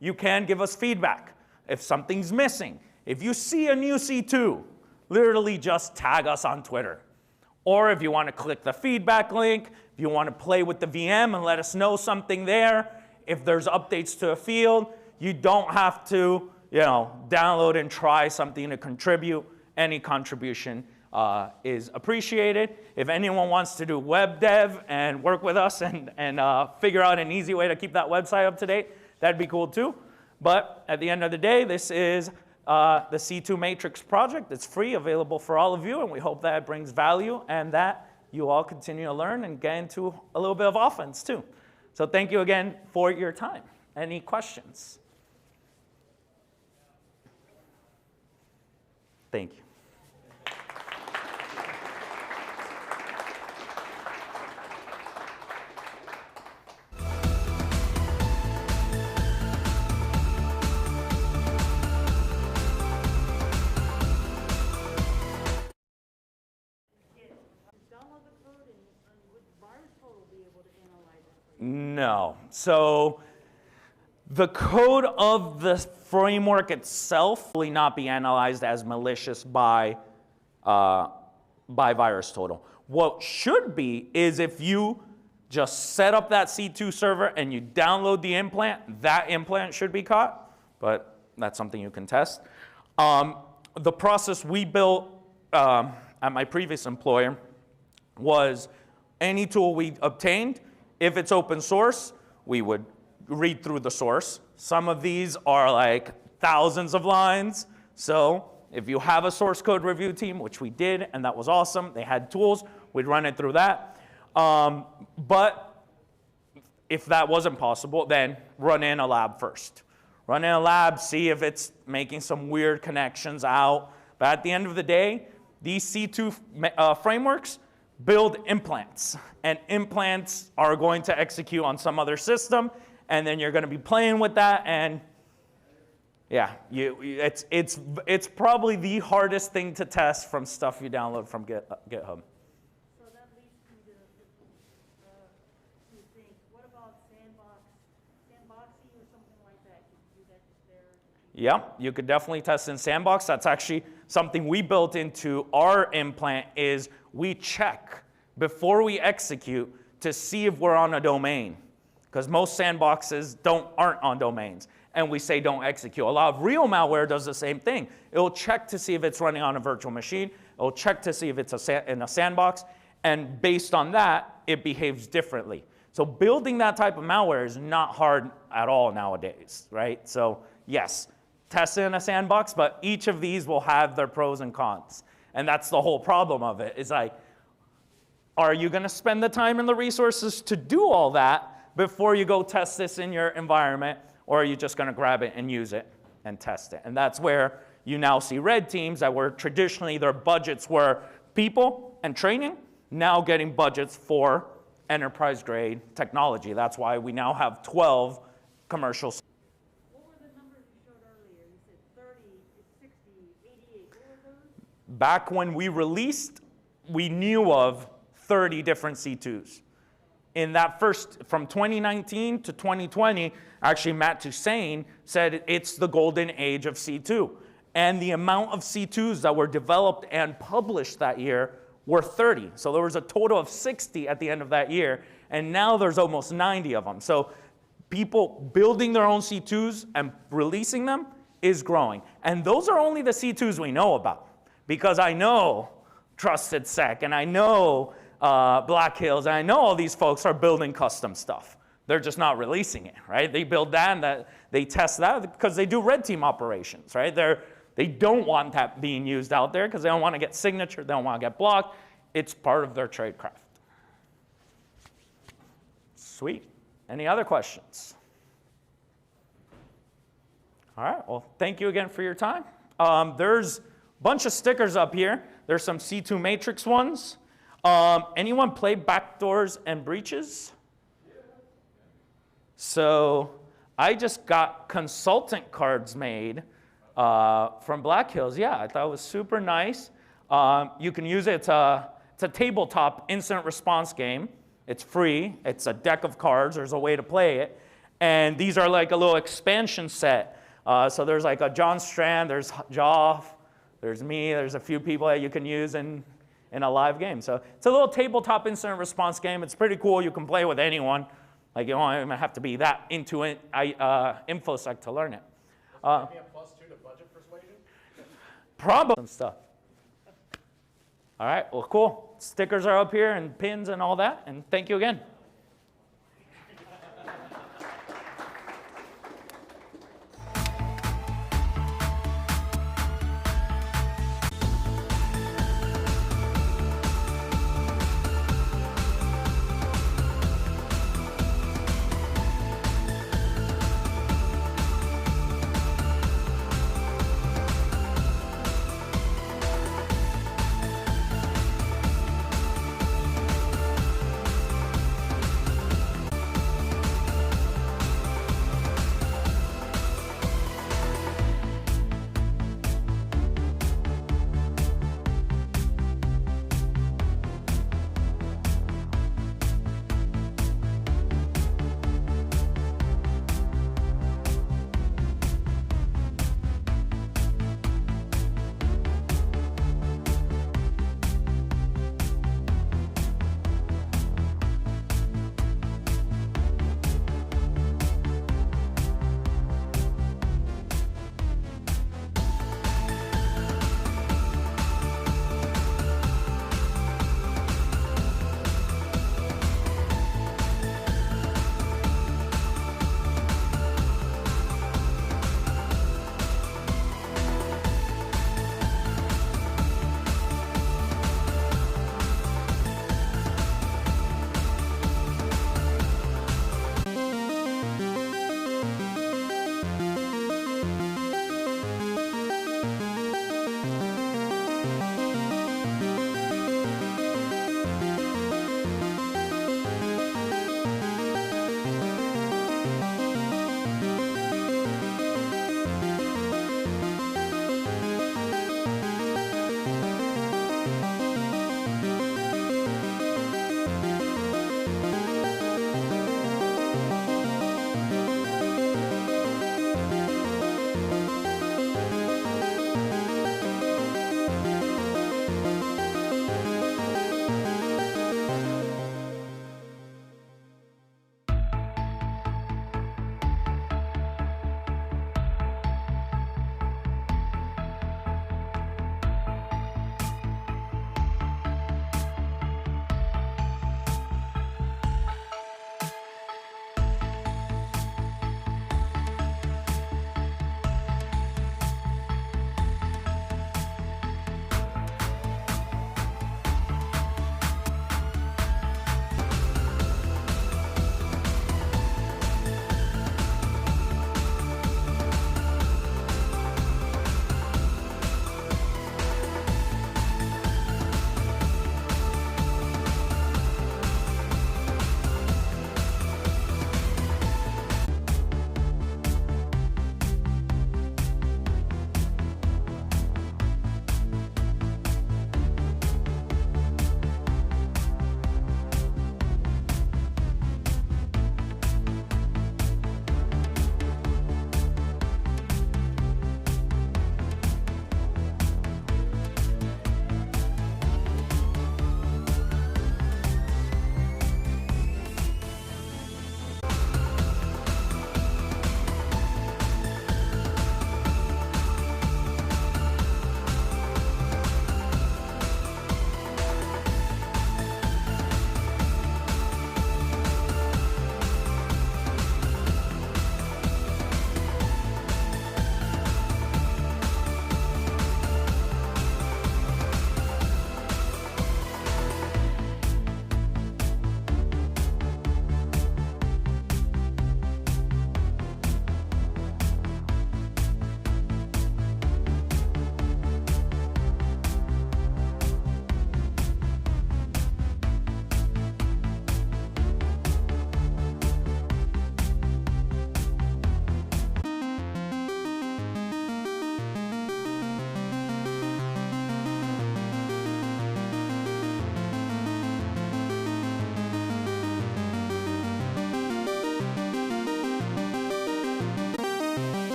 [SPEAKER 9] you can give us feedback. If something's missing, if you see a new C2, literally just tag us on Twitter. Or if you want to click the feedback link, if you want to play with the VM and let us know something there, if there's updates to a field, you don't have to download and try something to contribute. Any contribution is appreciated. If anyone wants to do web dev and work with us and figure out an easy way to keep that website up to date, that'd be cool too. But at the end of the day, this is the C2 Matrix project. It's free, available for all of you, and we hope that it brings value and that you all continue to learn and get into a little bit of offense too. So thank you again for your time. Any questions? Thank you. No. So the code of the framework itself will not be analyzed as malicious by VirusTotal. What should be is if you just set up that C2 server and you download the implant, that implant should be caught, but that's something you can test. The process we built at my previous employer was any tool we obtained, if it's open source, we would read through the source. Some of these are like thousands of lines. So if you have a source code review team, which we did, and that was awesome, they had tools, we'd run it through that. But if that wasn't possible, then run in a lab first. Run in a lab, see if it's making some weird connections out. But at the end of the day, these C2 frameworks build implants, and implants are going to execute on some other system, and then you're going to be playing with that, and yeah, it's probably the hardest thing to test from stuff you download from GitHub.
[SPEAKER 10] So that leads me to two things. What about sandboxing or something like that? Can you do that just there?
[SPEAKER 9] Yeah, you could definitely test in Sandbox. That's actually something we built into our implant is we check before we execute to see if we're on a domain. Because most sandboxes aren't on domains. And we say don't execute. A lot of real malware does the same thing. It'll check to see if it's running on a virtual machine. It'll check to see if it's in a sandbox. And based on that, it behaves differently. So building that type of malware is not hard at all nowadays, right? So yes, test it in a sandbox, but each of these will have their pros and cons. And that's the whole problem of it. Is like, are you going to spend the time and the resources to do all that before you go test this in your environment, or are you just going to grab it and use it and test it? And that's where you now see red teams that were traditionally their budgets were people and training, now getting budgets for enterprise-grade technology. That's why we now have 12 commercial.
[SPEAKER 10] What were the numbers you showed earlier? You said 30, 60, 88. What were those?
[SPEAKER 9] Back when we released, we knew of 30 different C2s. In that first, from 2019 to 2020, actually Matt Toussaint said it's the golden age of C2. And the amount of C2s that were developed and published that year were 30. So there was a total of 60 at the end of that year, and now there's almost 90 of them. So people building their own C2s and releasing them is growing. And those are only the C2s we know about, because I know Trusted Sec, and I know Black Hills, and I know all these folks are building custom stuff. They're just not releasing it, right? They build that and they test that because they do red team operations, right? They don't want that being used out there because they don't want to get signature, they don't want to get blocked. It's part of their tradecraft. Sweet. Any other questions? All right, well, thank you again for your time. There's a bunch of stickers up here. There's some C2 Matrix ones. Anyone play backdoors and breaches? So I just got consultant cards made from Black Hills. Yeah, I thought it was super nice. You can use it to It's a tabletop instant response game. It's free. It's a deck of cards. There's a way to play it. And these are like a little expansion set. So there's like a John Strand, there's Joff, there's me, there's a few people that you can use in a live game. So it's a little tabletop instant response game. It's pretty cool. You can play with anyone. Like you don't even have to be that into it, InfoSec to learn it.
[SPEAKER 8] Maybe a +2 to budget persuasion?
[SPEAKER 9] Probably some stuff. All right, well, cool. Stickers are up here and pins and all that. And thank you again.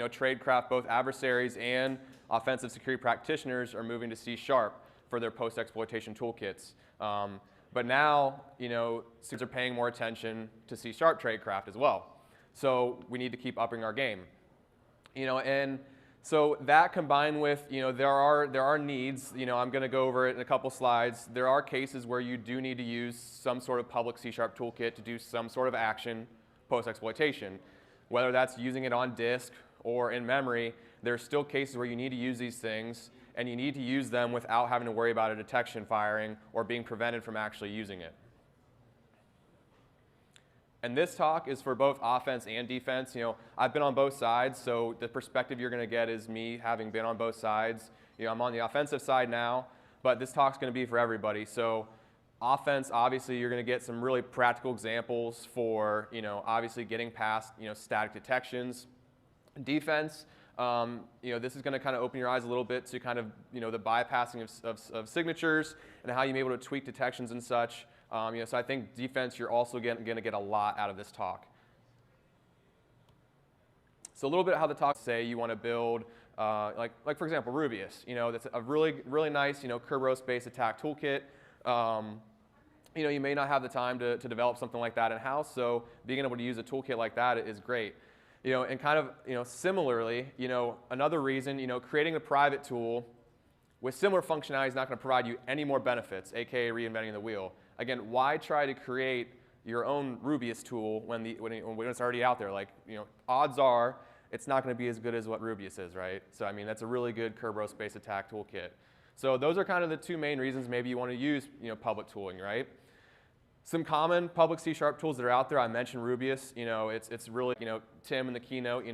[SPEAKER 11] tradecraft, both adversaries and offensive security practitioners are moving to C# for their post-exploitation toolkits. But now, students are paying more attention to C# tradecraft as well. So we need to keep upping our game. And so that combined with, there are needs, I'm going to go over it in a couple slides. There are cases where you do need to use some sort of public C# toolkit to do some sort of action post-exploitation. Whether that's using it on disk or in memory, there's still cases where you need to use these things, and you need to use them without having to worry about a detection firing or being prevented from actually using it. And this talk is for both offense and defense. I've been on both sides, so the perspective you're going to get is me having been on both sides. I'm on the offensive side now, but this talk's going to be for everybody. So offense, obviously, you're going to get some really practical examples for, obviously getting past, static detections. Defense, this is going to kind of open your eyes a little bit to kind of, the bypassing of signatures and how you may be able to tweak detections and such. So I think defense, you're also going to get a lot out of this talk. So a little bit of how the talk say you want to build, like for example, Rubius. That's a really nice, Kerberos-based attack toolkit. You may not have the time to develop something like that in-house, so being able to use a toolkit like that is great. And kind of, similarly, another reason, creating a private tool with similar functionality is not going to provide you any more benefits, aka reinventing the wheel. Again, why try to create your own Rubius tool when it's already out there? Like, odds are it's not going to be as good as what Rubius is, right? So, I mean, that's a really good Kerberos-based attack toolkit. So those are kind of the two main reasons maybe you want to use, public tooling, right? Some common public C# tools that are out there, I mentioned Rubius. It's really, Tim in the keynote,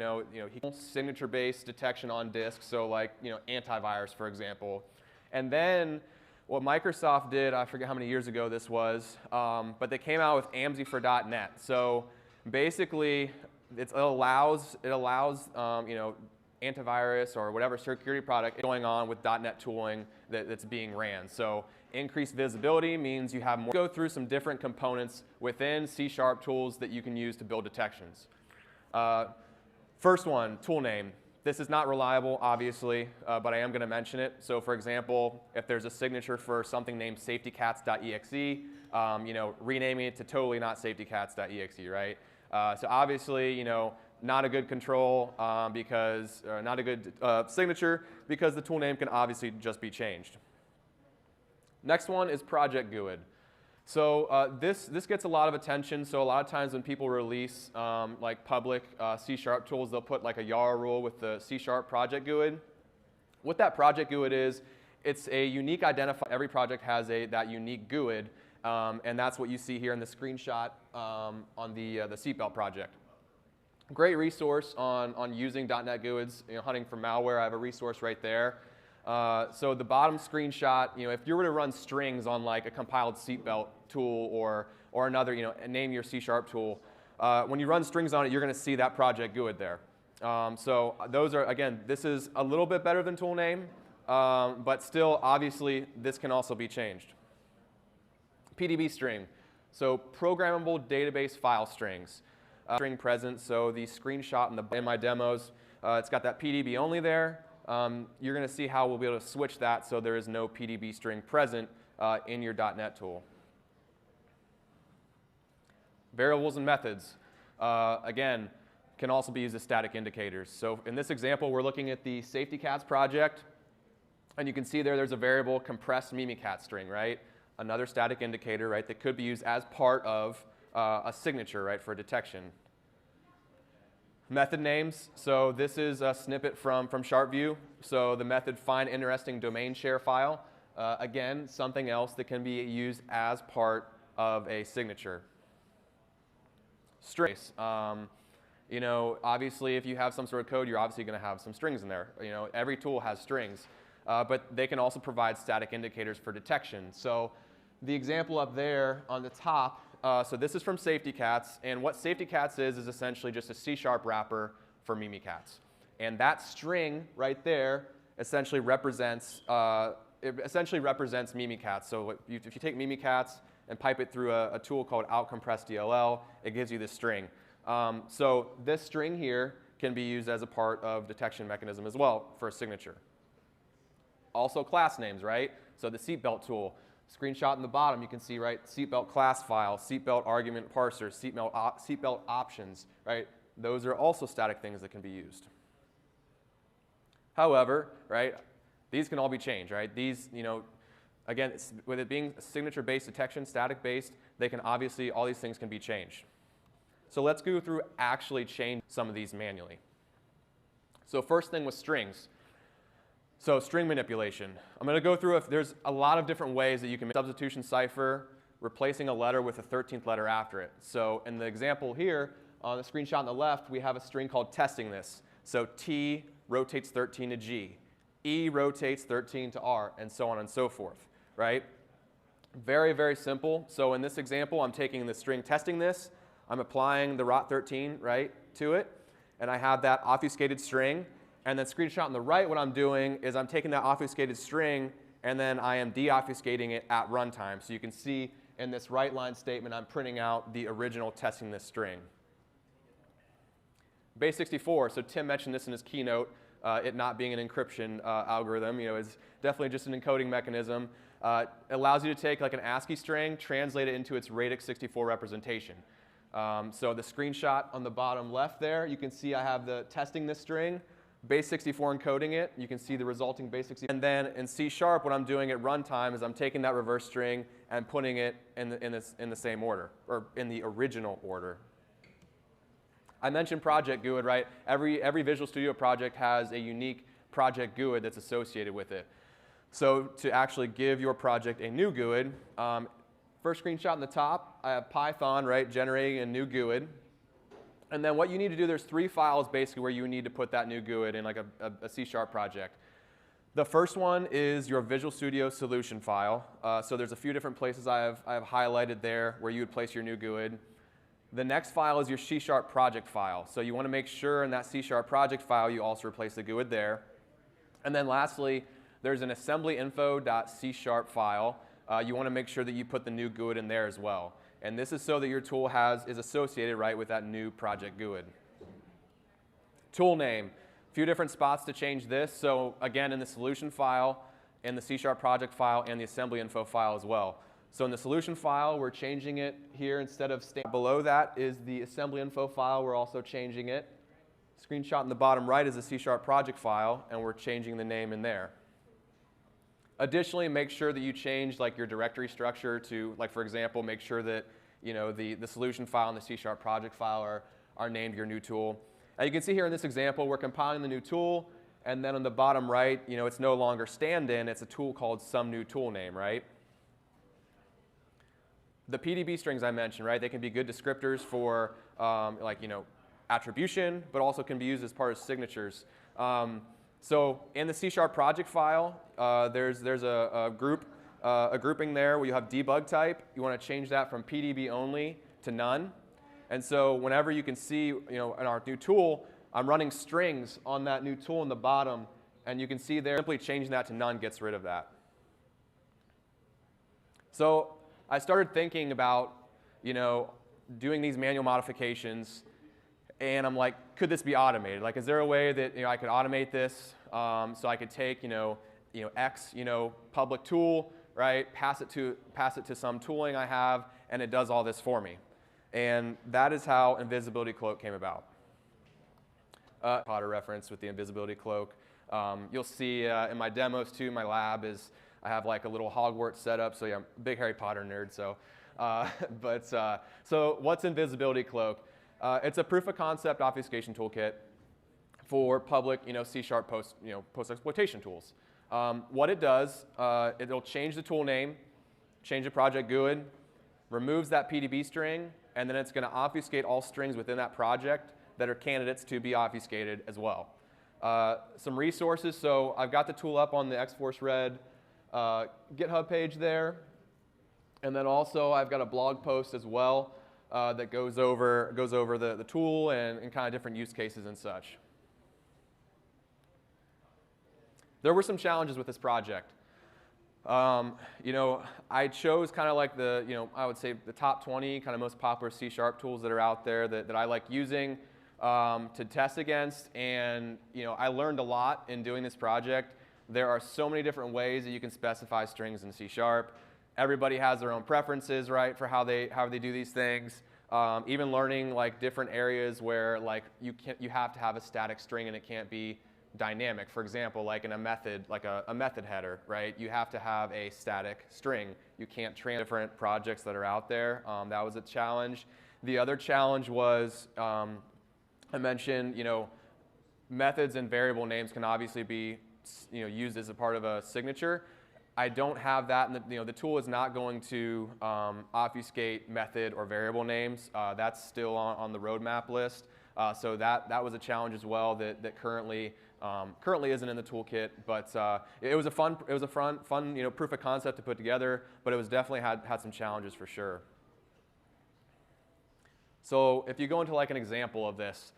[SPEAKER 11] signature-based detection on disk, so like, antivirus, for example. And then what Microsoft did, I forget how many years ago this was, but they came out with AMSI for .NET. So basically, it allows antivirus or whatever security product is going on with .NET tooling that's being ran. So increased visibility means you have more. Go through some different components within C# tools that you can use to build detections. First one, tool name. This is not reliable, obviously, but I am going to mention it. So for example, if there's a signature for something named safetycats.exe, renaming it to totally not safetycats.exe, right? So obviously, not a good control because, or not a good signature because the tool name can obviously just be changed. Next one is Project GUID. So this gets a lot of attention. So a lot of times when people release like public C# tools, they'll put like a YARA rule with the C# Project GUID. What that Project GUID is, it's a unique identifier. Every project has that unique GUID, and that's what you see here in the screenshot on the seatbelt project. Great resource on using .NET GUIDs, hunting for malware. I have a resource right there. So the bottom screenshot, if you were to run strings on like a compiled seatbelt tool or another, name your C# tool, when you run strings on it, you're going to see that Project GUID there. So those are, again, this is a little bit better than tool name, but still, obviously, this can also be changed. PDB string, so programmable database file strings. String present, so the screenshot in my demos, it's got that PDB only there. You're going to see how we'll be able to switch that so there is no PDB string present in your .NET tool. Variables and methods, again, can also be used as static indicators. So in this example, we're looking at the SafetyCats project, and you can see there's a variable compressed mimicat string, right? Another static indicator, right, that could be used as part of a signature, right, for detection. Method names, so this is a snippet from SharpView. So the method find interesting domain share file. Again, something else that can be used as part of a signature. Strings, obviously if you have some sort of code, you're obviously going to have some strings in there. Every tool has strings, but they can also provide static indicators for detection. So the example up there on the top, so this is from SafetyCats, and what SafetyCats is essentially just a C# wrapper for Mimikatz. And that string right there essentially represents Mimikatz. So if you take Mimikatz and pipe it through a tool called outcompressed DLL, it gives you this string. So this string here can be used as a part of detection mechanism as well for a signature. Also class names, right? So the seatbelt tool, screenshot in the bottom, you can see, right, seatbelt class file, seatbelt argument parser, seatbelt options, right? Those are also static things that can be used. However, right, these can all be changed, right? These, you know, again, with it being signature-based detection, static-based, they can obviously, all these things can be changed. So let's go through actually change some of these manually. So first thing was strings. So string manipulation. I'm going to go through, there's a lot of different ways that you can make substitution cipher, replacing a letter with a 13th letter after it. So in the example here, on the screenshot on the left, we have a string called testing this. So T rotates 13 to G, E rotates 13 to R, and so on and so forth, right? Very, very simple. So in this example, I'm taking the string testing this, I'm applying the rot13, right, to it, and I have that obfuscated string. And then screenshot on the right, what I'm doing is I'm taking that obfuscated string and then I am deobfuscating it at runtime. So you can see in this right line statement, I'm printing out the original testing this string. Base 64, so Tim mentioned this in his keynote, it not being an encryption algorithm, you know, is definitely just an encoding mechanism. It allows you to take like an ASCII string, translate it into its radix 64 representation. So the screenshot on the bottom left there, you can see I have the testing this string, base 64 encoding it. You can see the resulting base 64. And then in C#, what I'm doing at runtime is I'm taking that reverse string and putting it in the same order, or in the original order. I mentioned project GUID, right? Every Visual Studio project has a unique project GUID that's associated with it. So to actually give your project a new GUID, first screenshot in the top, I have Python, right, generating a new GUID. And then what you need to do, there's 3 files basically where you need to put that new GUID in like a C# project. The first one is your Visual Studio solution file. So there's a few different places I have highlighted there where you would place your new GUID. The next file is your C# project file. So you want to make sure in that C# project file you also replace the GUID there. And then lastly, there's an assemblyinfo.c# file. You want to make sure that you put the new GUID in there as well. And this is so that your tool is associated, right, with that new project GUID. Tool name, a few different spots to change this. So again, in the solution file, in the C# project file, and the assembly info file as well. So in the solution file, we're changing it here instead of below that is the assembly info file. We're also changing it. Screenshot in the bottom right is the C# project file, and we're changing the name in there. Additionally, make sure that you change like your directory structure to, like for example, make sure that you know the solution file and the C# project file are named your new tool. As you can see here in this example, we're compiling the new tool, and then on the bottom right, you know, it's no longer stand-in, it's a tool called some new tool name, right? The PDB strings I mentioned, right? They can be good descriptors for like you know attribution, but also can be used as part of signatures. So in the C# project file, there's a grouping there where you have debug type. You want to change that from PDB only to none. And so whenever you can see, you know, in our new tool, I'm running strings on that new tool in the bottom, and you can see there simply changing that to none gets rid of that. So I started thinking about, you know, doing these manual modifications. And I'm like, could this be automated? Like, is there a way that I could automate this so I could take X public tool, right? Pass it to some tooling I have, and it does all this for me. And that is how Invisibility Cloak came about. Potter reference with the Invisibility Cloak. You'll see in my demos too. My lab is I have like a little Hogwarts setup. So yeah, I'm a big Harry Potter nerd. So, so what's Invisibility Cloak? It's a proof of concept obfuscation toolkit for public, C# post-exploitation tools. What it does, it'll change the tool name, change the project GUID, removes that PDB string, and then it's going to obfuscate all strings within that project that are candidates to be obfuscated as well. Some resources, so I've got the tool up on the X-Force Red GitHub page there, and then also I've got a blog post as well that goes over the tool and kind of different use cases and such. There were some challenges with this project. I chose kind of like I would say the top 20 kind of most popular C# tools that are out there that I like using. to test against, and I learned a lot in doing this project. There are so many different ways that you can specify strings in C#. Everybody has their own preferences, right, for how they do these things. Even learning like different areas where like you have to have a static string and it can't be dynamic. For example, like in a method, like a method header, right? You have to have a static string. You can't train different projects that are out there. That was a challenge. The other challenge was I mentioned, methods and variable names can obviously be used as a part of a signature. I don't have that, and the tool is not going to obfuscate method or variable names. That's still on the roadmap list. So that was a challenge as well that currently isn't in the toolkit. But it was a fun proof of concept to put together. But it was definitely had some challenges for sure. So if you go into like an example of this.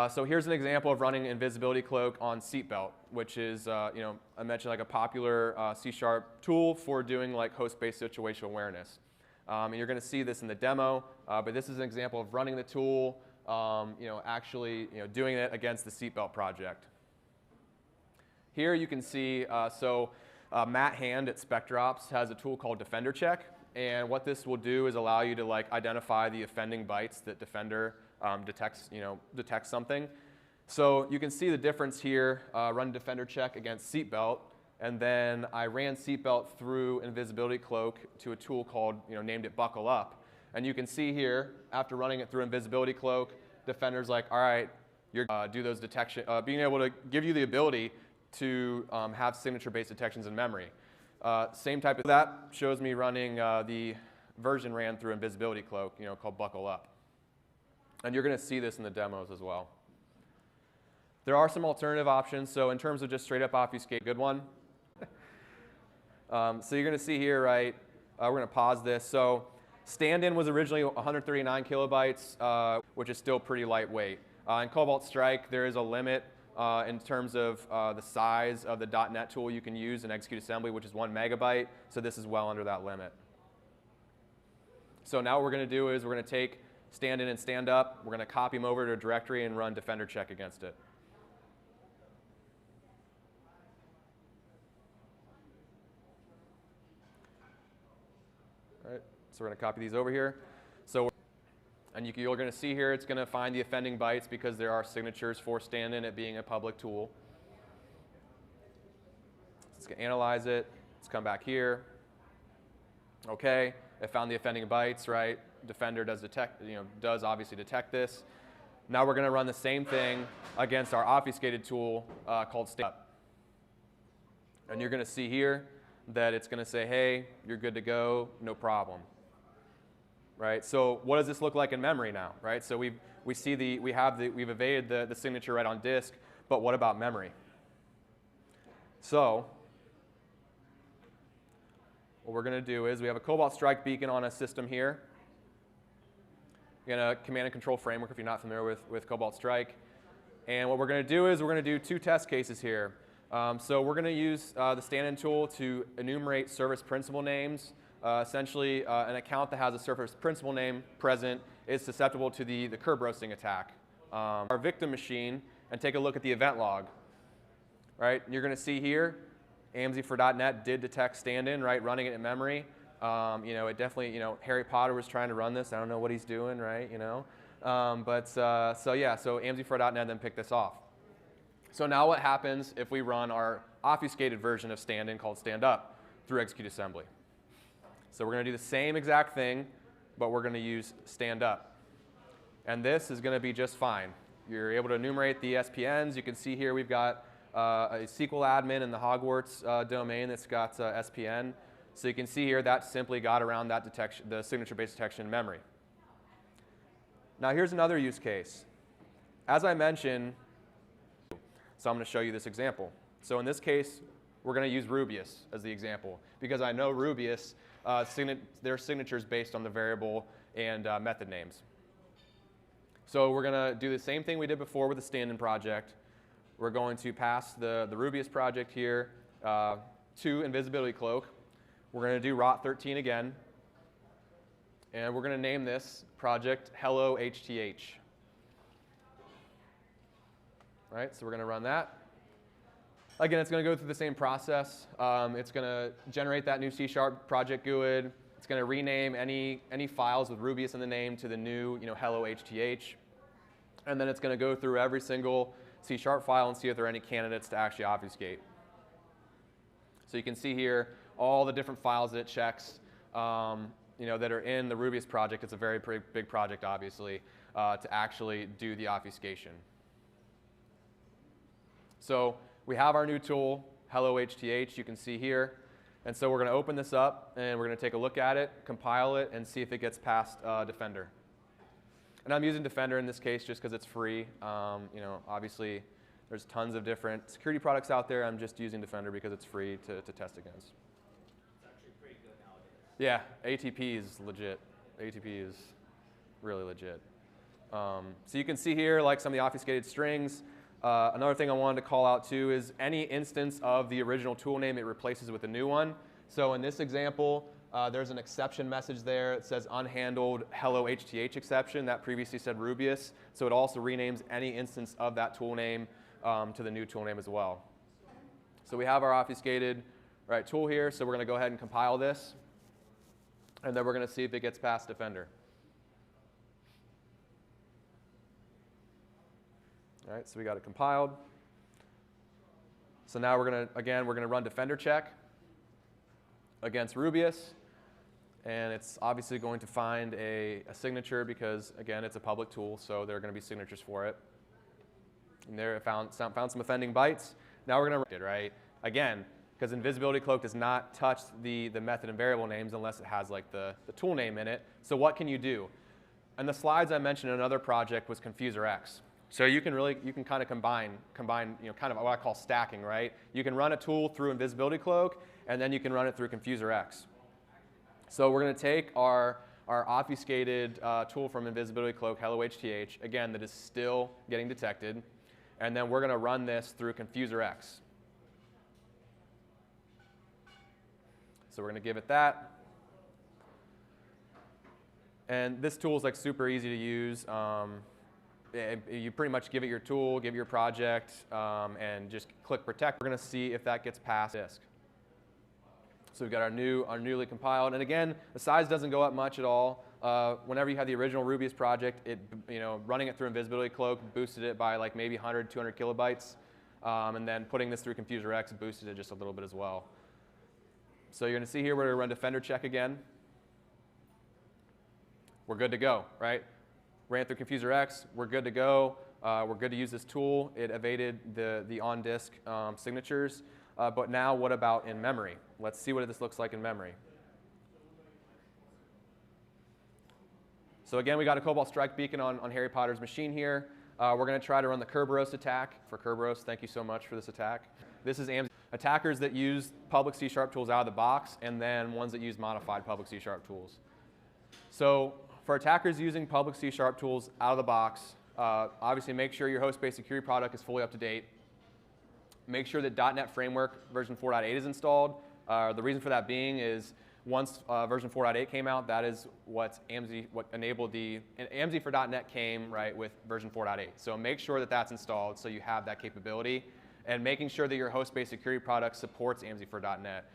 [SPEAKER 11] So here's an example of running invisibility cloak on seatbelt, which is, I mentioned like a popular C# tool for doing like host-based situational awareness. And you're going to see this in the demo, but this is an example of running the tool, actually doing it against the seatbelt project. Here you can see, Matt Hand at SpectreOps has a tool called Defender Check, and what this will do is allow you to like identify the offending bytes that Defender detects something. So you can see the difference here, run Defender Check against seatbelt, and then I ran seatbelt through invisibility cloak to a tool called, named it Buckle Up. And you can see here, after running it through invisibility cloak, Defender's like, all right, you're do those detection, being able to give you the ability to have signature-based detections in memory. Same type of, that shows me running the version ran through invisibility cloak, called Buckle Up. And you're going to see this in the demos as well. There are some alternative options. So in terms of just straight up obfuscate, good one. So you're going to see here, right, we're going to pause this. So stand-in was originally 139 kilobytes, which is still pretty lightweight. In Cobalt Strike, there is a limit in terms of the size of the .NET tool you can use in execute assembly, which is 1 megabyte. So this is well under that limit. So now what we're going to do is we're going to take stand in and stand up. We're going to copy them over to a directory and run Defender Check against it. All right, so we're going to copy these over here. And you're going to see here it's going to find the offending bytes because there are signatures for stand in, it being a public tool. It's going to analyze it. Let's come back here. Okay, it found the offending bytes, right? Defender does does obviously detect this. Now we're going to run the same thing against our obfuscated tool called stand up. And you're going to see here that it's going to say, hey, you're good to go, no problem. Right? So what does this look like in memory now? Right? So we've evaded the signature right on disk, but what about memory? So what we're going to do is we have a Cobalt Strike beacon on a system here. In a command and control framework if you're not familiar with Cobalt Strike. And what we're going to do is we're going to do 2 test cases here. So we're going to use the stand-in tool to enumerate service principal names. Essentially, an account that has a service principal name present is susceptible to the curb roasting attack. Our victim machine, and take a look at the event log. Right? You're going to see here, AMZ for .NET did detect stand-in, right, running it in memory. It definitely, Harry Potter was trying to run this. I don't know what he's doing, right, so AMZ for .NET then picked this off. So now what happens if we run our obfuscated version of stand-in called stand up through execute assembly? So we're going to do the same exact thing, but we're going to use stand up. And this is going to be just fine. You're able to enumerate the SPNs. You can see here we've got a SQL admin in the Hogwarts domain that's got SPN. So you can see here that simply got around that detection, the signature-based detection in memory. Now here's another use case. As I mentioned, so I'm going to show you this example. So in this case, we're going to use Rubius as the example because I know Rubius, their signatures based on the variable and method names. So we're going to do the same thing we did before with the stand-in project. We're going to pass the Rubius project here to invisibility cloak. We're going to do rot 13 again, and we're going to name this project Hello HTH. right? So we're going to run that. Again, it's going to go through the same process. It's going to generate that new C# project GUID. It's going to rename any files with Rubius in the name to the new, hello HTH. And then it's going to go through every single C# file and see if there are any candidates to actually obfuscate. So you can see here all the different files that it checks, that are in the Rubius project. It's a very big project, obviously, to actually do the obfuscation. So we have our new tool, hello HTH, you can see here. And so we're going to open this up, and we're going to take a look at it, compile it, and see if it gets past Defender. And I'm using Defender in this case just because it's free. Obviously, there's tons of different security products out there. I'm just using Defender because it's free to test against.
[SPEAKER 9] It's actually pretty good nowadays.
[SPEAKER 11] Yeah, ATP is legit. ATP is really legit. So you can see here, like some of the obfuscated strings. Another thing I wanted to call out too is any instance of the original tool name it replaces with a new one. So in this example, there's an exception message there. It says unhandled hello HTH exception. That previously said Rubius. So it also renames any instance of that tool name to the new tool name as well. So we have our obfuscated tool here. So we're going to go ahead and compile this. And then we're going to see if it gets past Defender. All right, so we got it compiled. So now we're going to run Defender check against Rubius. And it's obviously going to find a signature because, again, it's a public tool, so there are going to be signatures for it. And there it found some offending bytes. Now we're going to run it, right? Again, because Invisibility Cloak does not touch the method and variable names unless it has like the tool name in it. So what can you do? And the slides I mentioned in another project was ConfuserX. So you can kind of combine, kind of what I call stacking, right? You can run a tool through Invisibility Cloak, and then you can run it through ConfuserX. So we're going to take our obfuscated tool from Invisibility Cloak, hello HTH, again, that is still getting detected, and then we're going to run this through ConfuserX. So we're going to give it that. And this tool is like super easy to use. You pretty much give it your tool, give it your project, and just click protect. We're going to see if that gets past disk. So we've got our newly compiled, and again, the size doesn't go up much at all. Whenever you have the original Rubius project, running it through Invisibility Cloak boosted it by like maybe 100, 200 kilobytes, and then putting this through ConfuserX boosted it just a little bit as well. So you're going to see here we're going to run Defender check again. We're good to go, right? Ran through ConfuserX, we're good to go. We're good to use this tool. It evaded the on-disk signatures. But now what about in memory? Let's see what this looks like in memory. So again, we got a Cobalt Strike Beacon on Harry Potter's machine here. We're going to try to run the Kerberos attack. For Kerberos, thank you so much for this attack. This is attackers that use public C# tools out of the box, and then ones that use modified public C# tools. So for attackers using public C# tools out of the box, obviously make sure your host-based security product is fully up to date. Make sure that .NET Framework version 4.8 is installed. The reason for that being is once version 4.8 came out, that is what enabled AMSI for .NET came with version 4.8. So make sure that that's installed so you have that capability, and making sure that your host-based security product supports AMSI for .NET.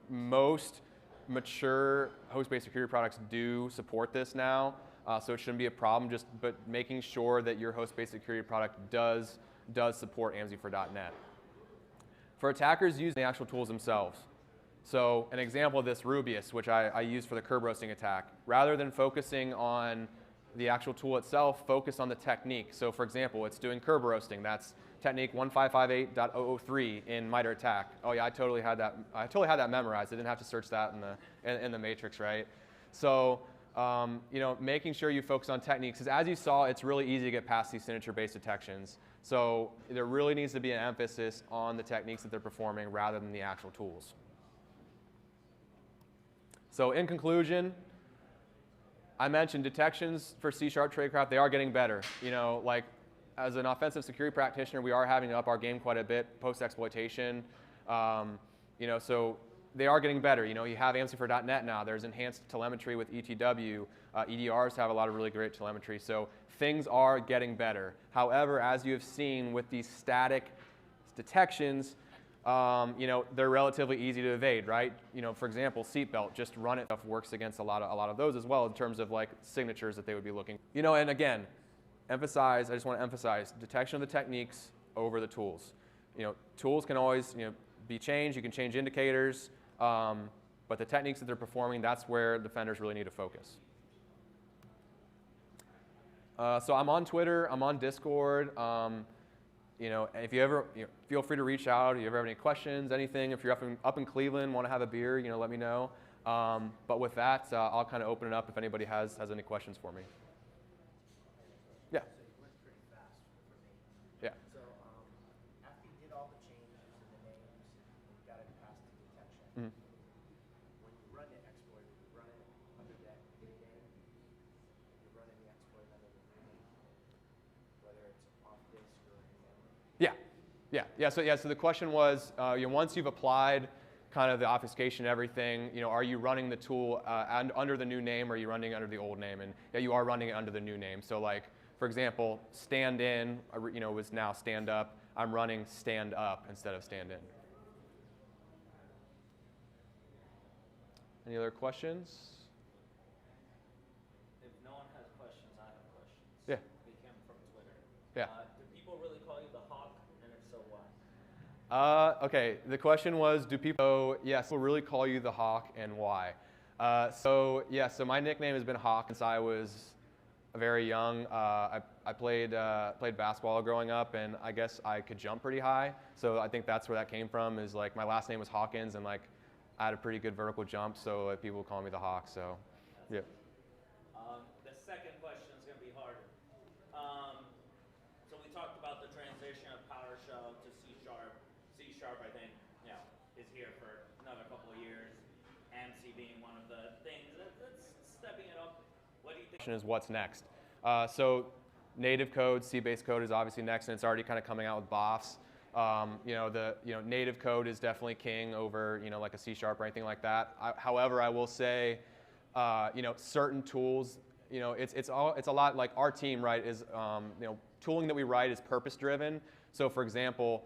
[SPEAKER 11] Most mature host-based security products do support this now, so it shouldn't be a problem. But making sure that your host-based security product does support AMSI for .NET. For attackers using the actual tools themselves. So an example of this, Rubius, which I use for the Kerberosing attack. Rather than focusing on the actual tool itself, focus on the technique. So for example, it's doing Kerberosing. That's technique 1558.003 in MITRE ATT&CK. Oh yeah, I totally had that memorized. I didn't have to search that in the matrix, right? So making sure you focus on techniques, because as you saw, it's really easy to get past these signature-based detections. So there really needs to be an emphasis on the techniques that they're performing rather than the actual tools. So in conclusion, I mentioned detections for C# tradecraft. They are getting better. Like as an offensive security practitioner, we are having to up our game quite a bit post-exploitation. So they are getting better. You know, you have AMC for .NET now. There's enhanced telemetry with ETW. EDRs have a lot of really great telemetry. So things are getting better. However, as you have seen with these static detections, you know, they're relatively easy to evade, right? You know, for example, seatbelt, just run it. Stuff works against a lot of those as well in terms of like signatures that they would be looking. You know, and again, I just want to emphasize detection of the techniques over the tools. You know, tools can always, you know, be changed. You can change indicators, but the techniques that they're performing, that's where defenders really need to focus. So I'm on Twitter, I'm on Discord. You know, if you ever, you know, feel free to reach out. If you ever have any questions, anything. If you're up in Cleveland, want to have a beer, you know, let me know. But with that, I'll kind of open it up if anybody has any questions for me. Yeah.
[SPEAKER 2] So you went pretty fast for me.
[SPEAKER 11] Yeah.
[SPEAKER 2] So after you did all the changes in the names and got it past the detection,
[SPEAKER 11] Mhm.
[SPEAKER 2] when you run the exploit, you run it under that new name. You're running the exploit under the new name, whether it's off disk or in memory.
[SPEAKER 11] Yeah. So the question was, you know, once you've applied kind of the obfuscation and everything, you know, are you running the tool under the new name or are you running under the old name? And yeah, you are running it under the new name. So like, for example, stand in, you know, was now stand up. I'm running stand up instead of stand in. Any other questions?
[SPEAKER 9] If no one has questions, I have questions.
[SPEAKER 11] Yeah.
[SPEAKER 9] They came from Twitter.
[SPEAKER 11] Yeah.
[SPEAKER 9] Do people really call you the Hawk, and if so, why?
[SPEAKER 11] Okay, the question was, do people, yes, will really call you the Hawk and why? So my nickname has been Hawk since I was very young. I played basketball growing up, and I guess I could jump pretty high. So I think that's where that came from, is like my last name was Hawkins, and like I had a pretty good vertical jump, so people call me the Hawk, so yeah.
[SPEAKER 9] The second question is going to be harder. So we talked about the transition of PowerShell to C#. C#, I think, you know, is here for another couple of years. AMC being one of the things that's stepping it up. What do you think?
[SPEAKER 11] Is what's next? So native code, C-based code is obviously next, and it's already kind of coming out with BOFs. Native code is definitely king over, you know, like a C# or anything like that. However, I will say, you know, certain tools, you know, it's a lot like our team, right? Is you know, tooling that we write is purpose driven. So for example,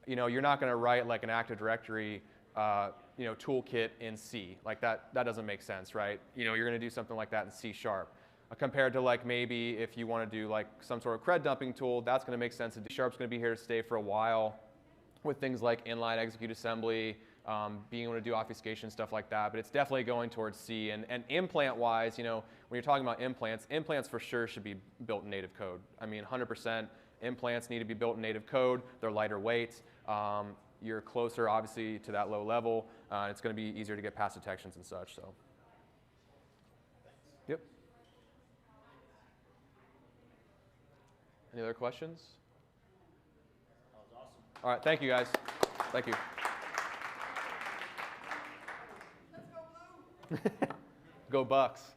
[SPEAKER 11] you know, you're not going to write like an Active Directory, you know, toolkit in C. Like that doesn't make sense, right? You know, you're going to do something like that in C#. Compared to like maybe if you want to do like some sort of cred dumping tool, that's going to make sense. C# is going to be here to stay for a while with things like inline execute assembly, being able to do obfuscation, stuff like that. But it's definitely going towards C. And implant-wise, you know, when you're talking about implants for sure should be built in native code. I mean, 100% implants need to be built in native code. They're lighter weight. You're closer, obviously, to that low level. It's going to be easier to get past detections and such. So, yep. Any other questions?
[SPEAKER 9] That was awesome.
[SPEAKER 11] All right, thank you guys. Thank you. Let's go Blue. Go Bucks.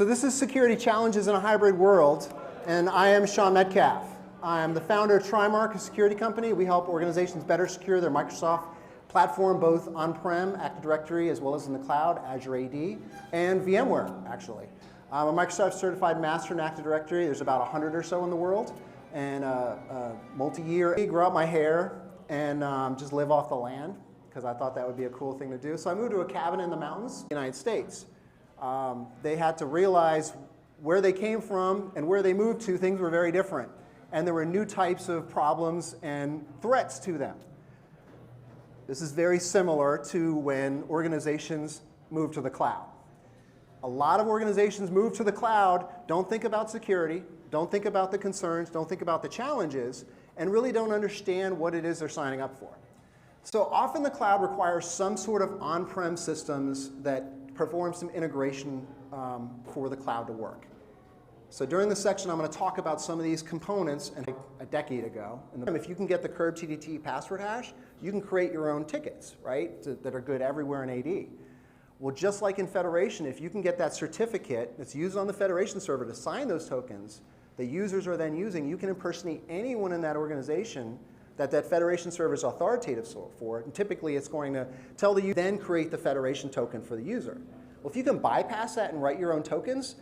[SPEAKER 2] So this is Security Challenges in a Hybrid World, and I am Sean Metcalf. I am the founder of Trimark, a security company. We help organizations better secure their Microsoft platform, both on-prem, Active Directory, as well as in the cloud, Azure AD, and VMware, actually. I'm a Microsoft certified master in Active Directory. There's about 100 or so in the world, and multi-year. I grew out my hair and just live off the land, because I thought that would be a cool thing to do. So I moved to a cabin in the mountains in the United States. They had to realize where they came from and where they moved to, things were very different. And there were new types of problems and threats to them. This is very similar to when organizations move to the cloud. A lot of organizations move to the cloud, don't think about security, don't think about the concerns, don't think about the challenges, and really don't understand what it is they're signing up for. So often the cloud requires some sort of on-prem systems that perform some integration for the cloud to work. So during this section, I'm going to talk about some of these components. And a decade ago, if you can get the curb TDT password hash, you can create your own tickets, right, that are good everywhere in AD. Well, just like in Federation, if you can get that certificate that's used on the Federation server to sign those tokens that users are then using, you can impersonate anyone in that organization that Federation server is authoritative for. And typically, it's going to tell the user, then create the Federation token for the user. Well, if you can bypass that and write your own tokens,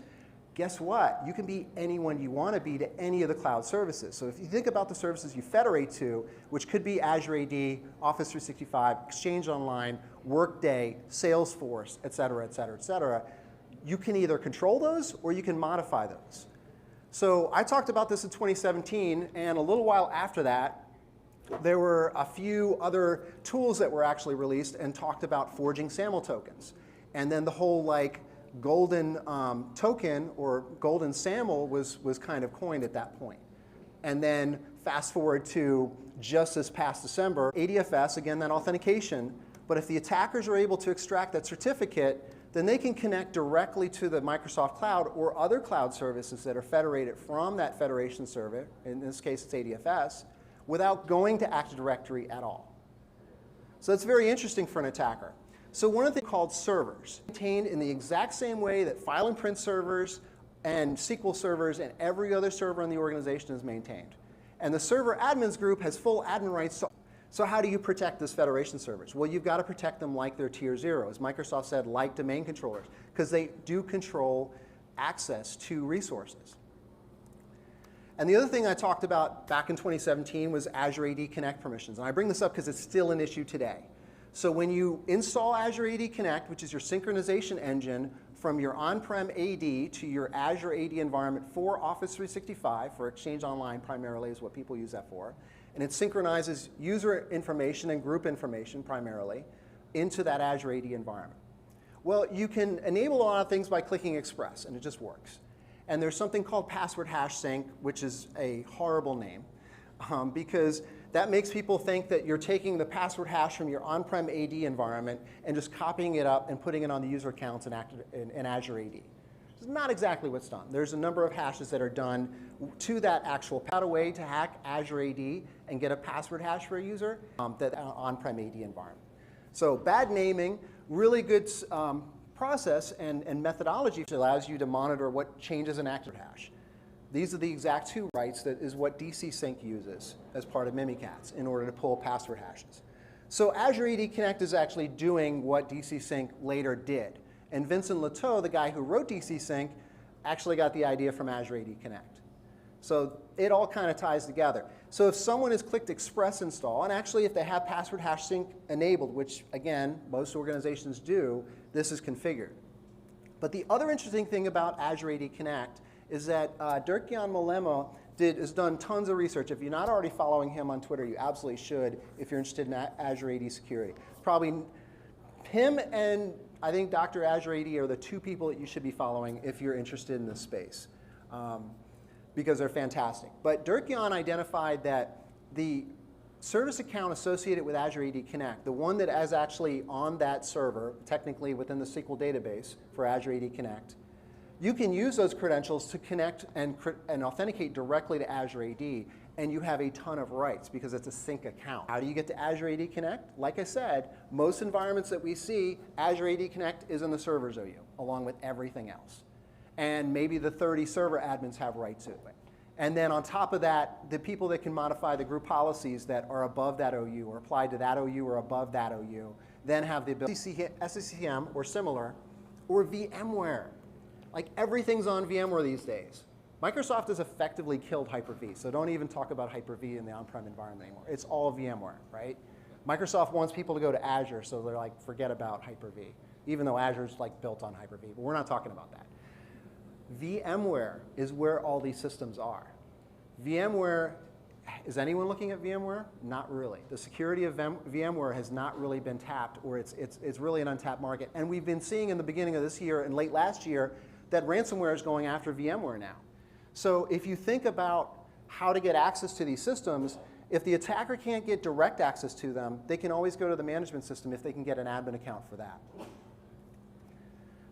[SPEAKER 2] guess what? You can be anyone you want to be to any of the cloud services. So if you think about the services you federate to, which could be Azure AD, Office 365, Exchange Online, Workday, Salesforce, et cetera, et cetera, et cetera, you can either control those or you can modify those. So I talked about this in 2017, and a little while after that, there were a few other tools that were actually released and talked about forging SAML tokens. And then the whole golden token or golden SAML was kind of coined at that point. And then fast forward to just this past December, ADFS, again, that authentication. But if the attackers are able to extract that certificate, then they can connect directly to the Microsoft Cloud or other cloud services that are federated from that Federation server, in this case it's ADFS, without going to Active Directory at all. So it's very interesting for an attacker. So one of the things called servers, maintained in the exact same way that file and print servers and SQL servers and every other server in the organization is maintained. And the server admins group has full admin rights. So how do you protect this Federation servers? Well, you've got to protect them like they're tier 0, as Microsoft said, like domain controllers, because they do control access to resources. And the other thing I talked about back in 2017 was Azure AD Connect permissions. And I bring this up because it's still an issue today. So when you install Azure AD Connect, which is your synchronization engine from your on-prem AD to your Azure AD environment for Office 365, for Exchange Online primarily is what people use that for, and it synchronizes user information and group information primarily into that Azure AD environment. Well, you can enable a lot of things by clicking Express, and it just works. And there's something called password hash sync, which is a horrible name, because that makes people think that you're taking the password hash from your on-prem AD environment and just copying it up and putting it on the user accounts in Azure AD. It's not exactly what's done. There's a number of hashes that are done to that actual a way to hack Azure AD and get a password hash for a user that on-prem AD environment. So bad naming, really good process and methodology which allows you to monitor what changes in active hash. These are the exact two rights that is what DC Sync uses as part of Mimikatz in order to pull password hashes. So Azure AD Connect is actually doing what DC Sync later did. And Vincent Lateau, the guy who wrote DC Sync, actually got the idea from Azure AD Connect. So it all kind of ties together. So if someone has clicked Express Install, and actually if they have password hash sync enabled, which again, most organizations do, this is configured. But the other interesting thing about Azure AD Connect is that Dirk-Jan Mollema has done tons of research. If you're not already following him on Twitter, you absolutely should if you're interested in Azure AD security. Probably him and I think Dr. Azure AD are the two people that you should be following if you're interested in this space, because they're fantastic. But Dirk-Jan identified that the service account associated with Azure AD Connect, the one that is actually on that server, technically within the SQL database for Azure AD Connect, you can use those credentials to connect and authenticate directly to Azure AD, and you have a ton of rights because it's a sync account. How do you get to Azure AD Connect? Like I said, most environments that we see, Azure AD Connect is in the servers OU, along with everything else. and maybe the 30 server admins have rights to it. And then on top of that, the people that can modify the group policies that are above that OU or applied to that OU or above that OU then have the ability SCCM or similar, or VMware. Like everything's on VMware these days. Microsoft has effectively killed Hyper-V, so don't even talk about Hyper-V in the on-prem environment anymore. It's all VMware, right? Microsoft wants people to go to Azure, so they're like, forget about Hyper-V, even though Azure's like built on Hyper-V, but we're not talking about that. VMware is where all these systems are. VMware, is anyone looking at VMware? Not really. The security of VMware has not really been tapped, or it's really an untapped market. And we've been seeing in the beginning of this year and late last year that ransomware is going after VMware now. So if you think about how to get access to these systems, if the attacker can't get direct access to them, they can always go to the management system if they can get an admin account for that.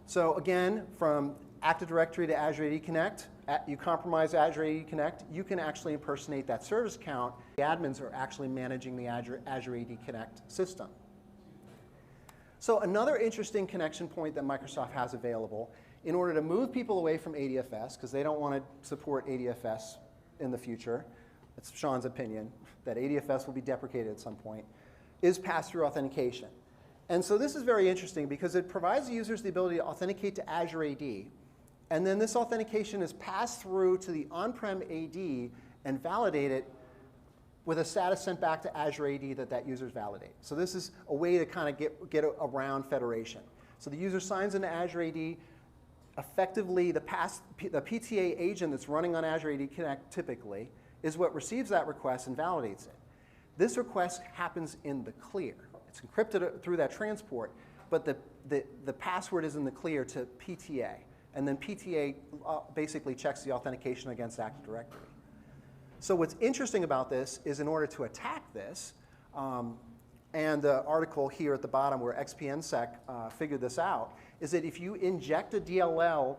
[SPEAKER 2] So again, from Active Directory to Azure AD Connect, you compromise Azure AD Connect, you can actually impersonate that service account. The admins are actually managing the Azure AD Connect system. So another interesting connection point that Microsoft has available in order to move people away from ADFS, because they don't want to support ADFS in the future, it's Sean's opinion, that ADFS will be deprecated at some point, is pass-through authentication. And so this is very interesting because it provides users the ability to authenticate to Azure AD, and then this authentication is passed through to the on-prem AD and validated with a status sent back to Azure AD that users validate. So this is a way to kind of get around federation. So the user signs into Azure AD. Effectively, the PTA agent that's running on Azure AD Connect typically is what receives that request and validates it. This request happens in the clear. It's encrypted through that transport, but the password is in the clear to PTA. And then PTA basically checks the authentication against Active Directory. So what's interesting about this is in order to attack this, and the article here at the bottom where XPNSec figured this out, is that if you inject a DLL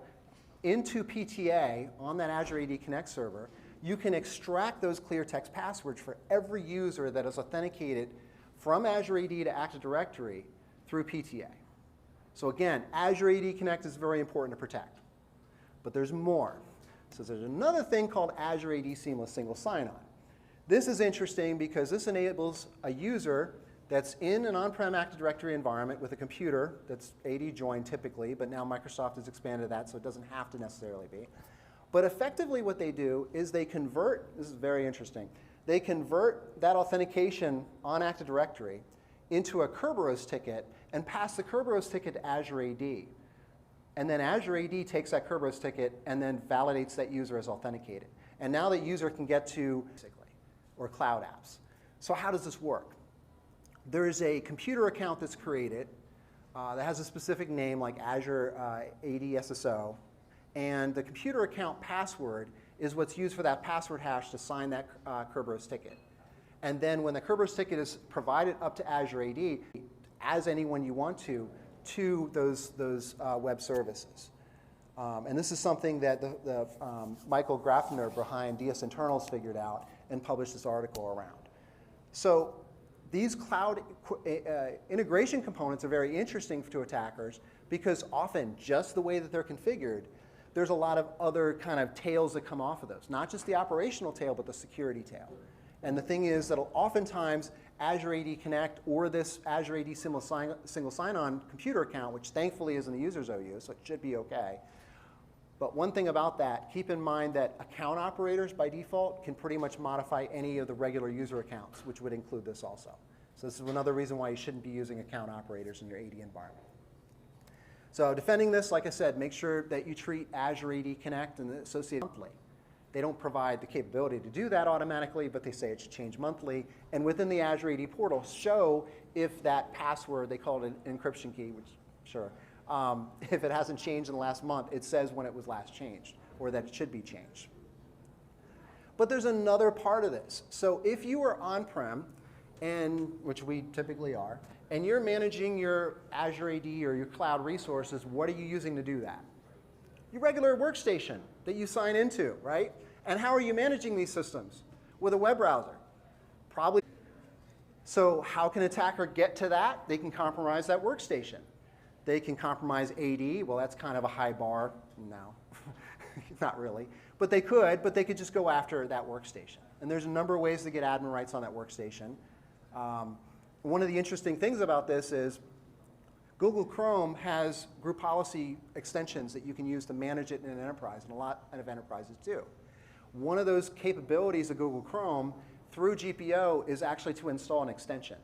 [SPEAKER 2] into PTA on that Azure AD Connect server, you can extract those clear text passwords for every user that is authenticated from Azure AD to Active Directory through PTA. So again, Azure AD Connect is very important to protect. But there's more. So there's another thing called Azure AD Seamless Single Sign-On. This is interesting because this enables a user that's in an on-prem Active Directory environment with a computer that's AD joined typically, but now Microsoft has expanded that so it doesn't have to necessarily be. But effectively what they do is they convert, this is very interesting, they convert that authentication on Active Directory into a Kerberos ticket and pass the Kerberos ticket to Azure AD. And then Azure AD takes that Kerberos ticket and then validates that user as authenticated. And now that user can get to, or cloud apps. So how does this work? There is a computer account that's created that has a specific name like Azure AD SSO. And the computer account password is what's used for that password hash to sign that Kerberos ticket. And then when the Kerberos ticket is provided up to Azure AD, as anyone you want to those web services. And this is something that the Michael Grafner behind DS Internals figured out and published this article around. So these cloud integration components are very interesting to attackers because often just the way that they're configured, there's a lot of other kind of tails that come off of those. Not just the operational tail, but the security tail. And the thing is that oftentimes Azure AD Connect or this Azure AD single sign-on computer account, which thankfully is in the user's OU, so it should be okay. But one thing about that, keep in mind that account operators by default can pretty much modify any of the regular user accounts, which would include this also. So this is another reason why you shouldn't be using account operators in your AD environment. So defending this, like I said, make sure that you treat Azure AD Connect and the associated monthly. They don't provide the capability to do that automatically, but they say it should change monthly. And within the Azure AD portal, show if that password, they call it an encryption key, which, sure, if it hasn't changed in the last month, it says when it was last changed, or that it should be changed. But there's another part of this. So if you are on-prem, and which we typically are, and you're managing your Azure AD or your cloud resources, what are you using to do that? Your regular workstation that you sign into, right? And how are you managing these systems? With a web browser. Probably. So how can an attacker get to that? They can compromise that workstation. They can compromise AD. Well, that's kind of a high bar. No, not really. But they could just go after that workstation. And there's a number of ways to get admin rights on that workstation. One of the interesting things about this is Google Chrome has group policy extensions that you can use to manage it in an enterprise, and a lot of enterprises do. One of those capabilities of Google Chrome through GPO is actually to install an extension.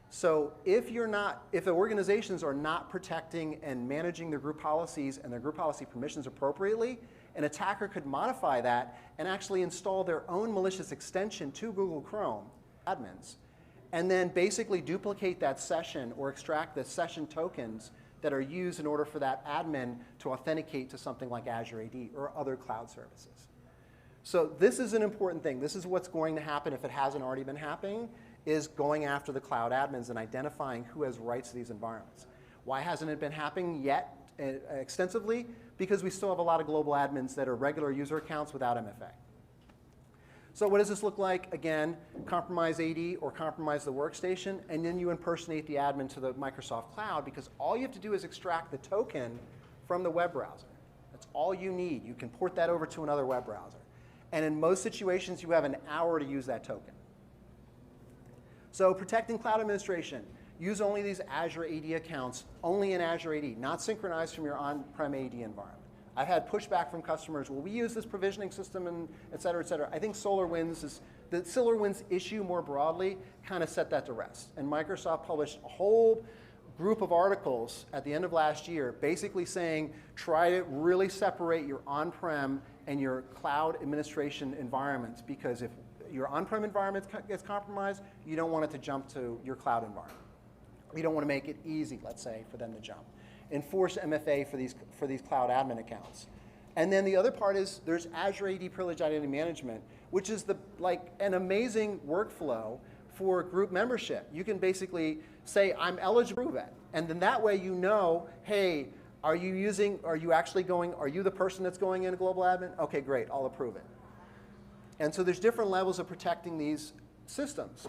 [SPEAKER 2] So if the organizations are not protecting and managing their group policies and their group policy permissions appropriately, an attacker could modify that and actually install their own malicious extension to Google Chrome admins, and then basically duplicate that session or extract the session tokens that are used in order for that admin to authenticate to something like Azure AD or other cloud services. So this is an important thing. This is what's going to happen if it hasn't already been happening, is going after the cloud admins and identifying who has rights to these environments. Why hasn't it been happening yet extensively? Because we still have a lot of global admins that are regular user accounts without MFA. So what does this look like? Again, compromise AD or compromise the workstation, and then you impersonate the admin to the Microsoft Cloud, because all you have to do is extract the token from the web browser. That's all you need. You can port that over to another web browser. And in most situations, you have an hour to use that token. So protecting cloud administration. Use only these Azure AD accounts, only in Azure AD, not synchronized from your on-prem AD environment. I've had pushback from customers, well, we use this provisioning system and et cetera, et cetera. I think the SolarWinds issue more broadly kind of set that to rest. And Microsoft published a whole group of articles at the end of last year basically saying, try to really separate your on-prem and your cloud administration environments, because if your on-prem environment gets compromised, you don't want it to jump to your cloud environment. You don't want to make it easy, let's say, for them to jump. Enforce MFA for these cloud admin accounts. And then the other part is there's Azure AD Privileged Identity Management, which is an amazing workflow for group membership. You can basically say, I'm eligible to approve it. And then that way you know, hey, are you the person that's going in a global admin? Okay, great, I'll approve it. And so there's different levels of protecting these systems.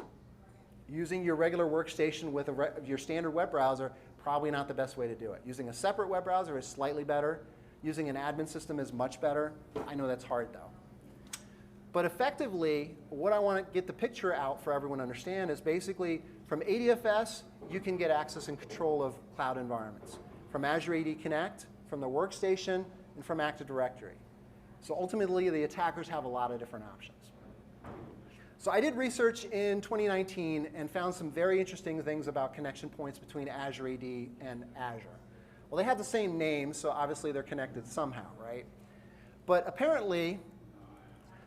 [SPEAKER 2] Using your regular workstation with your standard web browser, probably not the best way to do it. Using a separate web browser is slightly better. Using an admin system is much better. I know that's hard, though. But effectively, what I want to get the picture out for everyone to understand is basically from ADFS, you can get access and control of cloud environments. From Azure AD Connect, from the workstation, and from Active Directory. So ultimately, the attackers have a lot of different options. So I did research in 2019 and found some very interesting things about connection points between Azure AD and Azure. Well, they have the same name, so obviously they're connected somehow, right? But apparently,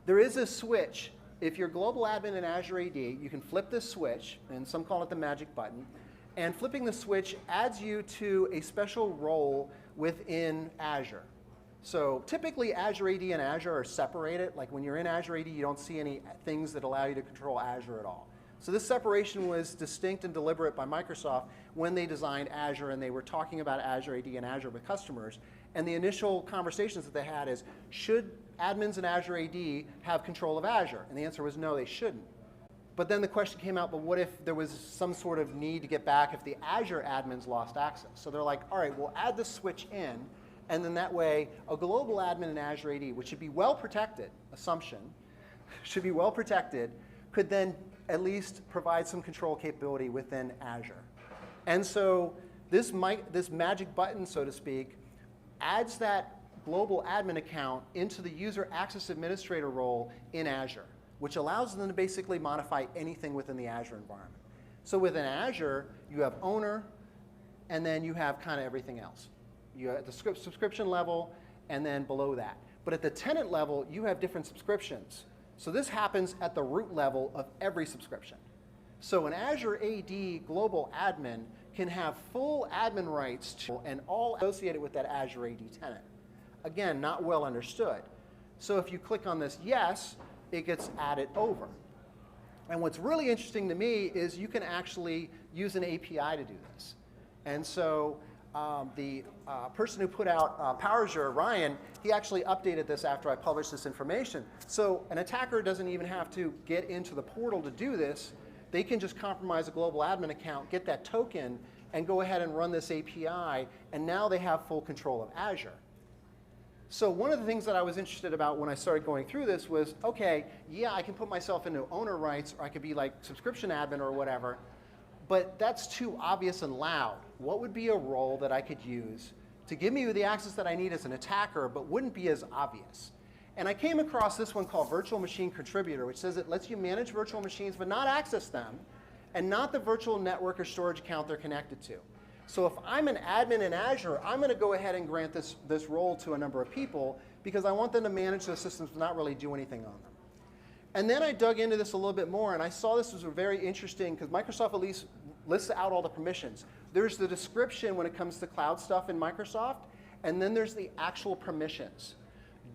[SPEAKER 2] there is a switch. If you're global admin in Azure AD, you can flip this switch, and some call it the magic button, and flipping the switch adds you to a special role within Azure. So typically, Azure AD and Azure are separated. Like when you're in Azure AD, you don't see any things that allow you to control Azure at all. So this separation was distinct and deliberate by Microsoft when they designed Azure, and they were talking about Azure AD and Azure with customers. And the initial conversations that they had is, should admins in Azure AD have control of Azure? And the answer was no, they shouldn't. But then the question came out, but what if there was some sort of need to get back if the Azure admins lost access? So they're like, all right, we'll add the switch in. And then that way, a global admin in Azure AD, which should be well protected, assumption, should be well protected, could then at least provide some control capability within Azure. And so this magic button, so to speak, adds that global admin account into the user access administrator role in Azure, which allows them to basically modify anything within the Azure environment. So within Azure, you have owner, and then you have kind of everything else. You're at the subscription level, and then below that. But at the tenant level, you have different subscriptions. So this happens at the root level of every subscription. So an Azure AD global admin can have full admin rights to, and all associated with that Azure AD tenant. Again, not well understood. So if you click on this yes, it gets added over. And what's really interesting to me is you can actually use an API to do this. And so the person who put out PowerAzure, Ryan, he actually updated this after I published this information. So an attacker doesn't even have to get into the portal to do this. They can just compromise a global admin account, get that token, and go ahead and run this API, and now they have full control of Azure. So one of the things that I was interested about when I started going through this was, okay, yeah, I can put myself into owner rights, or I could be like subscription admin or whatever, but that's too obvious and loud. What would be a role that I could use to give me the access that I need as an attacker, but wouldn't be as obvious? And I came across this one called Virtual Machine Contributor, which says it lets you manage virtual machines but not access them, and not the virtual network or storage account they're connected to. So if I'm an admin in Azure, I'm going to go ahead and grant this role to a number of people because I want them to manage those systems but not really do anything on them. And then I dug into this a little bit more, and I saw this was very interesting because Microsoft at least lists out all the permissions. There's the description when it comes to cloud stuff in Microsoft, and then there's the actual permissions.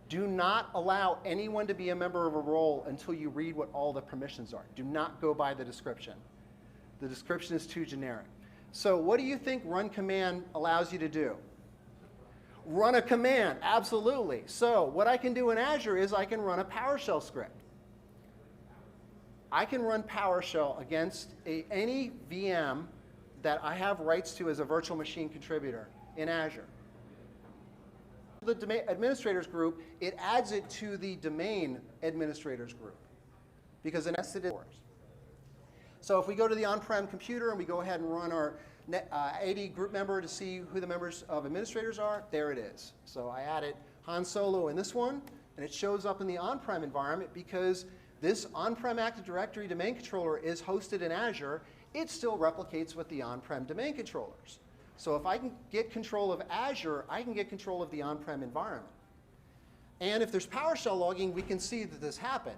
[SPEAKER 2] Do not allow anyone to be a member of a role until you read what all the permissions are. Do not go by the description. The description is too generic. So what do you think run command allows you to do? Run a command, absolutely. So what I can do in Azure is I can run a PowerShell script. I can run PowerShell against any VM that I have rights to as a virtual machine contributor in Azure. The domain administrators group, it adds it to the domain administrators group because it nested in. So if we go to the on-prem computer and we go ahead and run our AD group member to see who the members of administrators are, there it is. So I added Han Solo in this one, and it shows up in the on-prem environment because this on-prem Active Directory domain controller is hosted in Azure. It still replicates with the on-prem domain controllers. So if I can get control of Azure, I can get control of the on-prem environment. And if there's PowerShell logging, we can see that this happened.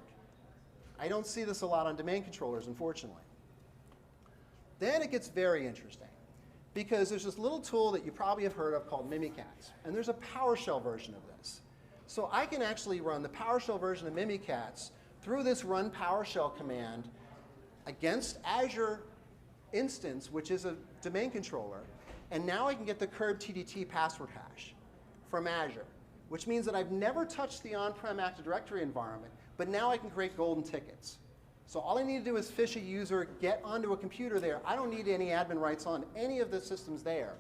[SPEAKER 2] I don't see this a lot on domain controllers, unfortunately. Then it gets very interesting because there's this little tool that you probably have heard of called Mimikatz, and there's a PowerShell version of this. So I can actually run the PowerShell version of Mimikatz through this run PowerShell command against Azure instance, which is a domain controller, and now I can get the curb TDT password hash from Azure, which means that I've never touched the on-prem Active Directory environment, but now I can create golden tickets. So all I need to do is fish a user, get onto a computer there. I don't need any admin rights on any of the systems there.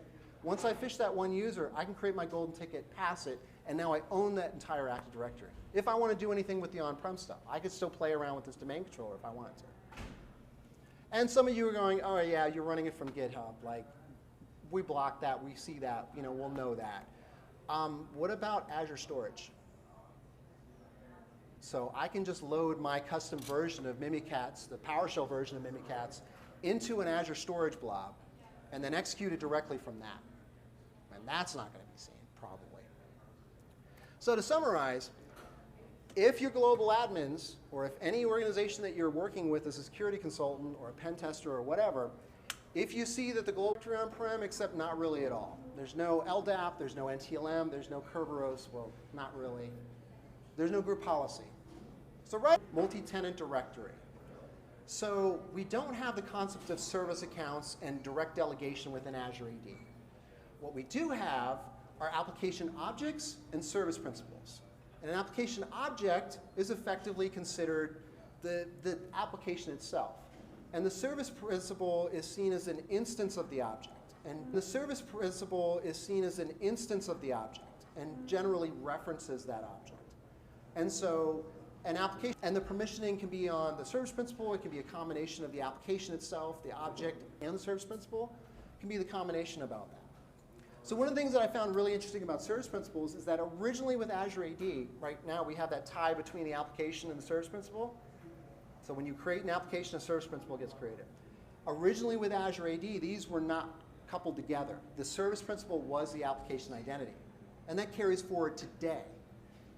[SPEAKER 2] Once I fish that one user, I can create my golden ticket, pass it, and now I own that entire Active Directory. If I want to do anything with the on-prem stuff, I could still play around with this domain controller if I wanted to. And some of you are going, oh yeah, you're running it from GitHub. Like, we block that, we see that, you know, we'll know that. What about Azure Storage? So I can just load my custom version of Mimikatz, the PowerShell version of Mimikatz, into an Azure Storage blob, and then execute it directly from that. And that's not going to be seen, probably. So to summarize, if you're global admins, or if any organization that you're working with is a security consultant or a pen tester or whatever, if you see that the global directory on-prem, except not really at all. There's no LDAP, there's no NTLM, there's no Kerberos, well, not really. There's no group policy. So right, multi-tenant directory. So we don't have the concept of service accounts and direct delegation within Azure AD. What we do have are application objects and service principals. And an application object is effectively considered the application itself. And the service principal is seen as an instance of the object. And the service principal is seen as an instance of the object and generally references that object. And so an application, and the permissioning can be on the service principal, it can be a combination of the application itself, the object, and the service principal. It can be the combination about that. So one of the things that I found really interesting about service principals is that originally with Azure AD, right now we have that tie between the application and the service principal. So when you create an application, a service principal gets created. Originally with Azure AD, these were not coupled together. The service principal was the application identity. And that carries forward today.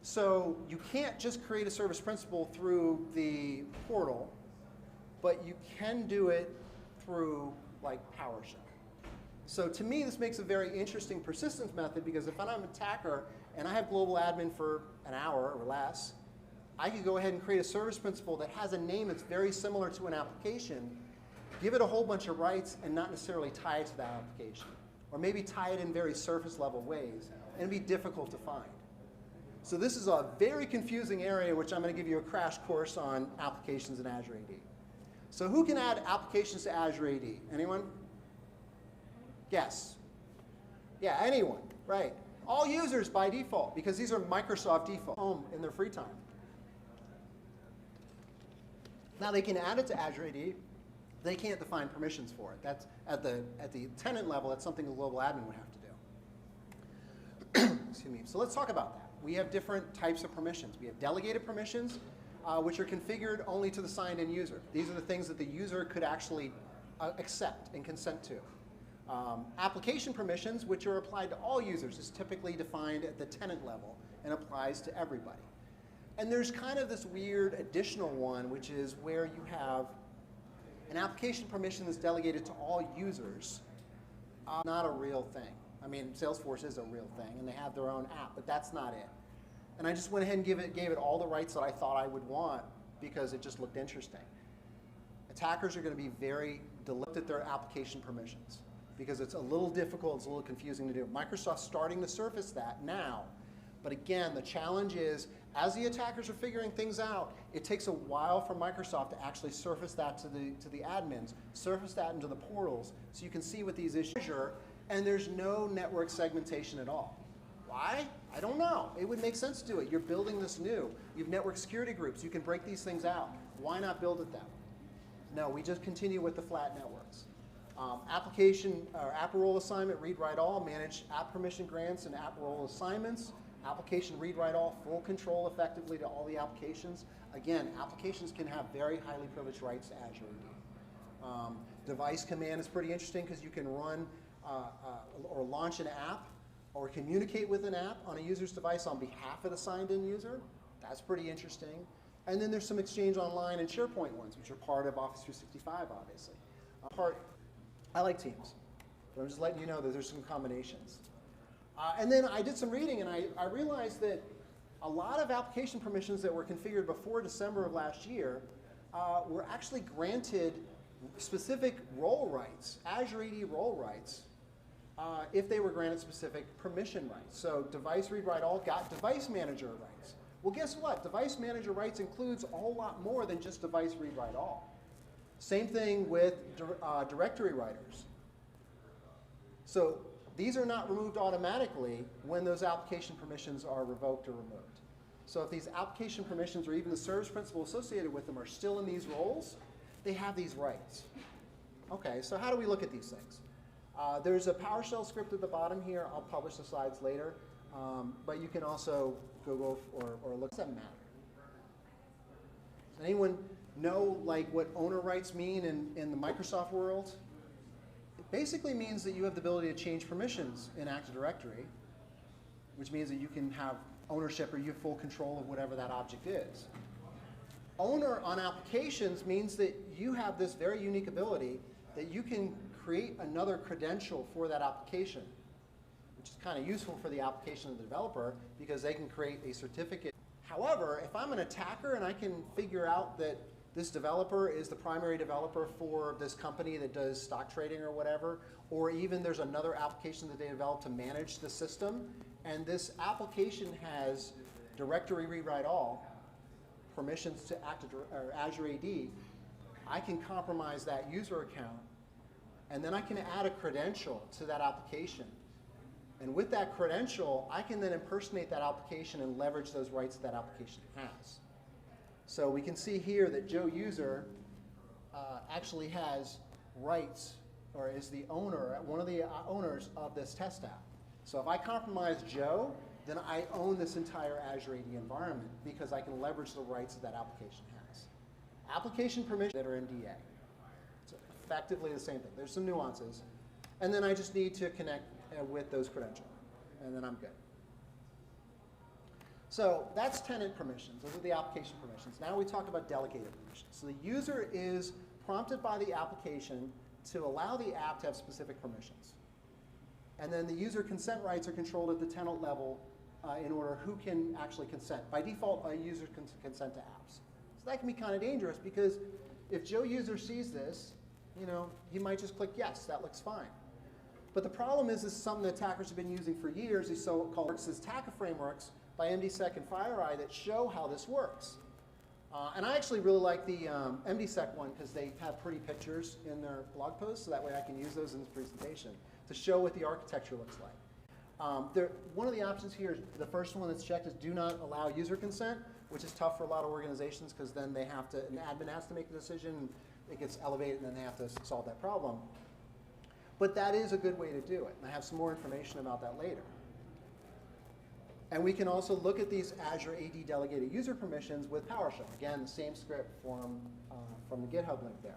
[SPEAKER 2] So you can't just create a service principal through the portal, but you can do it through like PowerShell. So to me, this makes a very interesting persistence method because if I'm an attacker and I have global admin for an hour or less, I could go ahead and create a service principal that has a name that's very similar to an application, give it a whole bunch of rights, and not necessarily tie it to that application. Or maybe tie it in very surface level ways, and it'd be difficult to find. So this is a very confusing area, which I'm going to give you a crash course on applications in Azure AD. So who can add applications to Azure AD? Anyone? Guess. Yeah, anyone, right. All users by default, because these are Microsoft default home in their free time. Now they can add it to Azure AD. They can't define permissions for it. That's at the tenant level, that's something a global admin would have to do. Excuse me. So let's talk about that. We have different types of permissions. We have delegated permissions, which are configured only to the signed in user. These are the things that the user could actually accept and consent to. Application permissions, which are applied to all users, is typically defined at the tenant level and applies to everybody. And there's kind of this weird additional one, which is where you have an application permission that's delegated to all users. Not a real thing. I mean, Salesforce is a real thing, and they have their own app, but that's not it. And I just went ahead and gave it all the rights that I thought I would want because it just looked interesting. Attackers are going to be very deliberate at their application permissions because it's a little difficult, it's a little confusing to do. Microsoft's starting to surface that now. But again, the challenge is, as the attackers are figuring things out, it takes a while for Microsoft to actually surface that to the admins, surface that into the portals, so you can see what these issues are, and there's no network segmentation at all. Why? I don't know. It would make sense to do it. You're building this new. You have network security groups. You can break these things out. Why not build it that way? No, we just continue with the flat networks. Application or app role assignment, read, write, all, manage app permission grants and app role assignments. Application read, write, all, full control effectively to all the applications. Again, applications can have very highly privileged rights to Azure AD. Device command is pretty interesting because you can run or launch an app or communicate with an app on a user's device on behalf of the signed-in user. That's pretty interesting. And then there's some Exchange Online and SharePoint ones, which are part of Office 365, obviously. I like Teams, but I'm just letting you know that there's some combinations. And then I did some reading, and I realized that a lot of application permissions that were configured before December of last year were actually granted specific role rights, Azure AD role rights, if they were granted specific permission rights. So device read, write, all got device manager rights. Well, guess what? Device manager rights includes a whole lot more than just device read, write, all. Same thing with directory writers. So these are not removed automatically when those application permissions are revoked or removed. So if these application permissions or even the service principal associated with them are still in these roles, they have these rights. Okay, so how do we look at these things? There's a PowerShell script at the bottom here. I'll publish the slides later. But you can also go or look. Does that matter? Does anyone know what owner rights mean in the Microsoft world? It basically means that you have the ability to change permissions in Active Directory, which means that you can have ownership or you have full control of whatever that object is. Owner on applications means that you have this very unique ability that you can create another credential for that application, which is kind of useful for the application of the developer because they can create a certificate. However, if I'm an attacker and I can figure out that this developer is the primary developer for this company that does stock trading or whatever, or even there's another application that they developed to manage the system, and this application has directory read, write, all, permissions to Azure AD, I can compromise that user account, and then I can add a credential to that application. And with that credential, I can then impersonate that application and leverage those rights that application has. So we can see here that Joe user actually has rights, or is the owner, one of the owners of this test app. So if I compromise Joe, then I own this entire Azure AD environment because I can leverage the rights that application has. Application permissions that are in DA. It's effectively the same thing. There's some nuances. And then I just need to connect with those credentials, and then I'm good. So that's tenant permissions. Those are the application permissions. Now we talk about delegated permissions. So the user is prompted by the application to allow the app to have specific permissions. And then the user consent rights are controlled at the tenant level in order who can actually consent. By default, a user can consent to apps. So that can be kind of dangerous because if Joe user sees this, he might just click yes, that looks fine. But the problem is this is something that attackers have been using for years, these so-called TACA frameworks by MDSec and FireEye that show how this works. And I actually really like the MDSec one because they have pretty pictures in their blog posts, so that way I can use those in this presentation. to show what the architecture looks like. One of the options here, the first one that's checked, is do not allow user consent, which is tough for a lot of organizations because then they have to, an admin has to make a decision, it gets elevated, and then they have to solve that problem. But that is a good way to do it, and I have some more information about that later. And we can also look at these Azure AD delegated user permissions with PowerShell. Again, the same script from the GitHub link there.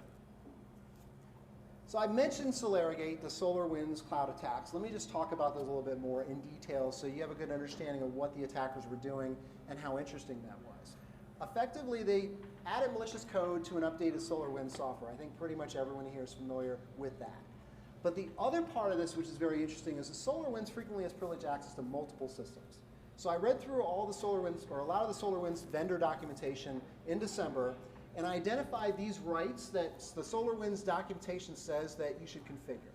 [SPEAKER 2] So I mentioned SolarGate, the SolarWinds cloud attacks. Let me just talk about those a little bit more in detail so you have a good understanding of what the attackers were doing and how interesting that was. Effectively, they added malicious code to an updated SolarWinds software. I think pretty much everyone here is familiar with that. But the other part of this, which is very interesting, is that SolarWinds frequently has privileged access to multiple systems. So I read through all the SolarWinds, or a lot of the SolarWinds vendor documentation in December, and I identified these rights that the SolarWinds documentation says that you should configure.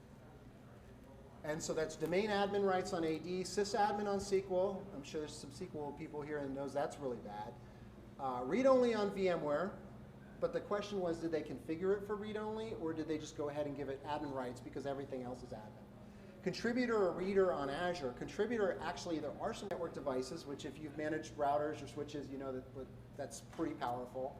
[SPEAKER 2] And so that's domain admin rights on AD, sysadmin on SQL. I'm sure there's some SQL people here and knows that's really bad. Read-only on VMware. But the question was, did they configure it for read-only, or did they just go ahead and give it admin rights because everything else is admin? Contributor or reader on Azure. Contributor, actually, there are some network devices, which if you've managed routers or switches, you know that's pretty powerful.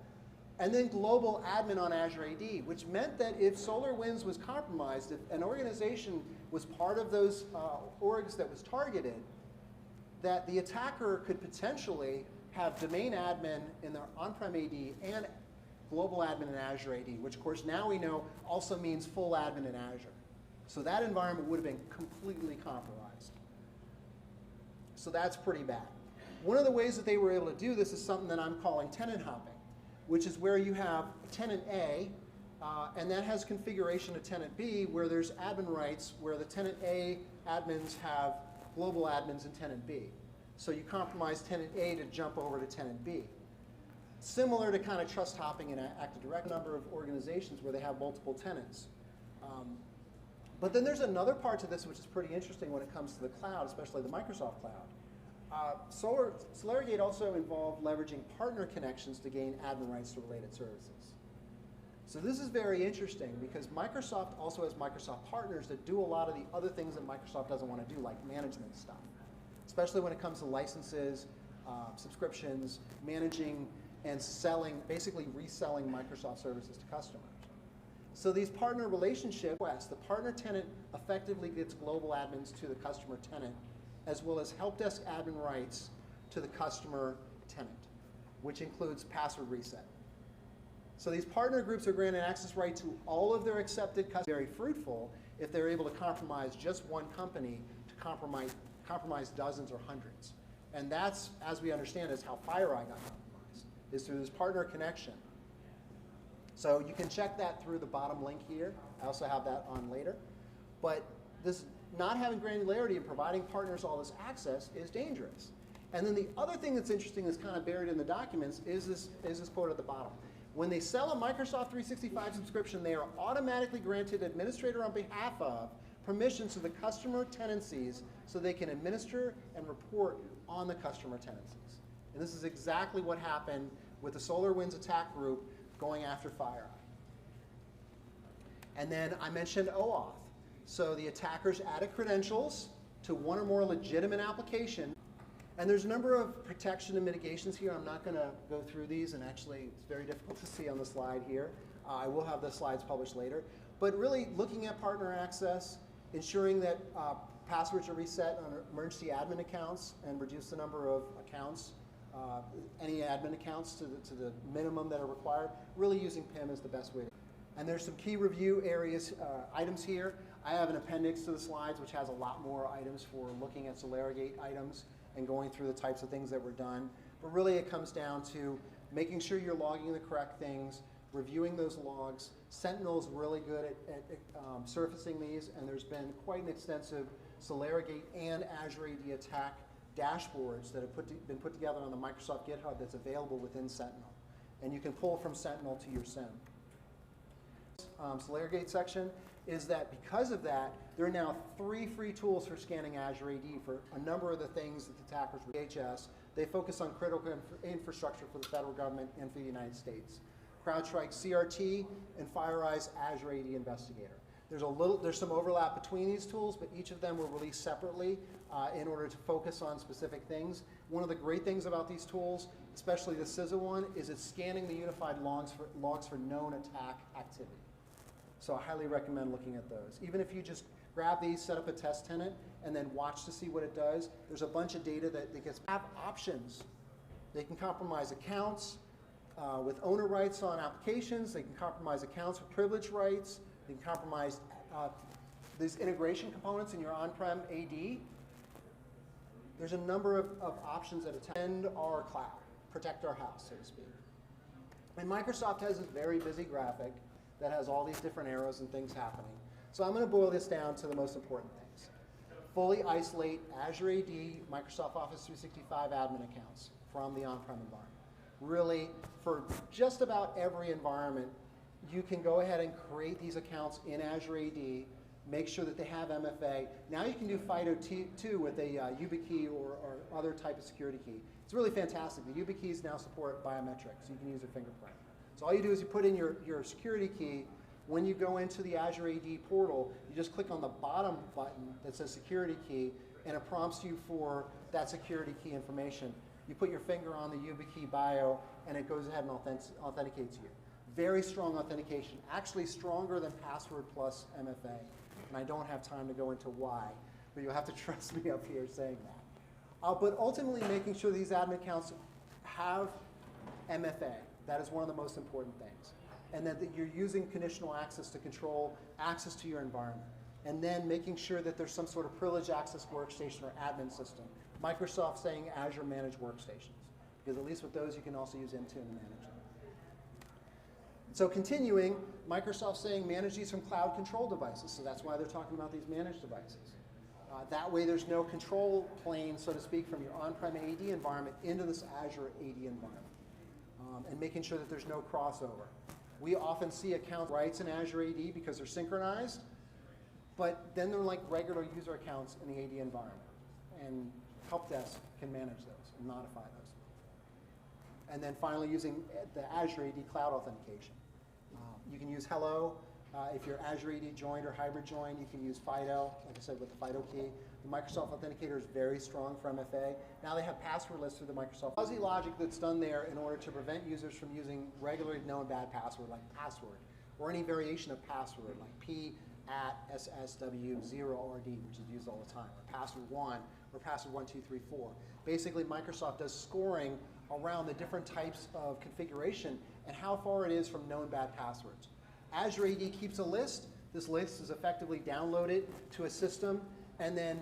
[SPEAKER 2] And then global admin on Azure AD, which meant that if SolarWinds was compromised, if an organization was part of those orgs that was targeted, that the attacker could potentially have domain admin in their on-prem AD and global admin in Azure AD, which of course now we know also means full admin in Azure. So that environment would have been completely compromised. So that's pretty bad. One of the ways that they were able to do this is something that I'm calling tenant hopping, which is where you have tenant A, and that has configuration of tenant B, where there's admin rights, where the tenant A admins have global admins in tenant B. So you compromise tenant A to jump over to tenant B. Similar to kind of trust hopping in Active Directory, number of organizations where they have multiple tenants. But then there's another part to this which is pretty interesting when it comes to the cloud, especially the Microsoft cloud. SolarGate also involved leveraging partner connections to gain admin rights to related services. So this is very interesting because Microsoft also has Microsoft partners that do a lot of the other things that Microsoft doesn't want to do, like management stuff, especially when it comes to licenses, subscriptions, managing and selling, basically reselling Microsoft services to customers. So these partner relationships, the partner tenant effectively gets global admins to the customer tenant, as well as help desk admin rights to the customer tenant, which includes password reset. So these partner groups are granted access right to all of their accepted customers. Very fruitful if they're able to compromise just one company to compromise dozens or hundreds. And that's, as we understand, is how FireEye got compromised, is through this partner connection. So you can check that through the bottom link here. I also have that on later. But this not having granularity and providing partners all this access is dangerous. And then the other thing that's interesting that's kind of buried in the documents is this quote at the bottom. When they sell a Microsoft 365 subscription, they are automatically granted administrator on behalf of permissions to the customer tenancies so they can administer and report on the customer tenancies. And this is exactly what happened with the SolarWinds attack group going after FireEye. And then I mentioned OAuth. So the attackers added credentials to one or more legitimate application. And there's a number of protection and mitigations here. I'm not going to go through these, and actually it's very difficult to see on the slide here. I will have the slides published later. But really looking at partner access, ensuring that passwords are reset on emergency admin accounts and reduce the number of accounts, any admin accounts to the minimum that are required. Really using PIM is the best way. And there's some key review areas, items here. I have an appendix to the slides which has a lot more items for looking at SolarGate items and going through the types of things that were done. But really it comes down to making sure you're logging the correct things, reviewing those logs. Sentinel's really good at surfacing these, and there's been quite an extensive SolarGate and Azure AD attack dashboards that have been put together on the Microsoft GitHub that's available within Sentinel. And you can pull from Sentinel to your SIM. SolarGate section is that because of that, there are now 3 free tools for scanning Azure AD for a number of the things that the attackers were HTH. They focus on critical infrastructure for the federal government and for the United States. CrowdStrike CRT and FireEye's Azure AD Investigator. There's some overlap between these tools, but each of them were released separately in order to focus on specific things. One of the great things about these tools, especially the CISA one, is it's scanning the unified logs for known attack activity. So I highly recommend looking at those. Even if you just grab these, set up a test tenant, and then watch to see what it does, there's a bunch of data that gets have options. They can compromise accounts with owner rights on applications. They can compromise accounts with privilege rights. They can compromise these integration components in your on-prem AD. There's a number of options that attend our cloud, protect our house, so to speak. And Microsoft has this very busy graphic that has all these different arrows and things happening. So I'm going to boil this down to the most important things. Fully isolate Azure AD, Microsoft Office 365 admin accounts from the on-prem environment. Really, for just about every environment, you can go ahead and create these accounts in Azure AD, make sure that they have MFA. Now you can do FIDO2 with a YubiKey or other type of security key. It's really fantastic. The YubiKeys now support biometrics. You can use your fingerprint. So all you do is you put in your security key. When you go into the Azure AD portal, you just click on the bottom button that says security key, and it prompts you for that security key information. You put your finger on the YubiKey bio, and it goes ahead and authenticates you. Very strong authentication, actually stronger than password plus MFA. And I don't have time to go into why, but you'll have to trust me up here saying that. But ultimately making sure these admin accounts have MFA. That is one of the most important things. And that you're using conditional access to control access to your environment. And then making sure that there's some sort of privileged access workstation or admin system. Microsoft saying Azure Managed Workstations, because at least with those you can also use Intune to manage them. So continuing, Microsoft saying manage these from cloud control devices. So that's why they're talking about these managed devices. That way there's no control plane, so to speak, from your on-prem AD environment into this Azure AD environment. And making sure that there's no crossover. We often see account rights in Azure AD because they're synchronized, but then they're like regular user accounts in the AD environment. And Help Desk can manage those and modify those. And then finally using the Azure AD Cloud Authentication. You can use Hello. If you're Azure AD joined or hybrid joined, you can use FIDO, like I said, with the FIDO key. The Microsoft Authenticator is very strong for MFA. Now they have password lists through the Microsoft. Fuzzy logic that's done there in order to prevent users from using regularly known bad password like password, or any variation of password like p@ssw0rd, which is used all the time, or password1, or password1234. Basically, Microsoft does scoring around the different types of configuration and how far it is from known bad passwords. Azure AD keeps a list. This list is effectively downloaded to a system and then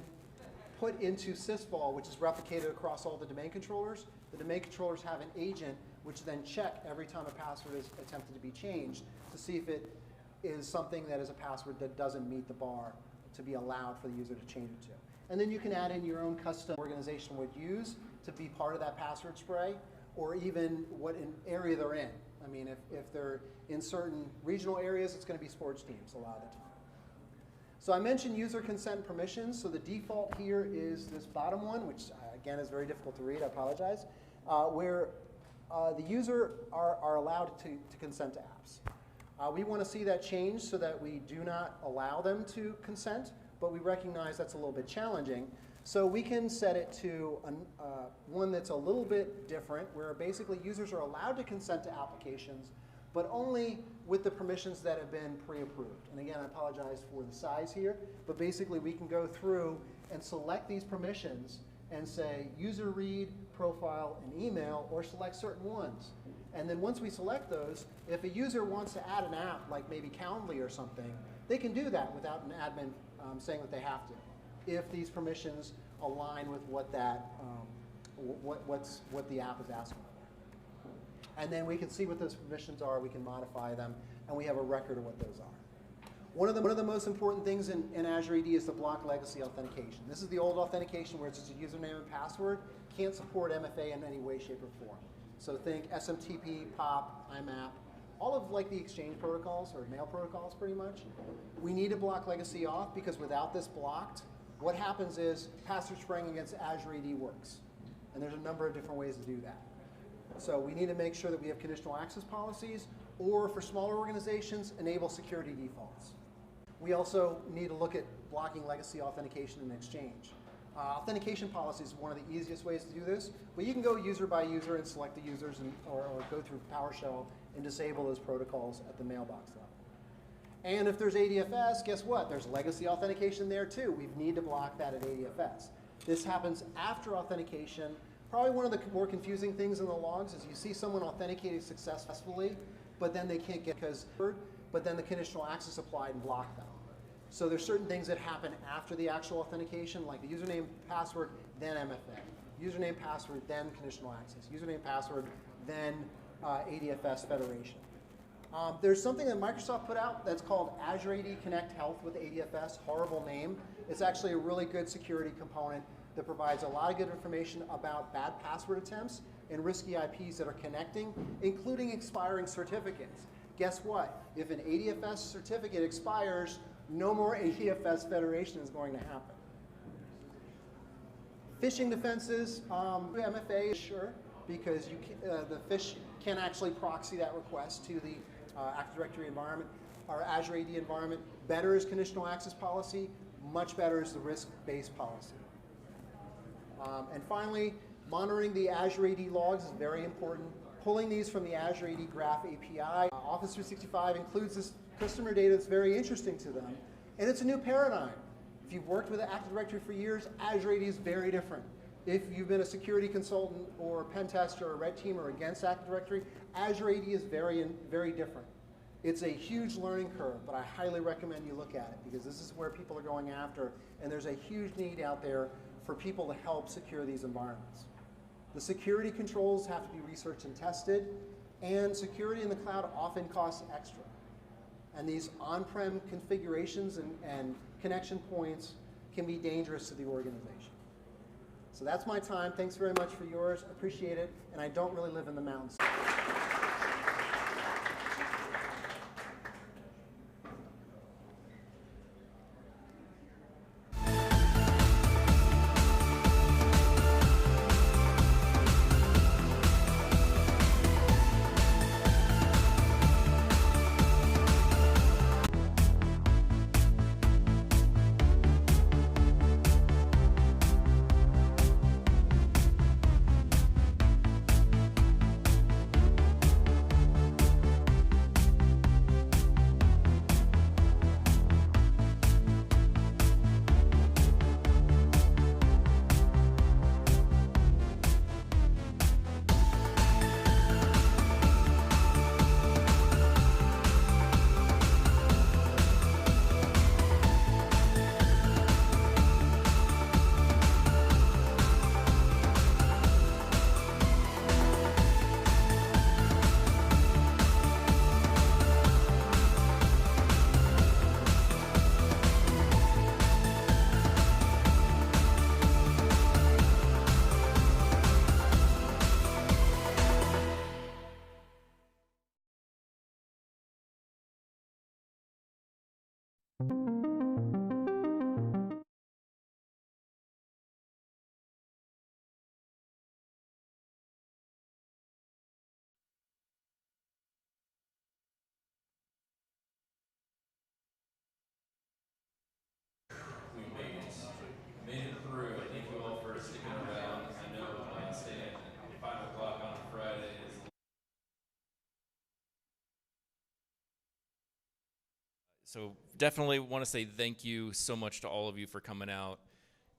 [SPEAKER 2] put into sysvol, which is replicated across all the domain controllers. The domain controllers have an agent which then check every time a password is attempted to be changed to see if it is something that is a password that doesn't meet the bar to be allowed for the user to change it to. And then you can add in your own custom organization would use to be part of that password spray, or even what area they're in. I mean, if they're in certain regional areas, it's going to be sports teams a lot of the time. So I mentioned user consent and permissions. So the default here is this bottom one, which again is very difficult to read, I apologize, where the user are allowed to consent to apps. We want to see that change so that we do not allow them to consent, but we recognize that's a little bit challenging. So we can set it to one that's a little bit different, where basically users are allowed to consent to applications, but only with the permissions that have been pre-approved. And again, I apologize for the size here, but basically we can go through and select these permissions and say user read, profile, and email, or select certain ones. And then once we select those, if a user wants to add an app, like maybe Calendly or something, they can do that without an admin saying that they have to, if these permissions align with what that what the app is asking for. And then we can see what those permissions are, we can modify them, and we have a record of what those are. One of the most important things in Azure AD is the block legacy authentication. This is the old authentication where it's just a username and password, can't support MFA in any way, shape, or form. So think SMTP, POP, IMAP, all of like the exchange protocols or mail protocols pretty much. We need to block legacy auth because without this blocked, what happens is password spraying against Azure AD works. And there's a number of different ways to do that. So we need to make sure that we have conditional access policies, or for smaller organizations, enable security defaults. We also need to look at blocking legacy authentication and exchange. Authentication policy is one of the easiest ways to do this, but you can go user by user and select the users or go through PowerShell and disable those protocols at the mailbox level. And if there's ADFS, guess what? There's legacy authentication there too. We need to block that at ADFS. This happens after authentication. Probably one of the more confusing things in the logs is you see someone authenticating successfully, but then they can't get but then the conditional access applied and blocked them. So there's certain things that happen after the actual authentication, like the username, password, then MFA. Username, password, then conditional access. Username, password, then ADFS federation. There's something that Microsoft put out that's called Azure AD Connect Health with ADFS. Horrible name. It's actually a really good security component that provides a lot of good information about bad password attempts and risky IPs that are connecting, including expiring certificates. Guess what? If an ADFS certificate expires, no more ADFS federation is going to happen. Phishing defenses, MFA, sure, because you the phish can actually proxy that request to the Active Directory environment, our Azure AD environment. Better is conditional access policy, much better is the risk-based policy. And finally, monitoring the Azure AD logs is very important. Pulling these from the Azure AD Graph API. Office 365 includes this customer data that's very interesting to them, and it's a new paradigm. If you've worked with Active Directory for years, Azure AD is very different. If you've been a security consultant or a pen tester or a red teamer against Active Directory, Azure AD is very, very different. It's a huge learning curve, but I highly recommend you look at it because this is where people are going after, and there's a huge need out there for people to help secure these environments. The security controls have to be researched and tested, and security in the cloud often costs extra. And these on-prem configurations and connection points can be dangerous to the organization. So that's my time. Thanks very much for yours. Appreciate it. And I don't really live in the mountains.
[SPEAKER 12] Made it through. Thank you all for sticking around. I know staying at 5 o'clock on a Friday is. So definitely want to say thank you so much to all of you for coming out.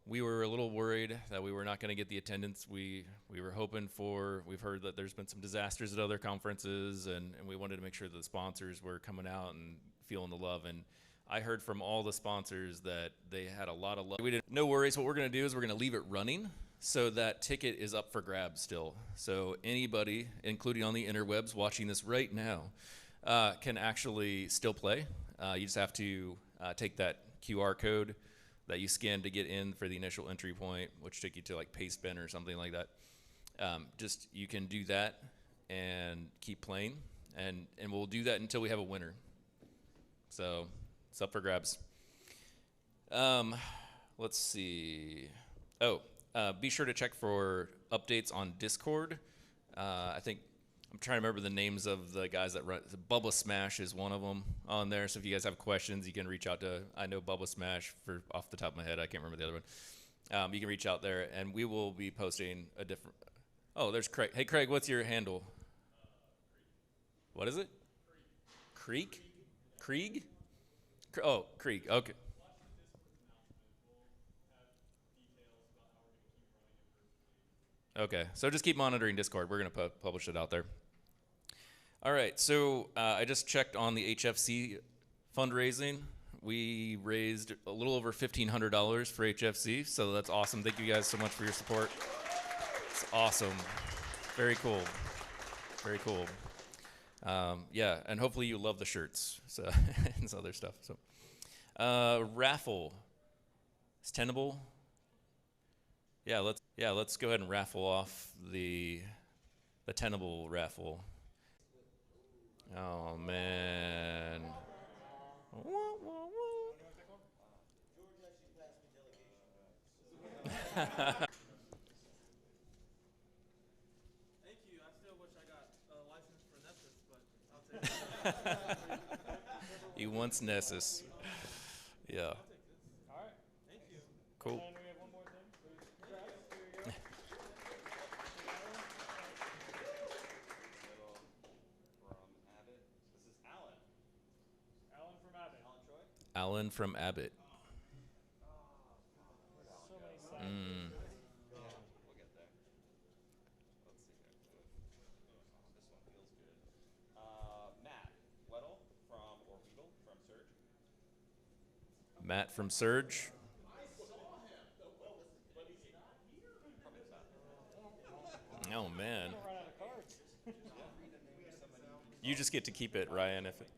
[SPEAKER 12] We were a little worried that we were not going to get the attendance we were hoping for. We've heard that there's been some disasters at other conferences, and we wanted to make sure that the sponsors were coming out and feeling the love. And I heard from all the sponsors that they had a lot of love. No worries. What we're going to do is we're going to leave it running so that ticket is up for grabs still. So anybody, including on the interwebs, watching this right now, can actually still play. You just have to take that QR code that you scan to get in for the initial entry point, which take you to like Pastebin or something like that. Just you can do that and keep playing, and we'll do that until we have a winner. So it's up for grabs. Let's see. Oh, be sure to check for updates on Discord. I think I'm trying to remember the names of the guys that run. Bubba Smash is one of them on there. So if you guys have questions, you can reach out to. I know Bubba Smash for off the top of my head. I can't remember the other one. You can reach out there, and we will be posting a different. Oh, there's Craig. Hey, Craig, what's your handle? What is it? Creek? Krieg? Oh, Krieg. Okay. Okay, so just keep monitoring Discord. We're going to publish it out there. All right, so I just checked on the HFC fundraising. We raised a little over $1,500 for HFC, so that's awesome. Thank you guys so much for your support. It's awesome. Very cool. Very cool. Yeah, and hopefully you love the shirts so and some other stuff. So, raffle. Is Tenable? Yeah, let's go ahead and raffle off the Tenable raffle. Oh man.
[SPEAKER 13] Thank you. I still wish I got a license for Nessus, but I'll take it.
[SPEAKER 12] He wants Nessus. Yeah.
[SPEAKER 13] All right. Thank you.
[SPEAKER 12] Cool.
[SPEAKER 13] And we have one more thing. Here you go.
[SPEAKER 12] Alan from Abbott. Mm. Matt from Surge. Oh man. You just get to keep it, Ryan. If it,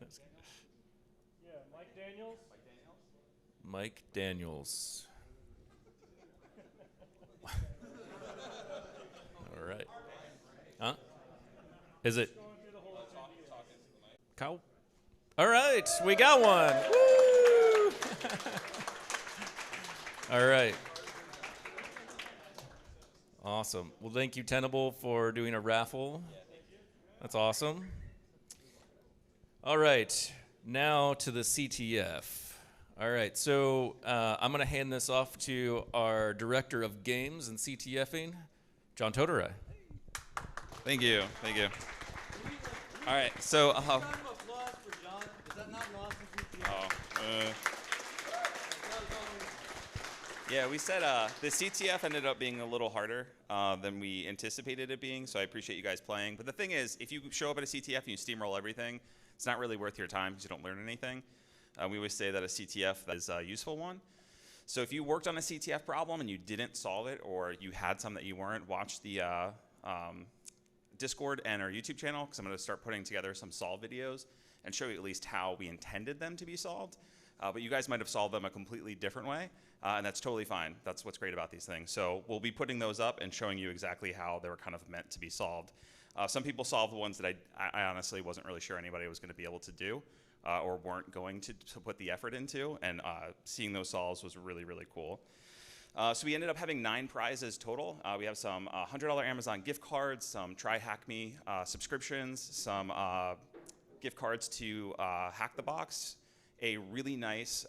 [SPEAKER 13] Yeah, Mike Daniels.
[SPEAKER 12] Mike Daniels. All right. Huh? Is it? Kyle? All right, we got one. Woo! All right. Awesome. Well, thank you, Tenable, for doing a raffle. That's awesome. All right, now to the CTF. All right, so I'm going to hand this off to our Director of Games and CTFing, John Toterai.
[SPEAKER 14] Thank you. Thank you. All right, so yeah, we said the CTF ended up being a little harder than we anticipated it being, so I appreciate you guys playing. But the thing is, if you show up at a CTF and you steamroll everything, it's not really worth your time because you don't learn anything. We always say that a CTF is a useful one. So if you worked on a CTF problem and you didn't solve it, or you had some that you weren't, watch the Discord and our YouTube channel, because I'm going to start putting together some solve videos and show you at least how we intended them to be solved. But you guys might have solved them a completely different way, and that's totally fine. That's what's great about these things. So we'll be putting those up and showing you exactly how they were kind of meant to be solved. Some people solved the ones that I honestly wasn't really sure anybody was going to be able to do, or weren't going to put the effort into, and seeing those solves was really, really cool. So we ended up having 9 prizes total. We have some $100 Amazon gift cards, some Try Hack Me subscriptions, some gift cards to Hack the Box, a really nice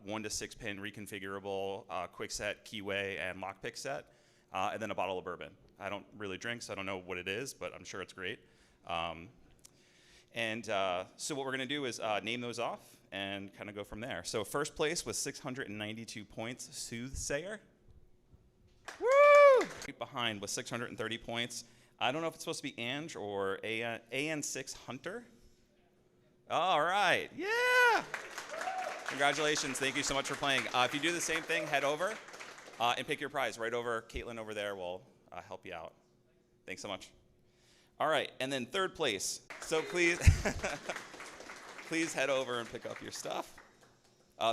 [SPEAKER 14] 1 to 6 pin reconfigurable quick set, keyway, and lockpick set, and then a bottle of bourbon. I don't really drink, so I don't know what it is, but I'm sure it's great. So what we're going to do is name those off and kind of go from there. So first place with 692 points, Soothsayer. Woo! Right behind with 630 points. I don't know if it's supposed to be Ange or AN6 Hunter. All right, yeah! Congratulations, thank you so much for playing. If you do the same thing, head over and pick your prize right over. Caitlin over there will help you out. Thanks so much. All right, and then third place. So please, please head over and pick up your stuff.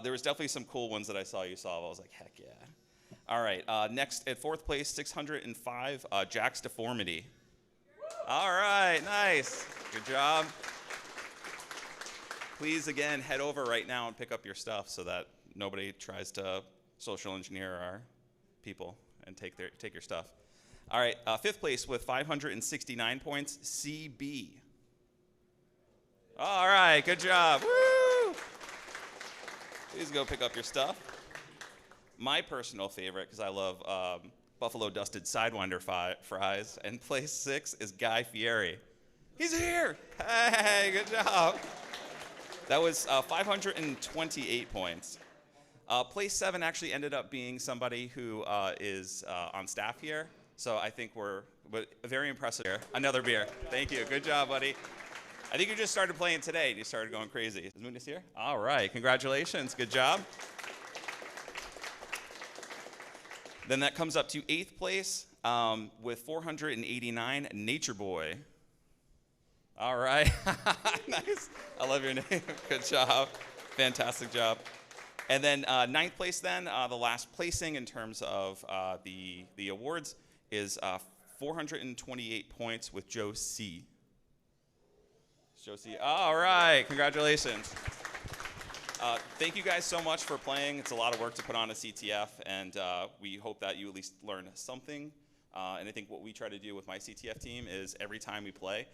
[SPEAKER 14] There was definitely some cool ones that I saw you solve. I was like, heck yeah. All right, next at fourth place, 605, Jack's Deformity. All right, nice, good job. Please, again, head over right now and pick up your stuff so that nobody tries to social engineer our people and take your stuff. All right, fifth place with 569 points, CB. All right, good job. Woo! Please go pick up your stuff. My personal favorite, because I love buffalo dusted sidewinder fries, and place 6 is Guy Fieri. He's here. Hey, good job. That was 528 points. Place 7 actually ended up being somebody who is on staff here. So I think we're very impressive here. Another beer. Thank you. Good job, buddy. I think you just started playing today and you started going crazy. Is Munis here? All right. Congratulations. Good job. Then that comes up to 8th place with 489, Nature Boy. All right. Nice. I love your name. Good job. Fantastic job. And then 9th place then, the last placing in terms of the awards is 428 points with Joe C. Joe C. All right. Congratulations. Thank you guys so much for playing. It's a lot of work to put on a CTF, and we hope that you at least learn something. And I think what we try to do with my CTF team is every time we play,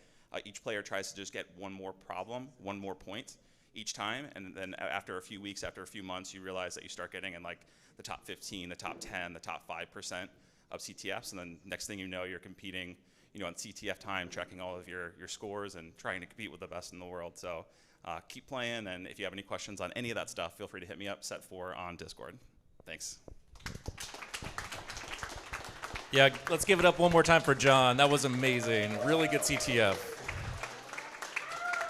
[SPEAKER 14] each player tries to just get one more problem, one more point each time, and then after a few weeks, after a few months, you realize that you start getting in like the top 15, the top 10, the top 5% of CTFs, and then next thing you know, you're competing, on CTF time, tracking all of your scores and trying to compete with the best in the world. So keep playing, and if you have any questions on any of that stuff, feel free to hit me up, Set4 on Discord. Thanks.
[SPEAKER 12] Yeah, let's give it up one more time for John. That was amazing. Really good CTF.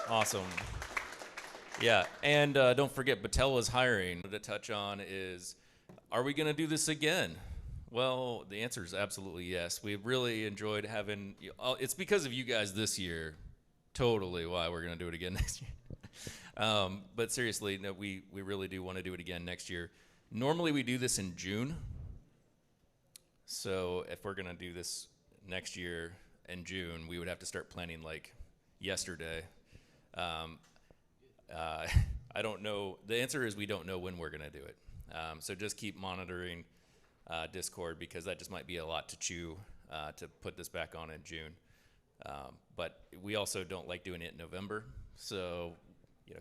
[SPEAKER 12] Awesome. Yeah, and don't forget, Battelle is hiring. To touch on is, are we going to do this again? Well, the answer is absolutely yes. We really enjoyed having, it's because of you guys this year, totally why we're going to do it again next year. But seriously, no, we really do want to do it again next year. Normally we do this in June. So if we're going to do this next year in June, we would have to start planning like yesterday. I don't know. The answer is we don't know when we're going to do it. So just keep monitoring Discord, because that just might be a lot to chew to put this back on in June. But we also don't like doing it in November. So,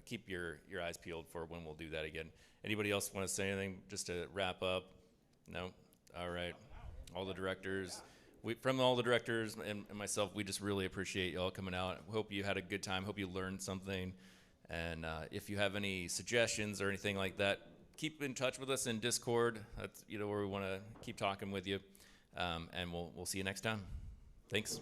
[SPEAKER 12] keep your eyes peeled for when we'll do that again. Anybody else want to say anything just to wrap up? No? All right. All the directors. From all the directors and myself, we just really appreciate y'all coming out. Hope you had a good time. Hope you learned something. And if you have any suggestions or anything like that, keep in touch with us in Discord. That's where we want to keep talking with you. And we'll see you next time. Thanks.